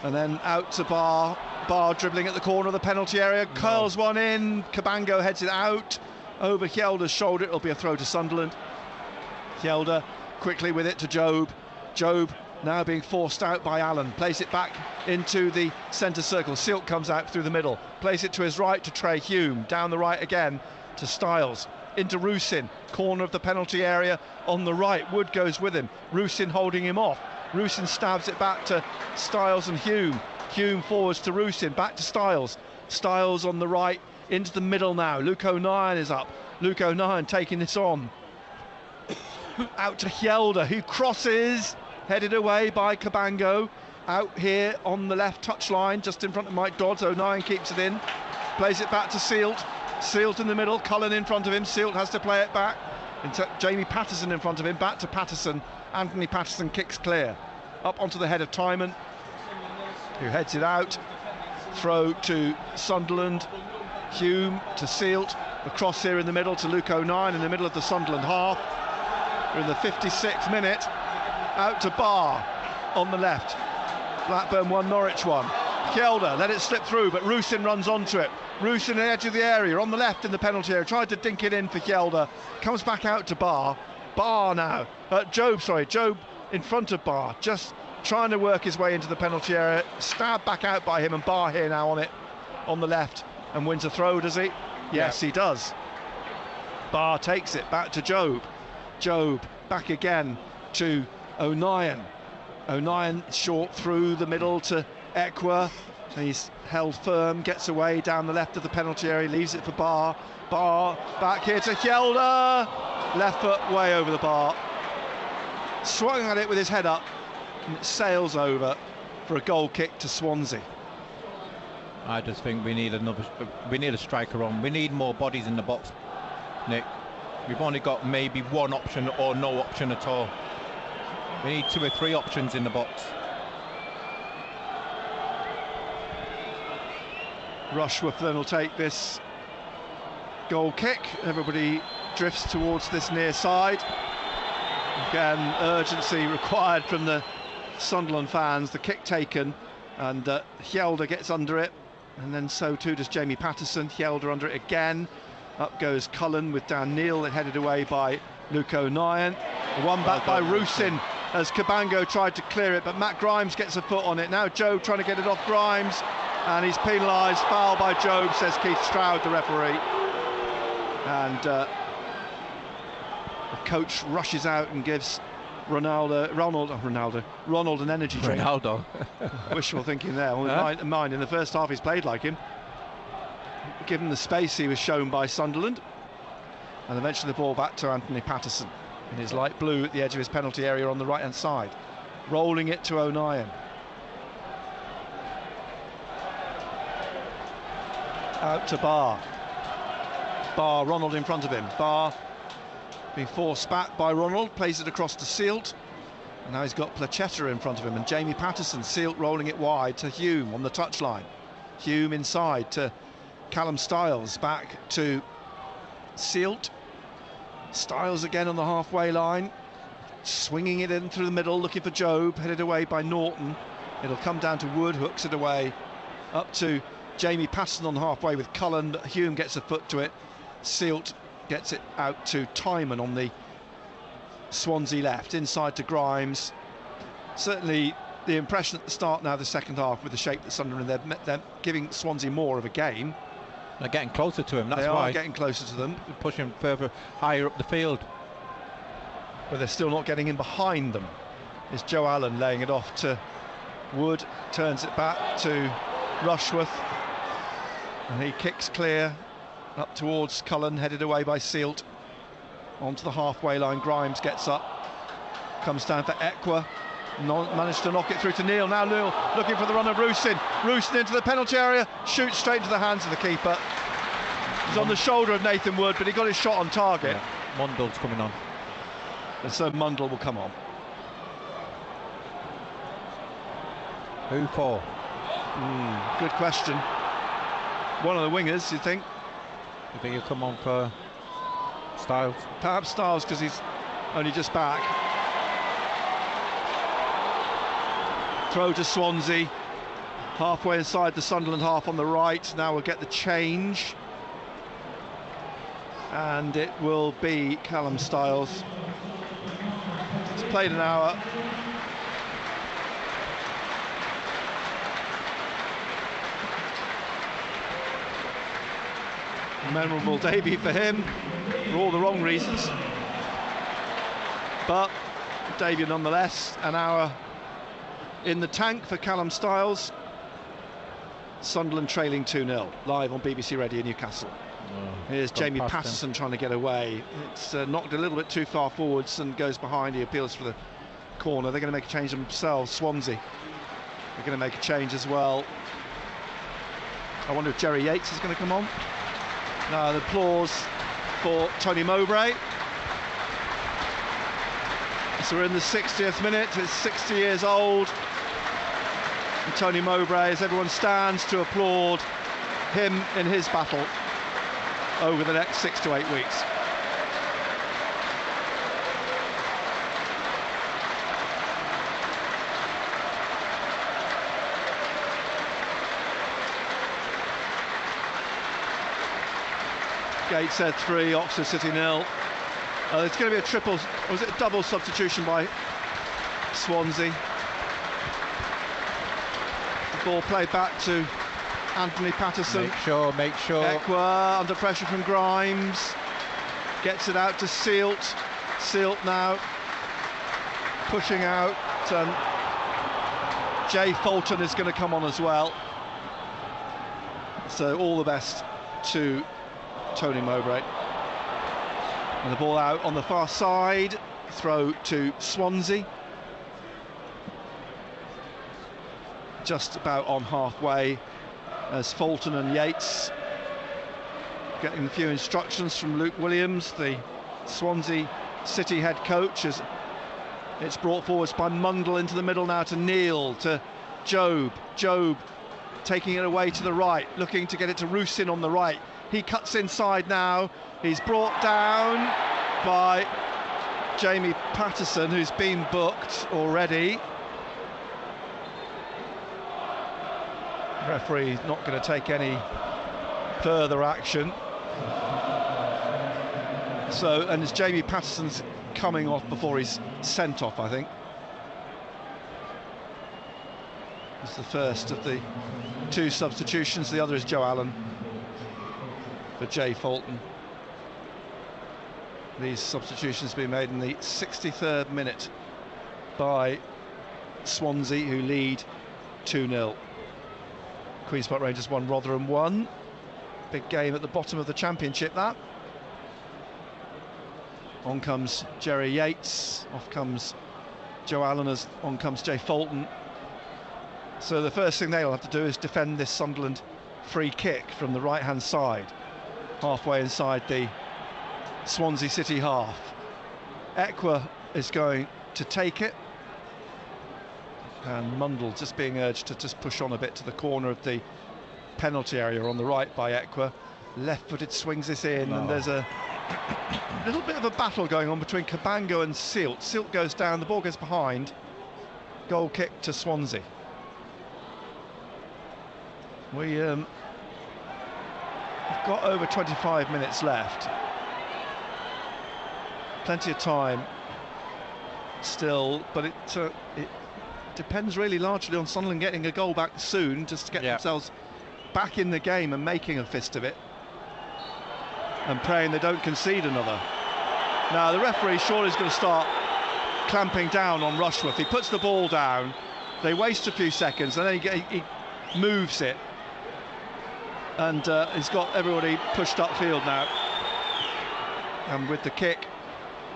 and then out to Barr. Barr dribbling at the corner of the penalty area, curls one in. Cabango heads it out over Hjelde's shoulder. It'll be a throw to Sunderland. Hjelde quickly with it to Jobe. Jobe now being forced out by Allen. Plays it back into the centre circle. Silt comes out through the middle. Plays it to his right to Trey Hume. Down the right again to Styles. Into Rusin. Corner of the penalty area on the right. Wood goes with him. Rusin holding him off. Rusin stabs it back to Styles and Hume. Hume forwards to Rusin. Back to Styles. Styles on the right. Into the middle now. Luke O'Neill is up. Luke O'Neill taking this on. Out to Hjelde, who crosses, headed away by Cabango. Out here on the left touchline, just in front of Mike Dodds. O'Neill keeps it in, plays it back to Sealt. Sealt in the middle, Cullen in front of him. Sealt has to play it back. Jamie Patterson in front of him, back to Patterson. Anthony Patterson kicks clear. Up onto the head of Timon, who heads it out. Throw to Sunderland. Hume to Sealt. Across here in the middle to Luke O'Neill in the middle of the Sunderland half. We're in the 56th minute. Out to Barr on the left. Blackburn 1, Norwich 1. Hjelde let it slip through, but Rusin runs onto it. Rusin at the edge of the area, on the left in the penalty area, tried to dink it in for Hjelde. Comes back out to Barr. Barr now. Jobe in front of Barr, just trying to work his way into the penalty area. Stabbed back out by him, and Barr here now on it, on the left, and wins a throw, does he? Yes, he does. Barr takes it back to Jobe. Jobe back again to O'Neill. O'Neill short through the middle to Ekwa. He's held firm, gets away down the left of the penalty area, leaves it for Barr. Barr back here to Hjelde. Left foot way over the bar. Swung at it with his head up, and it sails over for a goal kick to Swansea. I just think we need a striker on. We need more bodies in the box, Nick. We've only got maybe one option or no option at all. We need 2 or 3 options in the box. Rushworth then will take this goal kick. Everybody drifts towards this near side. Again, urgency required from the Sunderland fans. The kick taken, and Hjelde gets under it, and then so too does Jamie Patterson. Hjelde under it again. Up goes Cullen with Dan Neil, headed away by Luke O'Nien. One back by Rusin as Cabango tried to clear it, but Matt Grimes gets a foot on it. Now Jobe trying to get it off Grimes, and he's penalised. Foul by Jobe, says Keith Stroud, the referee. And the coach rushes out and gives Ronald an energy drink. Ronaldo. Wishful thinking there. Well, mind, in the first half he's played like him. Given the space he was shown by Sunderland. And eventually the ball back to Anthony Patterson in his light blue at the edge of his penalty area on the right hand side, rolling it to O'Nien. Out to Barr. Ronald in front of him. Barr being forced back by Ronald, plays it across to Sealt, and now he's got Plachetta in front of him, and Jamie Patterson. Sealt rolling it wide to Hume on the touchline. Hume inside to Callum Styles, back to Sealt. Styles again on the halfway line, swinging it in through the middle, looking for Jobe, headed away by Norton. It'll come down to Wood, hooks it away, up to Jamie Patterson on halfway with Cullen, but Hume gets a foot to it. Sealt gets it out to Timon on the Swansea left, inside to Grimes. Certainly the impression at the start now, the second half, with the shape that Sunderland, they're giving Swansea more of a game. They're getting closer to him, that's why. They are getting closer to them. Pushing further, higher up the field. But they're still not getting in behind them. It's Joe Allen laying it off to Wood, turns it back to Rushworth, and he kicks clear up towards Cullen, headed away by Sealt. Onto the halfway line, Grimes gets up, comes down for Ekwa, managed to knock it through to Neil. Now Neil looking for the run of Rusin. Rusin into the penalty area, shoots straight into the hands of the keeper. He's on the shoulder of Nathan Wood, but he got his shot on target. Yeah. Mundell's coming on. And so Mundell will come on. Who for? Good question. One of the wingers, you think? You think he'll come on for Styles? Perhaps Styles, because he's only just back. Throw to Swansea, halfway inside the Sunderland half on the right. Now we'll get the change, and it will be Callum Styles. He's played an hour. Memorable debut for him, for all the wrong reasons, but debut nonetheless. An hour in the tank for Callum Styles. Sunderland trailing 2-0, live on BBC Radio Newcastle. Here's Jamie Patterson trying to get away. It's knocked a little bit too far forwards and goes behind. He appeals for the corner. They're going to make a change themselves. Swansea, they're going to make a change as well. I wonder if Jerry Yates is going to come on. Now the applause for Tony Mowbray. So we're in the 60th minute. He's 60 years old. And Tony Mowbray, as everyone stands to applaud him in his battle over the next 6 to 8 weeks. Gateshead 3, Oxford City 0. It's going to be a triple, or was it a double substitution by Swansea? The ball played back to Anthony Patterson. Make sure. Ekwa under pressure from Grimes. Gets it out to Sealt. Sealt now pushing out. Jay Fulton is going to come on as well. So all the best to Tony Mowbray. And the ball out on the far side. Throw to Swansea. Just about on halfway as Fulton and Yates getting a few instructions from Luke Williams, the Swansea City head coach, as it's brought forwards by Mundell into the middle now to Neil, to Jobe. Jobe taking it away to the right, looking to get it to Rusin on the right. He cuts inside now. He's brought down by Jamie Patterson, who's been booked already. Referee not going to take any further action. So, and it's Jamie Patterson's coming off before he's sent off, I think. It's the first of the 2 substitutions. The other is Joe Allen for Jay Fulton. These substitutions being made in the 63rd minute by Swansea, who lead 2-0. Queen's Park Rangers 1, Rotherham 1. Big game at the bottom of the Championship, that. On comes Jerry Yates, off comes Joe Allen, as on comes Jay Fulton. So the first thing they'll have to do is defend this Sunderland free kick from the right-hand side, halfway inside the Swansea City half. Ekwa is going to take it, and Mundell just being urged to just push on a bit to the corner of the penalty area on the right by Ekwa. Left-footed swings this in, and there's a little bit of a battle going on between Cabango and Silt. Silt goes down, the ball goes behind. Goal kick to Swansea. We've got over 25 minutes left. Plenty of time still, but it depends really largely on Sunderland getting a goal back soon, just to get themselves back in the game and making a fist of it, and praying they don't concede another. Now the referee surely is going to start clamping down on Rushworth. He puts the ball down, they waste a few seconds, and then he moves it, and he's got everybody pushed upfield now, and with the kick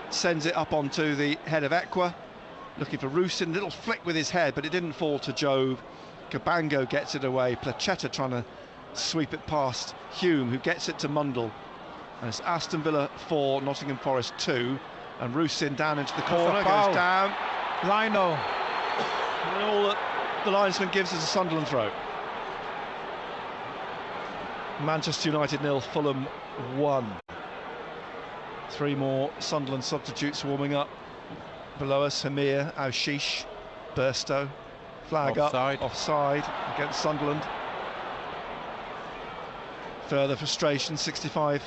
sends it up onto the head of Ekwa, looking for Rusin. Little flick with his head, but it didn't fall to Jove. Cabango gets it away. Plachetta trying to sweep it past Hume, who gets it to Mundell. And it's Aston Villa 4, Nottingham Forest 2. And Rusin down into the corner, goes down. Lino. And all that the linesman gives is a Sunderland throw. Manchester United 0, Fulham 1. 3 more Sunderland substitutes warming up. Below us, Hamir, Aushish, Burstow. Flag offside. Up, offside against Sunderland. Further frustration, 65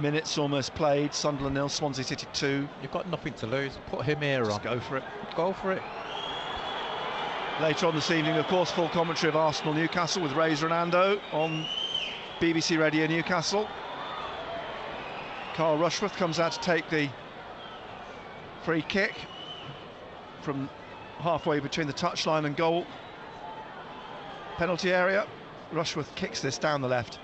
minutes almost played. Sunderland 0, Swansea City 2. You've got nothing to lose. Put Hamir on. Just go for it. Go for it. Later on this evening, of course, full commentary of Arsenal Newcastle with Ray's Ronaldo on BBC Radio Newcastle. Carl Rushworth comes out to take the free kick from halfway between the touchline and goal. Penalty area. Rushworth kicks this down the left,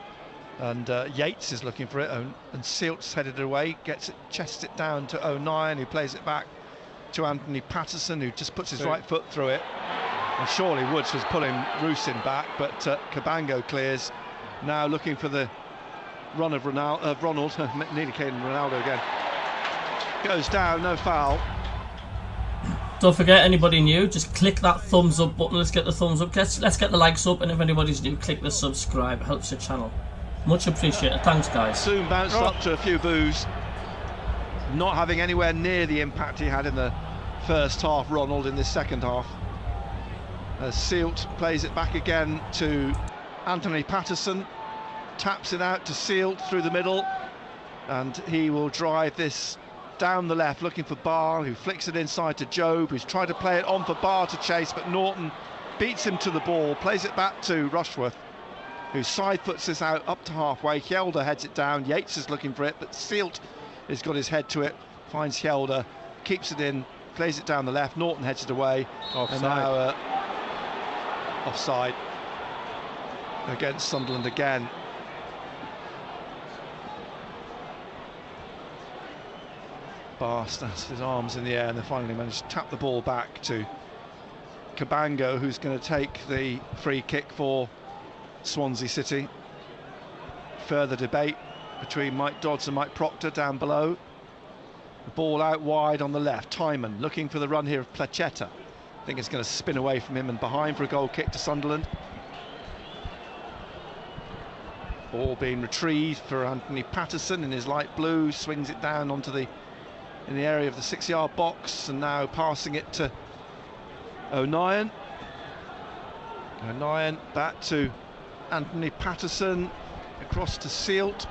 and Yates is looking for it, and Silt's headed away, gets it, chests it down to 09, who plays it back to Anthony Patterson, who just puts his right foot through it. And surely Woods was pulling Rusin back, but Cabango clears. Now looking for the run of Ronald, nearly came Ronaldo again. Goes down, no foul. Don't forget, anybody new, just click that thumbs up button. Let's get the thumbs up. Let's get the likes up, and if anybody's new, click the subscribe. It helps the channel. Much appreciated. Thanks, guys. Soon bounced up to a few boos. Not having anywhere near the impact he had in the first half, Ronald, in this second half. As Silt plays it back again to Anthony Patterson. Taps it out to Silt through the middle, and he will drive this down the left, looking for Barr, who flicks it inside to Jobe, who's tried to play it on for Barr to chase, but Norton beats him to the ball, plays it back to Rushworth, who side puts this out up to halfway. Hjelde heads it down. Yates is looking for it, but Silt has got his head to it, finds Hjelde, keeps it in, plays it down the left. Norton heads it away. Offside. And now offside against Sunderland again. Barr stands his arms in the air, and they finally managed to tap the ball back to Cabango, who's going to take the free kick for Swansea City. Further debate between Mike Dodds and Mike Proctor down below. The ball out wide on the left. Timon looking for the run here of Plachetta. I think it's going to spin away from him and behind for a goal kick to Sunderland. Ball being retrieved for Anthony Patterson in his light blue, swings it down onto the in the area of the 6-yard box, and now passing it to O'Nien. O'Nien back to Anthony Patterson, across to Sealt.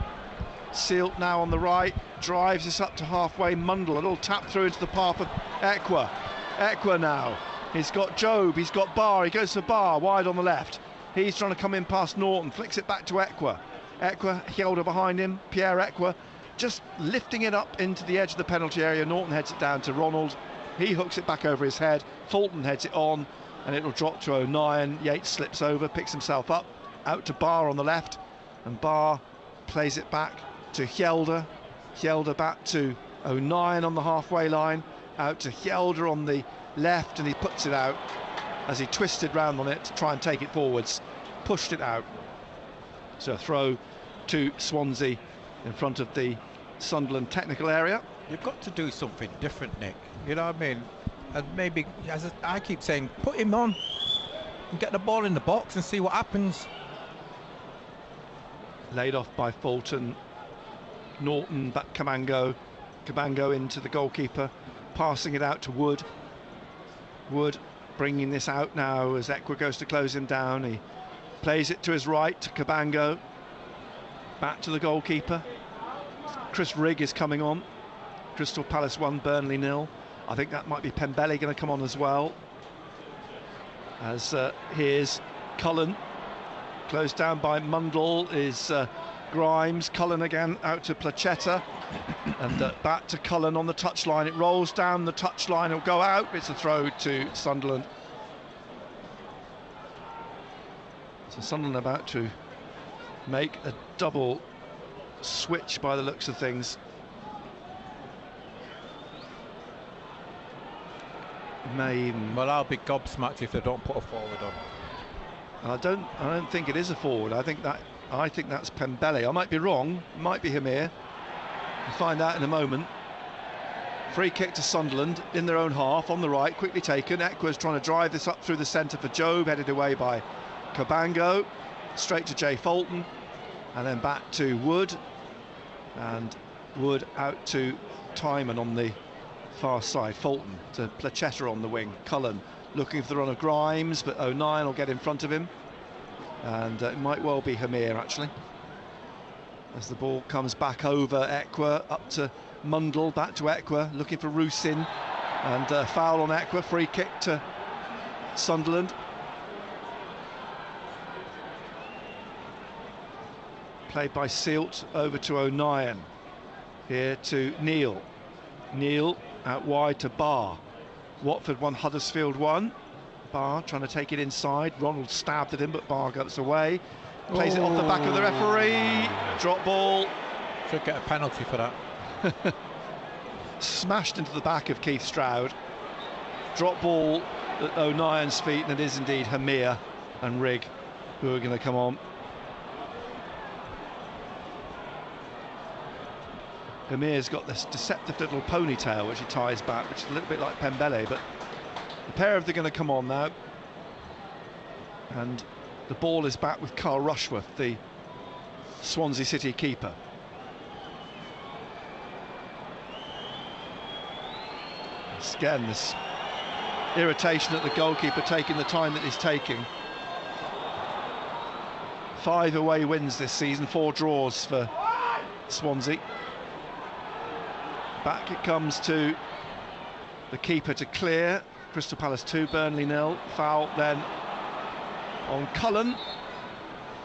Sealt now on the right, drives this up to halfway. Mundle, a little tap through into the path of Ekwa. Ekwa now, he's got Job, he's got Barr, he goes for Barr, wide on the left. He's trying to come in past Norton, flicks it back to Ekwa. Ekwa, Hjelde behind him, Pierre Ekwa, just lifting it up into the edge of the penalty area. Norton heads it down to Ronald, he hooks it back over his head. Fulton heads it on, and it'll drop to O'Nien. Yates slips over, picks himself up, out to Barr on the left, and Barr plays it back to Hjelde. Hjelde back to O'Nien on the halfway line, out to Hjelde on the left, and he puts it out as he twisted round on it to try and take it forwards, pushed it out. So a throw to Swansea in front of the Sunderland technical area. You've got to do something different, Nick. You know what I mean? And maybe, as I keep saying, put him on and get the ball in the box and see what happens. Laid off by Fulton. Norton back Cabango. Cabango into the goalkeeper, passing it out to Wood. Wood bringing this out now as Ekwa goes to close him down. He plays it to his right to Cabango. Back to the goalkeeper. Chris Rigg is coming on. Crystal Palace 1, Burnley 0. I think that might be Pembele going to come on as well. As here's Cullen, closed down by Mundle is Grimes. Cullen again out to Plachetta, and back to Cullen on the touchline. It rolls down the touchline, it'll go out. It's a throw to Sunderland. So Sunderland about to make a double switch by the looks of things. May even... Well, I'll be gobsmacked if they don't put a forward on. I don't think it is a forward. I think that's Pembele. I might be wrong. It might be Hamir. We'll find out in a moment. Free kick to Sunderland in their own half on the right, quickly taken. Ekwa's trying to drive this up through the centre for Job, headed away by Cabango. Straight to Jay Fulton, and then back to Wood, and Wood out to Timon on the far side. Fulton to Plachetta on the wing. Cullen looking for the run of Grimes, but O'Nien will get in front of him, and it might well be Hamir actually, as the ball comes back over Ekwa, up to Mundle, back to Ekwa, looking for Rusin, and foul on Ekwa. Free kick to Sunderland. Played by Sealt, over to O'Nien. Here to Neil. Neil out wide to Barr. Watford 1, Huddersfield 1. Barr trying to take it inside. Ronald stabbed at him, but Barr gets away. Plays it off the back of the referee. Drop ball. Should get a penalty for that. Smashed into the back of Keith Stroud. Drop ball at O'Nien's feet, and it is indeed Hamir and Rigg who are going to come on. Hamir's got this deceptive little ponytail which he ties back, which is a little bit like Pembele, but the pair of them are going to come on now. And the ball is back with Carl Rushworth, the Swansea City keeper. Again, this irritation at the goalkeeper taking the time that he's taking. 5 away wins this season, 4 draws for Swansea. Back it comes to the keeper to clear. Crystal Palace 2, Burnley 0. Foul then on Cullen,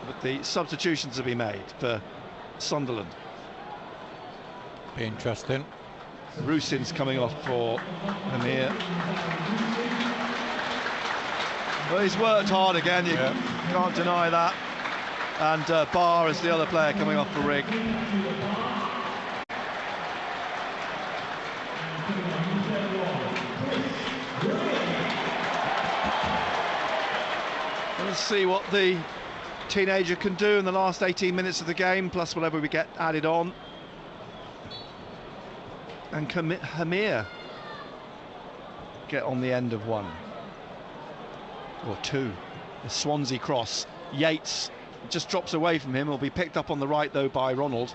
but the substitutions will be made for Sunderland. Be interesting. Rusin's coming off for Hamir. Well, he's worked hard again, you can't deny that. And Barr is the other player coming off for Rigg. Let's see what the teenager can do in the last 18 minutes of the game, plus whatever we get added on. And can Hamir get on the end of 1 or 2? The Swansea cross. Yates just drops away from him. Will be picked up on the right though by Ronald,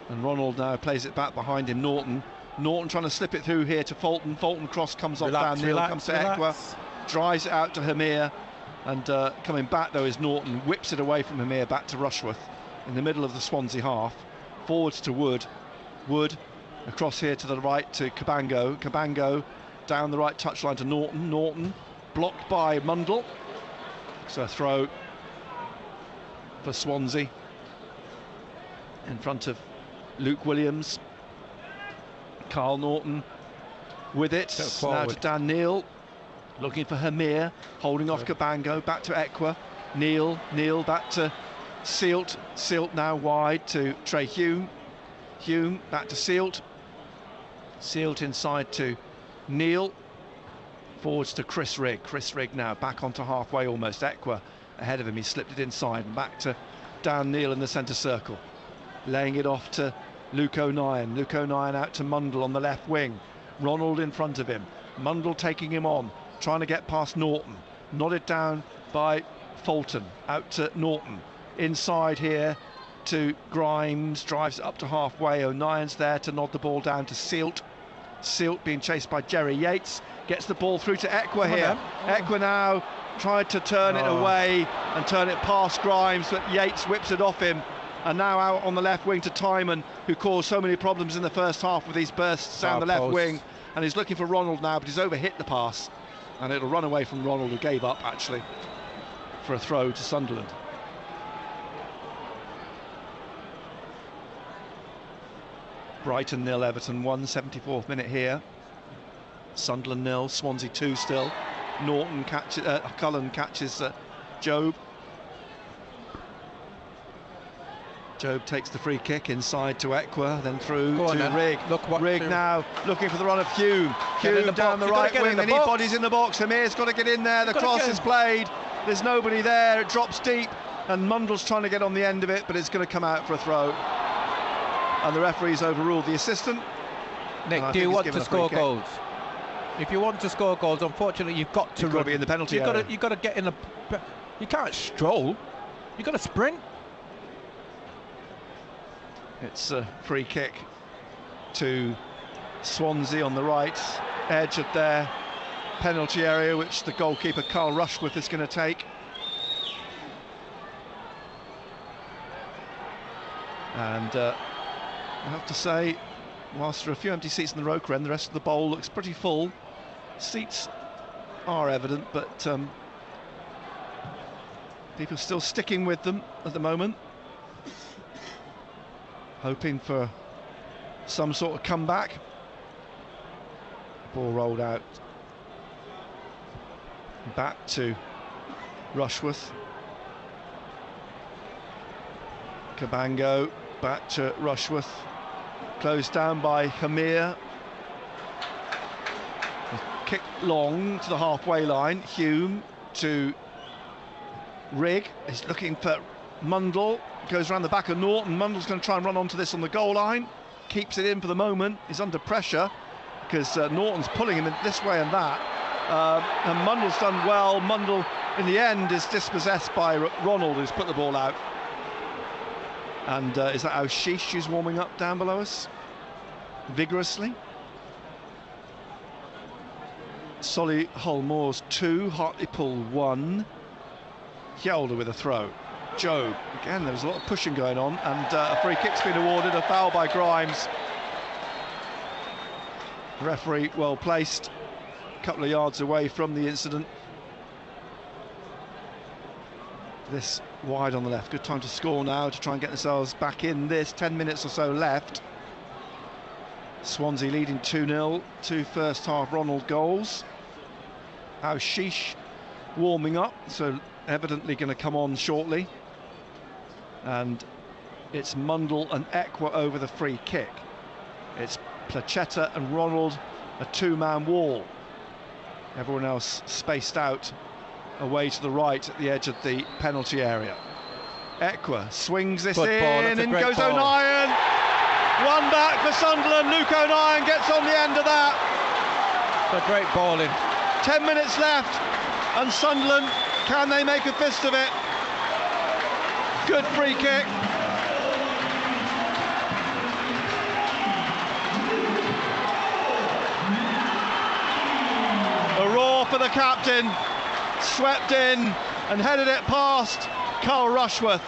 and Ronald now plays it back behind him. Norton Norton trying to slip it through here to Fulton. Fulton cross comes off Dan Neil, comes to relax. Ekwa, drives it out to Hamir, and coming back though is Norton, whips it away from Hamir back to Rushworth in the middle of the Swansea half. Forwards to Wood. Wood across here to the right to Cabango. Cabango down the right touchline to Norton. Norton blocked by Mundle. So a throw for Swansea in front of Luke Williams. Carl Norton with it. Now to Dan Neil, looking for Hamir, holding off Cabango, back to Ekwa. Neil back to Sealt. Sealt now wide to Trey Hume. Hume back to Sealt. Sealt inside to Neil. Forwards to Chris Rigg. Chris Rigg now back onto halfway almost. Ekwa ahead of him. He slipped it inside and back to Dan Neil in the centre circle. Laying it off to Luke O'Nien. Luke O'Nien out to Mundle on the left wing. Ronald in front of him. Mundle taking him on, trying to get past Norton. Nodded down by Fulton. Out to Norton. Inside here to Grimes. Drives it up to halfway. O'Nien's there to nod the ball down to Sealt. Sealt being chased by Jerry Yates. Gets the ball through to Ekwa here. Ekwa now tried to turn it away and turn it past Grimes, but Yates whips it off him. And now out on the left wing to Timon, who caused so many problems in the first half with these bursts down the left wing. And he's looking for Ronald now, but he's overhit the pass. And it'll run away from Ronald, who gave up, actually, for a throw to Sunderland. Brighton 0, Everton 1, 74th minute here. Sunderland 0, Swansea 2 still. Norton catches, Cullen catches Jobe. Jobe takes the free kick inside to Ekwa, then through to Rigg. Rigg now looking for the run of Hume. Hume down the right wing, they need bodies in the box. Hamir's got to get in there, the cross is played. There's nobody there, it drops deep, and Mundle's trying to get on the end of it, but it's going to come out for a throw. And the referee's overruled the assistant. Nick, do you want to score goals? If you want to score goals, unfortunately, you've got to be in the penalty area. You've got to get in the. You can't stroll. You've got to sprint. It's a free kick to Swansea on the right edge of their penalty area, which the goalkeeper Carl Rushworth is going to take. And I have to say, whilst there are a few empty seats in the Roker end, the rest of the bowl looks pretty full. Seats are evident, but people still sticking with them at the moment, hoping for some sort of comeback. Ball rolled out back to Rushworth. Cabango back to Rushworth, closed down by Hamir. Kick long to the halfway line. Hume to Rigg. He's looking for Mundle. Goes around the back of Norton. Mundle's going to try and run onto this on the goal line. Keeps it in for the moment. He's under pressure because Norton's pulling him in this way and that. And Mundle's done well. Mundle, in the end, is dispossessed by Ronald, who's put the ball out. And is that O'Sheesh who's warming up down below us? Vigorously. Solihull Moors 2, Hartlepool 1. Hjelder with a throw. Jobe, again there was a lot of pushing going on, and a free kick's been awarded, a foul by Grimes. Referee well placed, a couple of yards away from the incident. This wide on the left, good time to score now to try and get themselves back in this, 10 minutes or so left. Swansea leading 2-0, 2 first half Ronald goals. O'Sheesh warming up, so evidently going to come on shortly. And it's Mundle and Ekwa over the free kick. It's Plachetta and Ronald, a two-man wall. Everyone else spaced out away to the right at the edge of the penalty area. Ekwa swings this in and goes O'Nien. One back for Sunderland. Luke O'Nien gets on the end of that. It's a great ball in. 10 minutes left, and Sunderland, can they make a fist of it? Good free kick. the captain, swept in and headed it past Carl Rushworth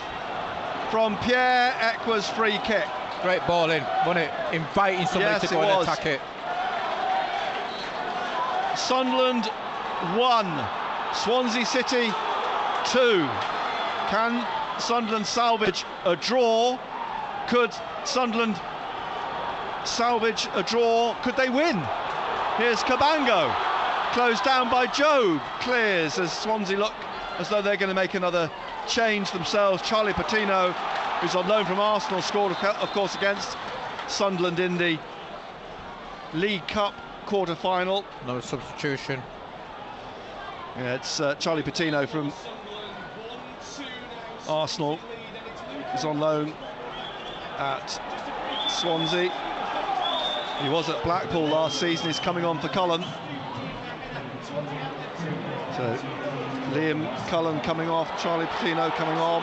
from Pierre Ekwa's free kick. Great ball in, wasn't it? Inviting somebody to go and attack it. Sunderland 1, Swansea City 2. Can Sunderland salvage a draw? Could Sunderland salvage a draw? Could they win? Here's Cabango, closed down by Job, clears as Swansea look as though they're going to make another change themselves. Charlie Patino, who's on loan from Arsenal, scored of course against Sunderland in the League Cup quarter-final. No substitution. Yeah, it's Charlie Patino from Arsenal. He's on loan at Swansea. He was at Blackpool last season. He's coming on for Cullen. So Liam Cullen coming off, Charlie Patino coming on.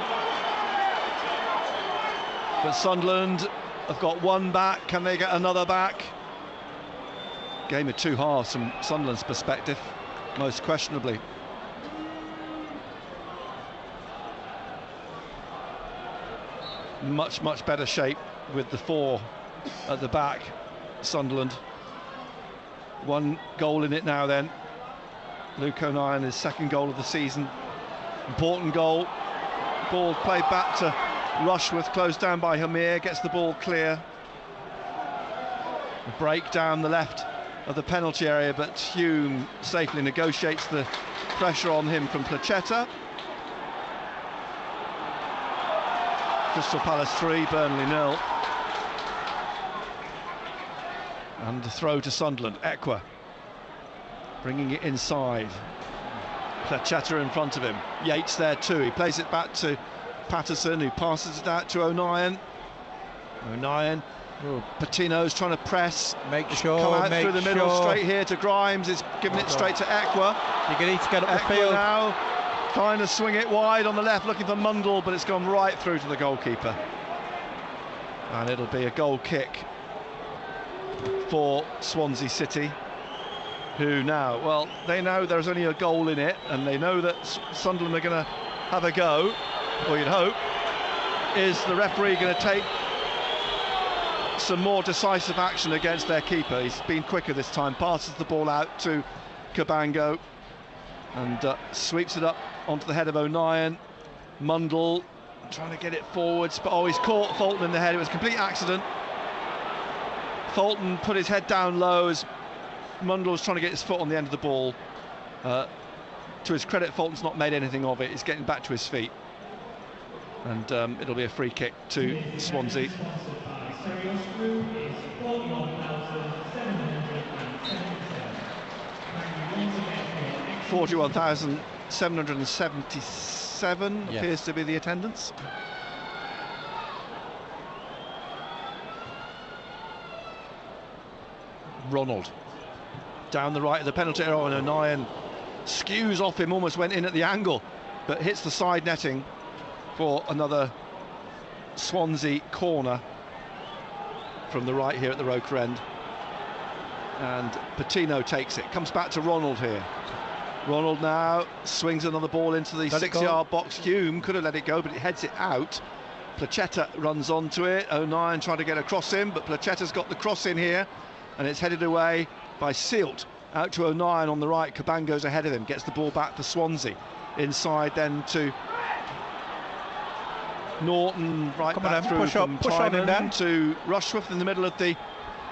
But Sunderland have got one back. Can they get another back? Game of two halves from Sunderland's perspective, most questionably. Much better shape with the four at the back, Sunderland. One goal in it now then. Luke O'Nien, his second goal of the season. Important goal. Ball played back to Rushworth, closed down by Hamir, gets the ball clear. A break down the left of the penalty area, but Hume safely negotiates the pressure on him from Placheta. Crystal Palace 3, Burnley 0. And the throw to Sunderland, Ekwa bringing it inside. Placheta in front of him, Yates there too. He plays it back to Patterson, who passes it out to O'Nien. Patino's trying to press, make sure, come out through the middle, straight here to Grimes. He's giving it straight to Ekwa. You're going to get up Ekwa the field now, trying to swing it wide on the left, looking for Mundle, but it's gone right through to the goalkeeper. And it'll be a goal kick for Swansea City, who now, well, they know there's only a goal in it, and they know that Sunderland are going to have a go, or you'd hope. Is the referee going to take some more decisive action against their keeper? He's been quicker this time, passes the ball out to Cabango and sweeps it up onto the head of O'Nien. Mundle trying to get it forwards, but he's caught Fulton in the head. It was a complete accident. Fulton put his head down low as Mundle was trying to get his foot on the end of the ball. To his credit, Fulton's not made anything of it. He's getting back to his feet. And it'll be a free kick to Swansea. 41,777 appears to be the attendance. Ronald down the right of the penalty area, and O'Nien skews off him, almost went in at the angle, but hits the side netting for another Swansea corner from the right here at the Roker end. And Patino takes it, comes back to Ronald here. Ronald now swings another ball into the 6-yard box. Hume could have let it go, but it heads it out. Placheta runs onto it. O'Nien trying to get across him, but Placheta's got the cross in here, and it's headed away by Sealt out to O'Nien on the right. Cabango's ahead of him, gets the ball back for Swansea. Inside then to Norton, right back through from Tynan to Rushworth in the middle of the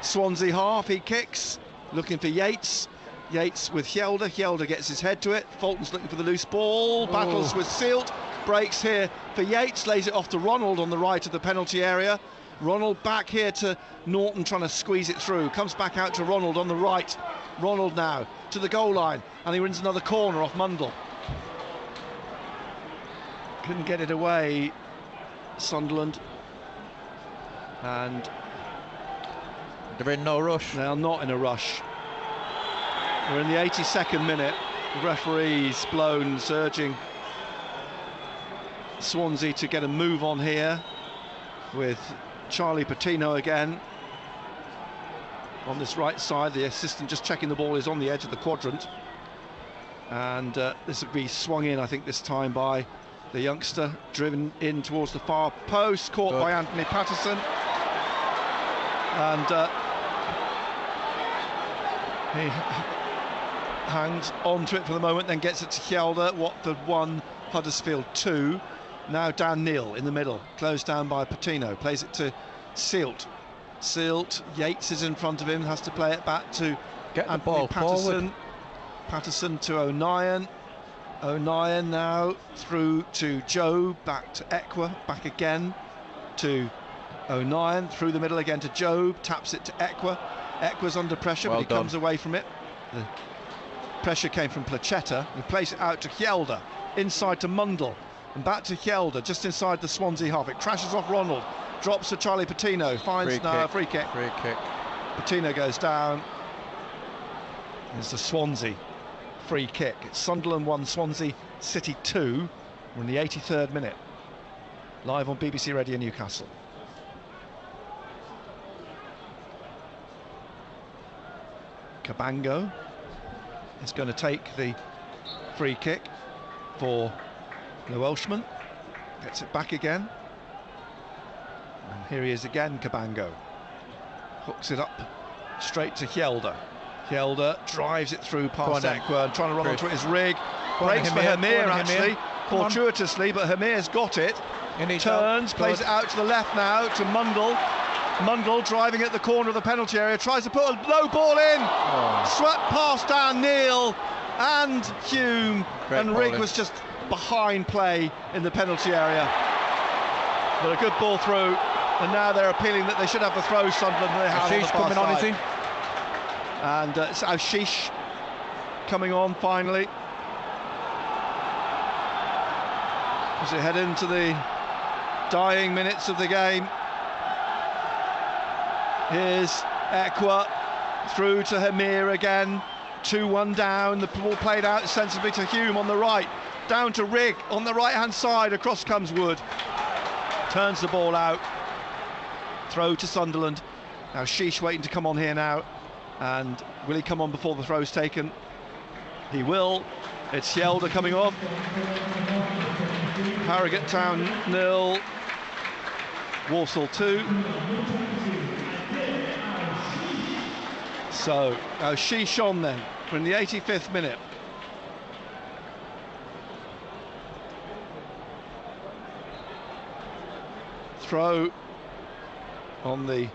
Swansea half. He kicks, looking for Yates. Yates with Hjelde. Hjelde gets his head to it. Fulton's looking for the loose ball. Battles with Sealt. Breaks here for Yates. Lays it off to Ronald on the right of the penalty area. Ronald back here to Norton, trying to squeeze it through. Comes back out to Ronald on the right. Ronald now to the goal line, and he wins another corner off Mundle. Couldn't get it away, Sunderland. And they're in no rush. They are not in a rush. We're in the 82nd minute. The referee's blown, urging Swansea to get a move on here, with Charlie Patino again on this right side. The assistant just checking the ball is on the edge of the quadrant. And this will be swung in, I think, this time by the youngster, driven in towards the far post, caught by Anthony Patterson. And he hangs on to it for the moment, then gets it to Hjelde. Watford 1, Huddersfield 2. Now Dan Neil in the middle, closed down by Patino, plays it to Silt. Yates is in front of him, has to play it back to Anthony Patterson. Forward. Patterson to O'Nien. O'Nien now through to Joe, back to Ekwa, back again to O'Nien, through the middle again to Job, taps it to Ekwa. Ekwa's under pressure, but he comes away from it. The pressure came from Placheta, who plays it out to Hjelde, inside to Mundle, and back to Hjelde, just inside the Swansea half. It crashes off Ronald, drops to Charlie Patino, finds now a free kick. Patino goes down. It's the Swansea free kick. It's Sunderland 1, Swansea City 2. We're in the 83rd minute. Live on BBC Radio Newcastle. Cabango is going to take the free kick for the Welshman. Gets it back again. And here he is again, Cabango. Hooks it up straight to Hjelde. Hjelde drives it through past Ekwa and trying to run onto it is Rigg. Breaks for Hamir actually, fortuitously, but Hamir's got it. Turns, plays it out to the left now to Mundle. Mundle driving at the corner of the penalty area, tries to put a low ball in. Swept past Dan Neil and Hume, and Rigg was just behind play in the penalty area. But a good ball through, and now they're appealing that they should have the throw, Sunderland, and they have on the far coming side. On, is he? And it's Ashish coming on finally. As we head into the dying minutes of the game. Here's Ekwa through to Hamir again. 2-1 down. The ball played out sensibly to Hume on the right. Down to Rigg on the right-hand side. Across comes Wood. Turns the ball out. Throw to Sunderland. Now Sheesh waiting to come on here now. And will he come on before the throw's taken? He will. It's Hjelde coming on. Harrogate Town 0, Walsall 2. So now Sheesh on then. We're in the 85th minute. Throw on the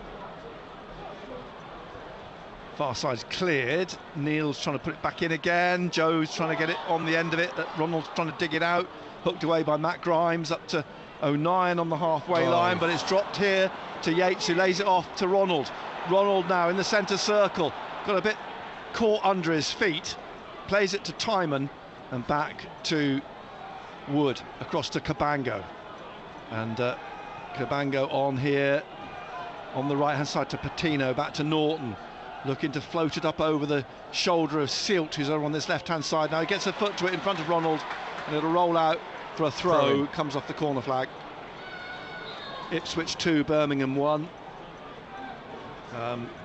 far side's cleared. Neil's trying to put it back in again. Joe's trying to get it on the end of it. Ronald's trying to dig it out. Hooked away by Matt Grimes up to O'Nien on the halfway line, but it's dropped here to Yates, who lays it off to Ronald. Ronald now in the centre circle, got a bit caught under his feet, plays it to Timon and back to Wood, across to Cabango. And Cabango on here on the right hand side to Patino, back to Norton, looking to float it up over the shoulder of Silt, who's over on this left hand side. Now he gets a foot to it in front of Ronald, and it'll roll out for a throw. Comes off the corner flag. Ipswich 2, Birmingham 1.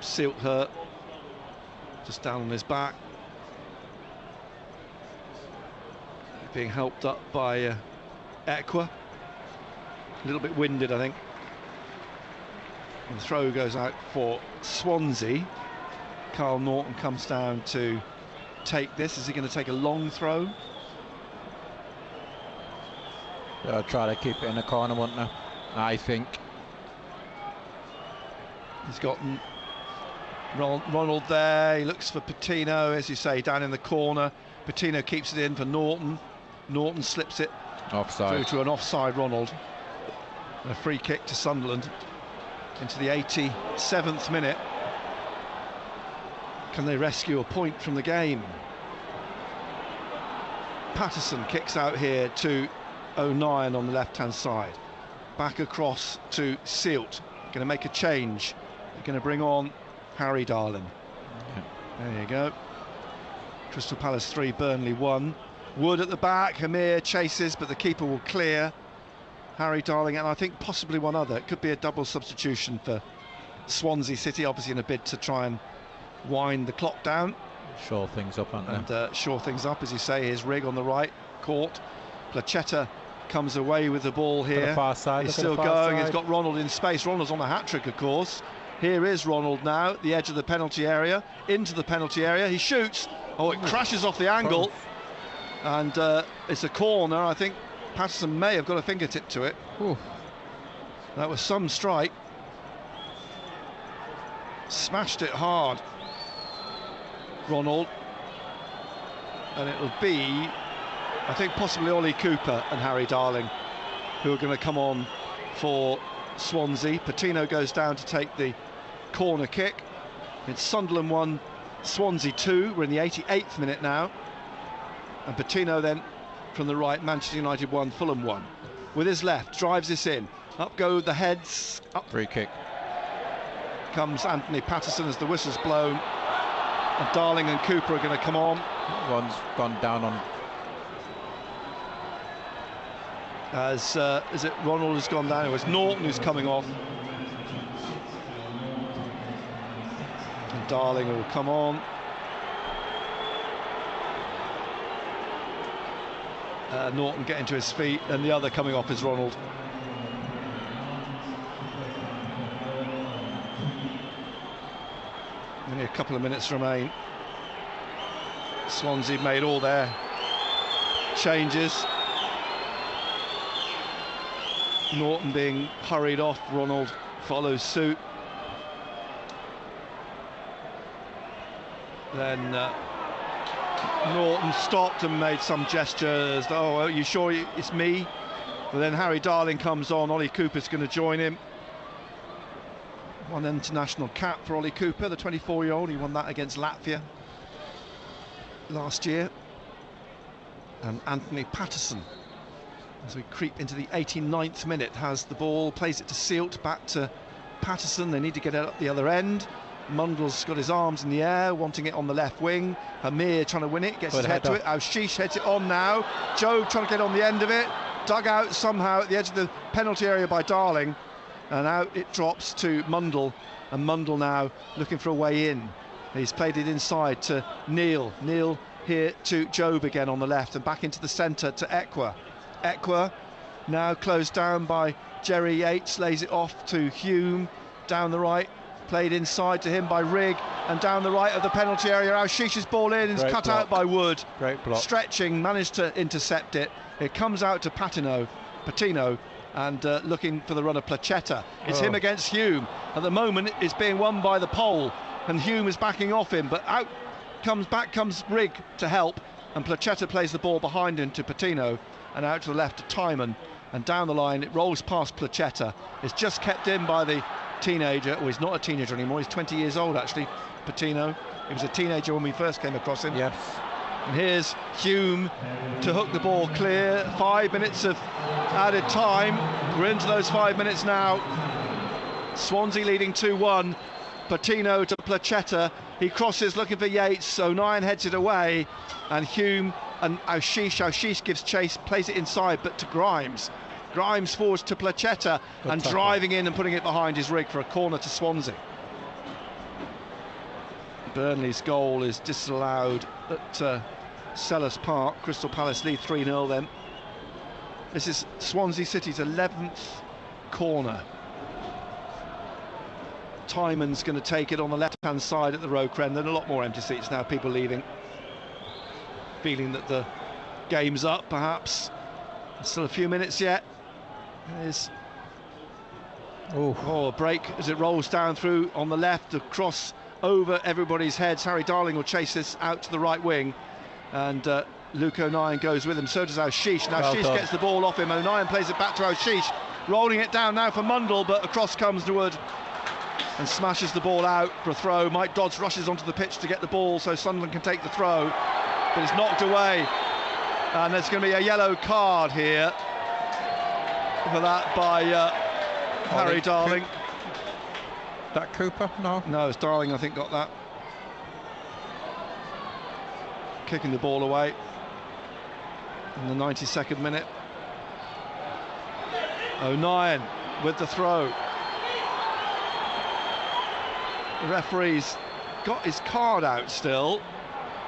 Silt hurt, just down on his back, being helped up by Ekwa. A little bit winded, I think. And the throw goes out for Swansea. Carl Norton comes down to take this. Is he going to take a long throw? They'll try to keep it in the corner, won't they? I think. He's got Ronald there. He looks for Patino, as you say, down in the corner. Patino keeps it in for Norton. Norton slips it offside through to an offside Ronald. And a free kick to Sunderland into the 87th minute. Can they rescue a point from the game? Patterson kicks out here to O'Nien on the left-hand side. Back across to Silt. Going to make a change. They're going to bring on Harry Darling. There you go. Crystal Palace 3, Burnley 1. Wood at the back. Hamir chases, but the keeper will clear. Harry Darling, and I think possibly one other. It could be a double substitution for Swansea City, obviously in a bid to try and wind the clock down. Shore things up, aren't they? And shore things up, as you say. Here's Rigg on the right, caught. Placheta comes away with the ball here. The far side, he's still going. He's got Ronald in space. Ronald's on the hat-trick, of course. Here is Ronald now, at the edge of the penalty area, into the penalty area. He shoots. Oh, it crashes off the angle. And it's a corner. I think Patterson may have got a fingertip to it. Ooh. That was some strike. Smashed it hard, Ronald. And it'll be, I think, possibly Ollie Cooper and Harry Darling who are going to come on for Swansea. Patino goes down to take the corner kick. It's Sunderland 1, Swansea 2. We're in the 88th minute now. And Patino then from the right, Manchester United 1, Fulham 1. With his left, drives this in. Up go the heads. Up. Free kick. Comes Anthony Patterson as the whistle's blown. And Darling and Cooper are going to come on. One's gone down on. As is it Ronald has gone down? It was Norton who's coming off. And Darling will come on. Norton getting to his feet, and the other coming off is Ronald. Only a couple of minutes remain. Swansea made all their changes. Norton being hurried off, Ronald follows suit. Then Norton stopped and made some gestures. Oh, are you sure it's me? But then Harry Darling comes on. Ollie Cooper's going to join him. One international cap for Ollie Cooper, the 24-year-old. He won that against Latvia last year. And Anthony Patterson, as we creep into the 89th minute, has the ball, plays it to Sealt, back to Patterson. They need to get it up the other end. Mundle's got his arms in the air, wanting it on the left wing. Amir trying to win it, gets his head to it. Aushish heads it on now. Joe trying to get on the end of it. Dug out somehow at the edge of the penalty area by Darling. And out it drops to Mundle. And Mundle now looking for a way in. He's played it inside to Neil. Neil here to Jobe again on the left, and back into the centre to Ekwa. Ekwa now closed down by Jerry Yates, lays it off to Hume. Down the right, played inside to him by Rigg, and down the right of the penalty area, Aushish's ball in, is cut out by Wood. Great block. Stretching, managed to intercept it. It comes out to Patino, and looking for the run of Placheta. It's him against Hume. At the moment, it's being won by the pole, and Hume is backing off him, but back comes Rigg to help, and Placheta plays the ball behind him to Patino, and out to the left to Timon, and down the line it rolls past Placheta. It's just kept in by the teenager. Well, he's not a teenager anymore, he's 20 years old actually, Patino. He was a teenager when we first came across him. Yes. And here's Hume to hook the ball clear. 5 minutes of added time. We're into those 5 minutes now. Swansea leading 2-1. Patino to Placheta. He crosses looking for Yates. O'Nien heads it away. And Hume and Aushish gives chase, plays it inside, but to Grimes. Grimes forwards to Placheta, and driving in and putting it behind his Rigg for a corner to Swansea. Burnley's goal is disallowed at Sellers Park. Crystal Palace lead 3-0 then. This is Swansea City's 11th corner. Timon's going to take it on the left-hand side at the Roker end. There are a lot more empty seats now, people leaving. Feeling that the game's up, perhaps. Still a few minutes yet. There's a break as it rolls down through on the left, across over everybody's heads. Harry Darling will chase this out to the right wing, and Luke O'Nien goes with him. So does Aushish. Now Aushish gets the ball off him. O'Nien plays it back to Aushish, rolling it down now for Mundle, but across comes Wood and smashes the ball out for a throw. Mike Dodds rushes onto the pitch to get the ball so Sunderland can take the throw, but it's knocked away, and there's going to be a yellow card here for that by Harry Darling. That Cooper? No, it's Darling, I think, got that. Kicking the ball away in the 92nd minute. O'Nien with the throw. The referee's got his card out still.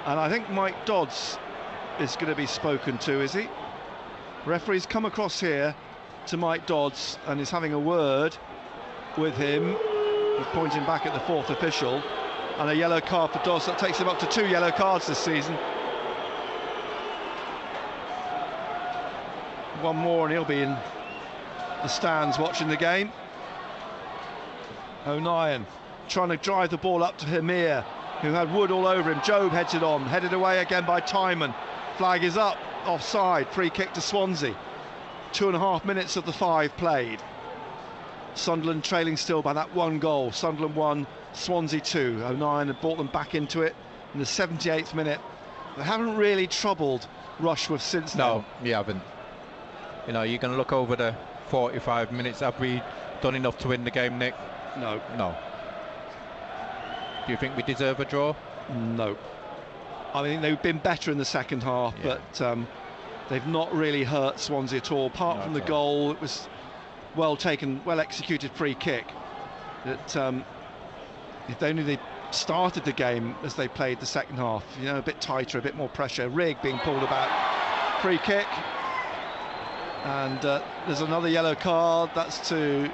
And I think Mike Dodds is going to be spoken to, is he? Referee's come across here to Mike Dodds and is having a word with him. He's pointing back at the fourth official, and a yellow card for Dodds. That takes him up to 2 yellow cards this season. One more and he'll be in the stands watching the game. O'Nien trying to drive the ball up to Hamir, who had Wood all over him. Job heads it on, headed away again by Timon. Flag is up, offside, free kick to Swansea. 2.5 minutes of the 5 played. Sunderland trailing still by that 1 goal. Sunderland 1, Swansea 2. O'Nien had brought them back into it in the 78th minute. They haven't really troubled Rushworth since then. No, you haven't. You know, you're going to look over the 45 minutes. Have we done enough to win the game, Nick? No. No. Do you think we deserve a draw? No. I mean, they've been better in the second half, but they've not really hurt Swansea at all. Apart from the goal, it was well taken, well executed free kick. That if only they started the game as they played the second half, you know, a bit tighter, a bit more pressure. Rigg being pulled about, free kick, and there's another yellow card. That's to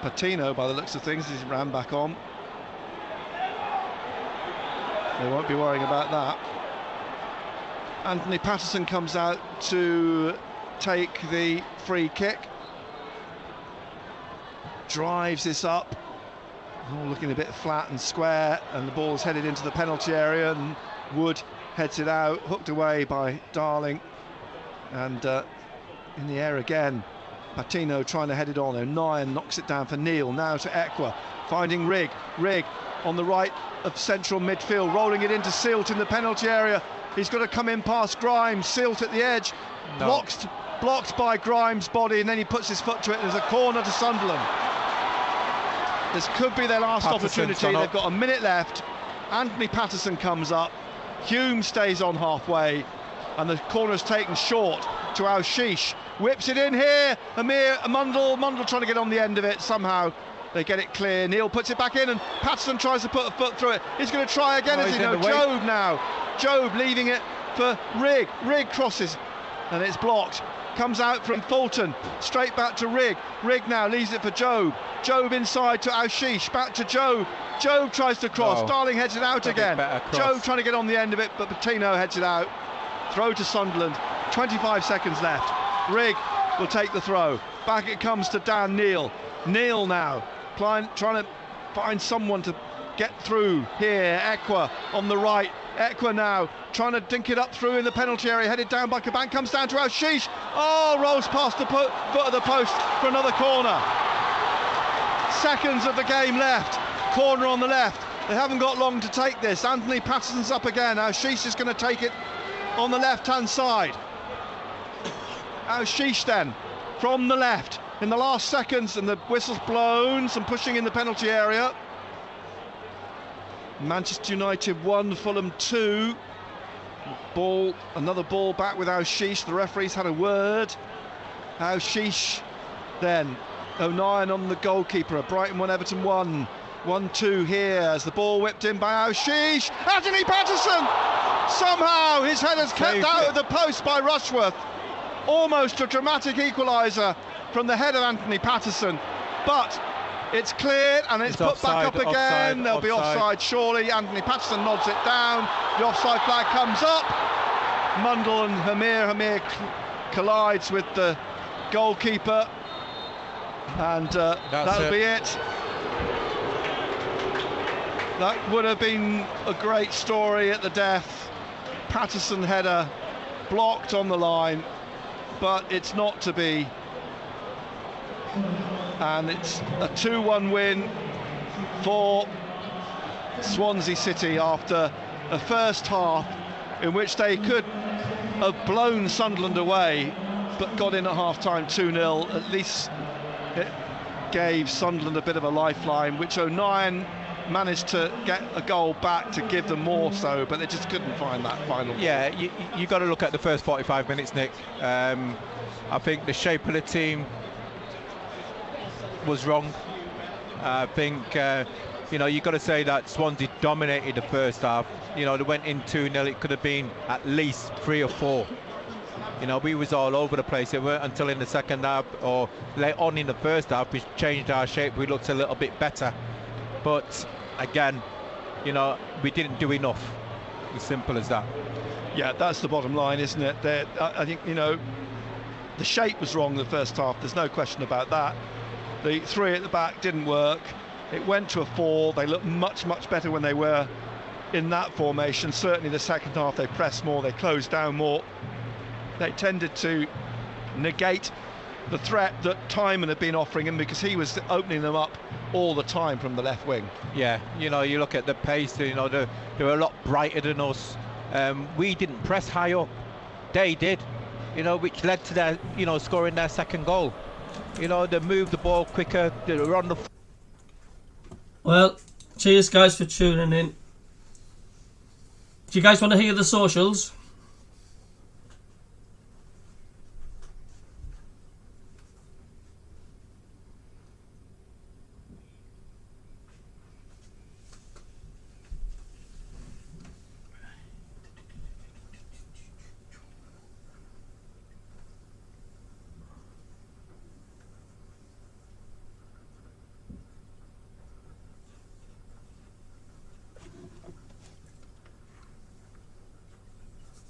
Patino by the looks of things. He's ran back on. They won't be worrying about that. Anthony Patterson comes out to take the free kick. Drives this up. Oh, looking a bit flat and square, and the ball's headed into the penalty area, and Wood heads it out, hooked away by Darling, and in the air again. Patino trying to head it on. O'Nien knocks it down for Neil. Now to Ekwa, finding Rigg. Rigg on the right of central midfield, rolling it into Sealt in the penalty area. He's got to come in past Grimes. Sealt at the edge, blocked by Grimes' body, and then he puts his foot to it. There's a corner to Sunderland. This could be their last opportunity. They've got a minute left. Anthony Patterson comes up. Hume stays on halfway, and the corner's taken short to Al-Shish. Whips it in here. Amir Mundle trying to get on the end of it. Somehow they get it clear. Neil puts it back in, and Patterson tries to put a foot through it. He's going to try again, as he knows. Job now. Job leaving it for Rigg. Rigg crosses, and it's blocked. Comes out from Fulton, straight back to Rigg. Rigg now leaves it for Job. Job inside to Al-Shish, back to Job. Job tries to cross. Darling heads it out again. Job trying to get on the end of it, but Patino heads it out. Throw to Sunderland. 25 seconds left. Rigg will take the throw. Back it comes to Dan Neil. Neil now trying to find someone to get through here. Ekwa on the right. Ekwa now trying to dink it up through in the penalty area, headed down by Caban, comes down to Al-Shish. Oh, rolls past the foot of the post for another corner. Seconds of the game left. Corner on the left. They haven't got long to take this. Anthony Patterson's up again. Al-Shish is going to take it on the left-hand side. Al-Shish then from the left in the last seconds, and the whistle's blown. Some pushing in the penalty area. Manchester United 1, Fulham 2. Another ball back with Al-Shish. The referee's had a word. Al-Shish then. O'Nien on the goalkeeper. Brighton 1, Everton 1. 1-2 here as the ball whipped in by Al-Shish. Anthony Patterson! Somehow his header's kept out of the post by Rushworth. Almost a dramatic equaliser from the head of Anthony Patterson. But it's cleared and it's put back up again. There'll be offside surely. Anthony Patterson nods it down. The offside flag comes up. Mundle and Hamir collides with the goalkeeper, and that'll be it. That would have been a great story at the death. Patterson header blocked on the line, but it's not to be. And it's a 2-1 win for Swansea City after a first half in which they could have blown Sunderland away, but got in at half-time 2-0. At least it gave Sunderland a bit of a lifeline, which O'Nien managed to get a goal back to give them more so, but they just couldn't find that final ball. Yeah, you got to look at the first 45 minutes, Nick. I think the shape of the team was wrong. I think you know, you've got to say that Swansea dominated the first half. You know, they went in 2-0. It could have been at least 3 or 4. You know, we was all over the place. It weren't until in the second half or late on in the first half we changed our shape. We looked a little bit better. But again, you know, we didn't do enough. As simple as that. Yeah, that's the bottom line, isn't it? I think, you know, the shape was wrong in the first half. There's no question about that. The 3 at the back didn't work. It went to a 4. They looked much better when they were in that formation. Certainly the second half they pressed more, they closed down more. They tended to negate the threat that Timon had been offering him because he was opening them up all the time from the left wing. Yeah, you know, you look at the pace, you know, they were a lot brighter than us. We didn't press high up. They did, you know, which led to their, you know, scoring their second goal. You know, they moved the ball quicker, they were on the... Well, cheers guys for tuning in. Do you guys want to hear the socials?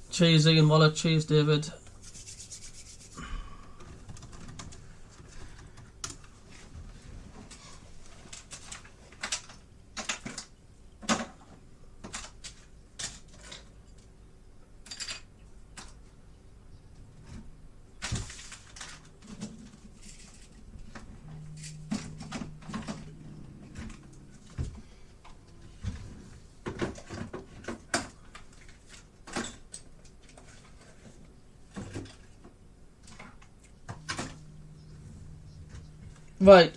Cheers Ian Waller, cheers David. Right,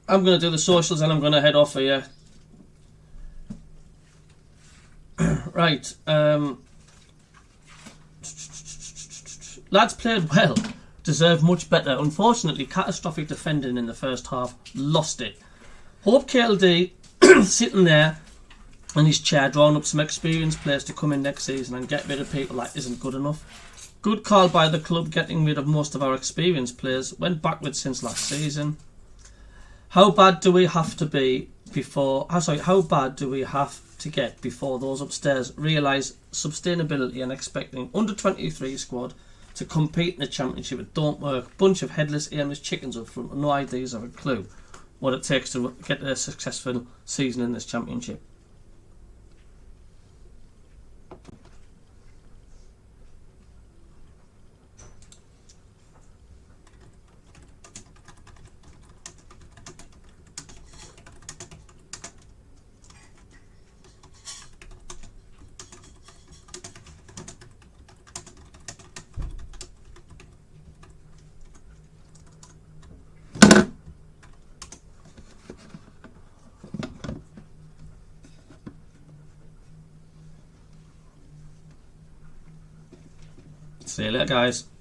I'm going to do the socials and I'm going to head off here. Right, lads played well, deserved much better. Unfortunately, catastrophic defending in the first half, lost it. Hope KLD sitting there in his chair drawing up some experienced players to come in next season and get rid of people that isn't good enough. Good call by the club getting rid of most of our experienced players. Went backwards since last season. How bad do we have to be before... How bad do we have to get before those upstairs realise sustainability and expecting under-23 squad to compete in the championship? It don't work. Bunch of headless, aimless chickens up front with no ideas or a clue what it takes to get a successful season in this championship. See you later, guys.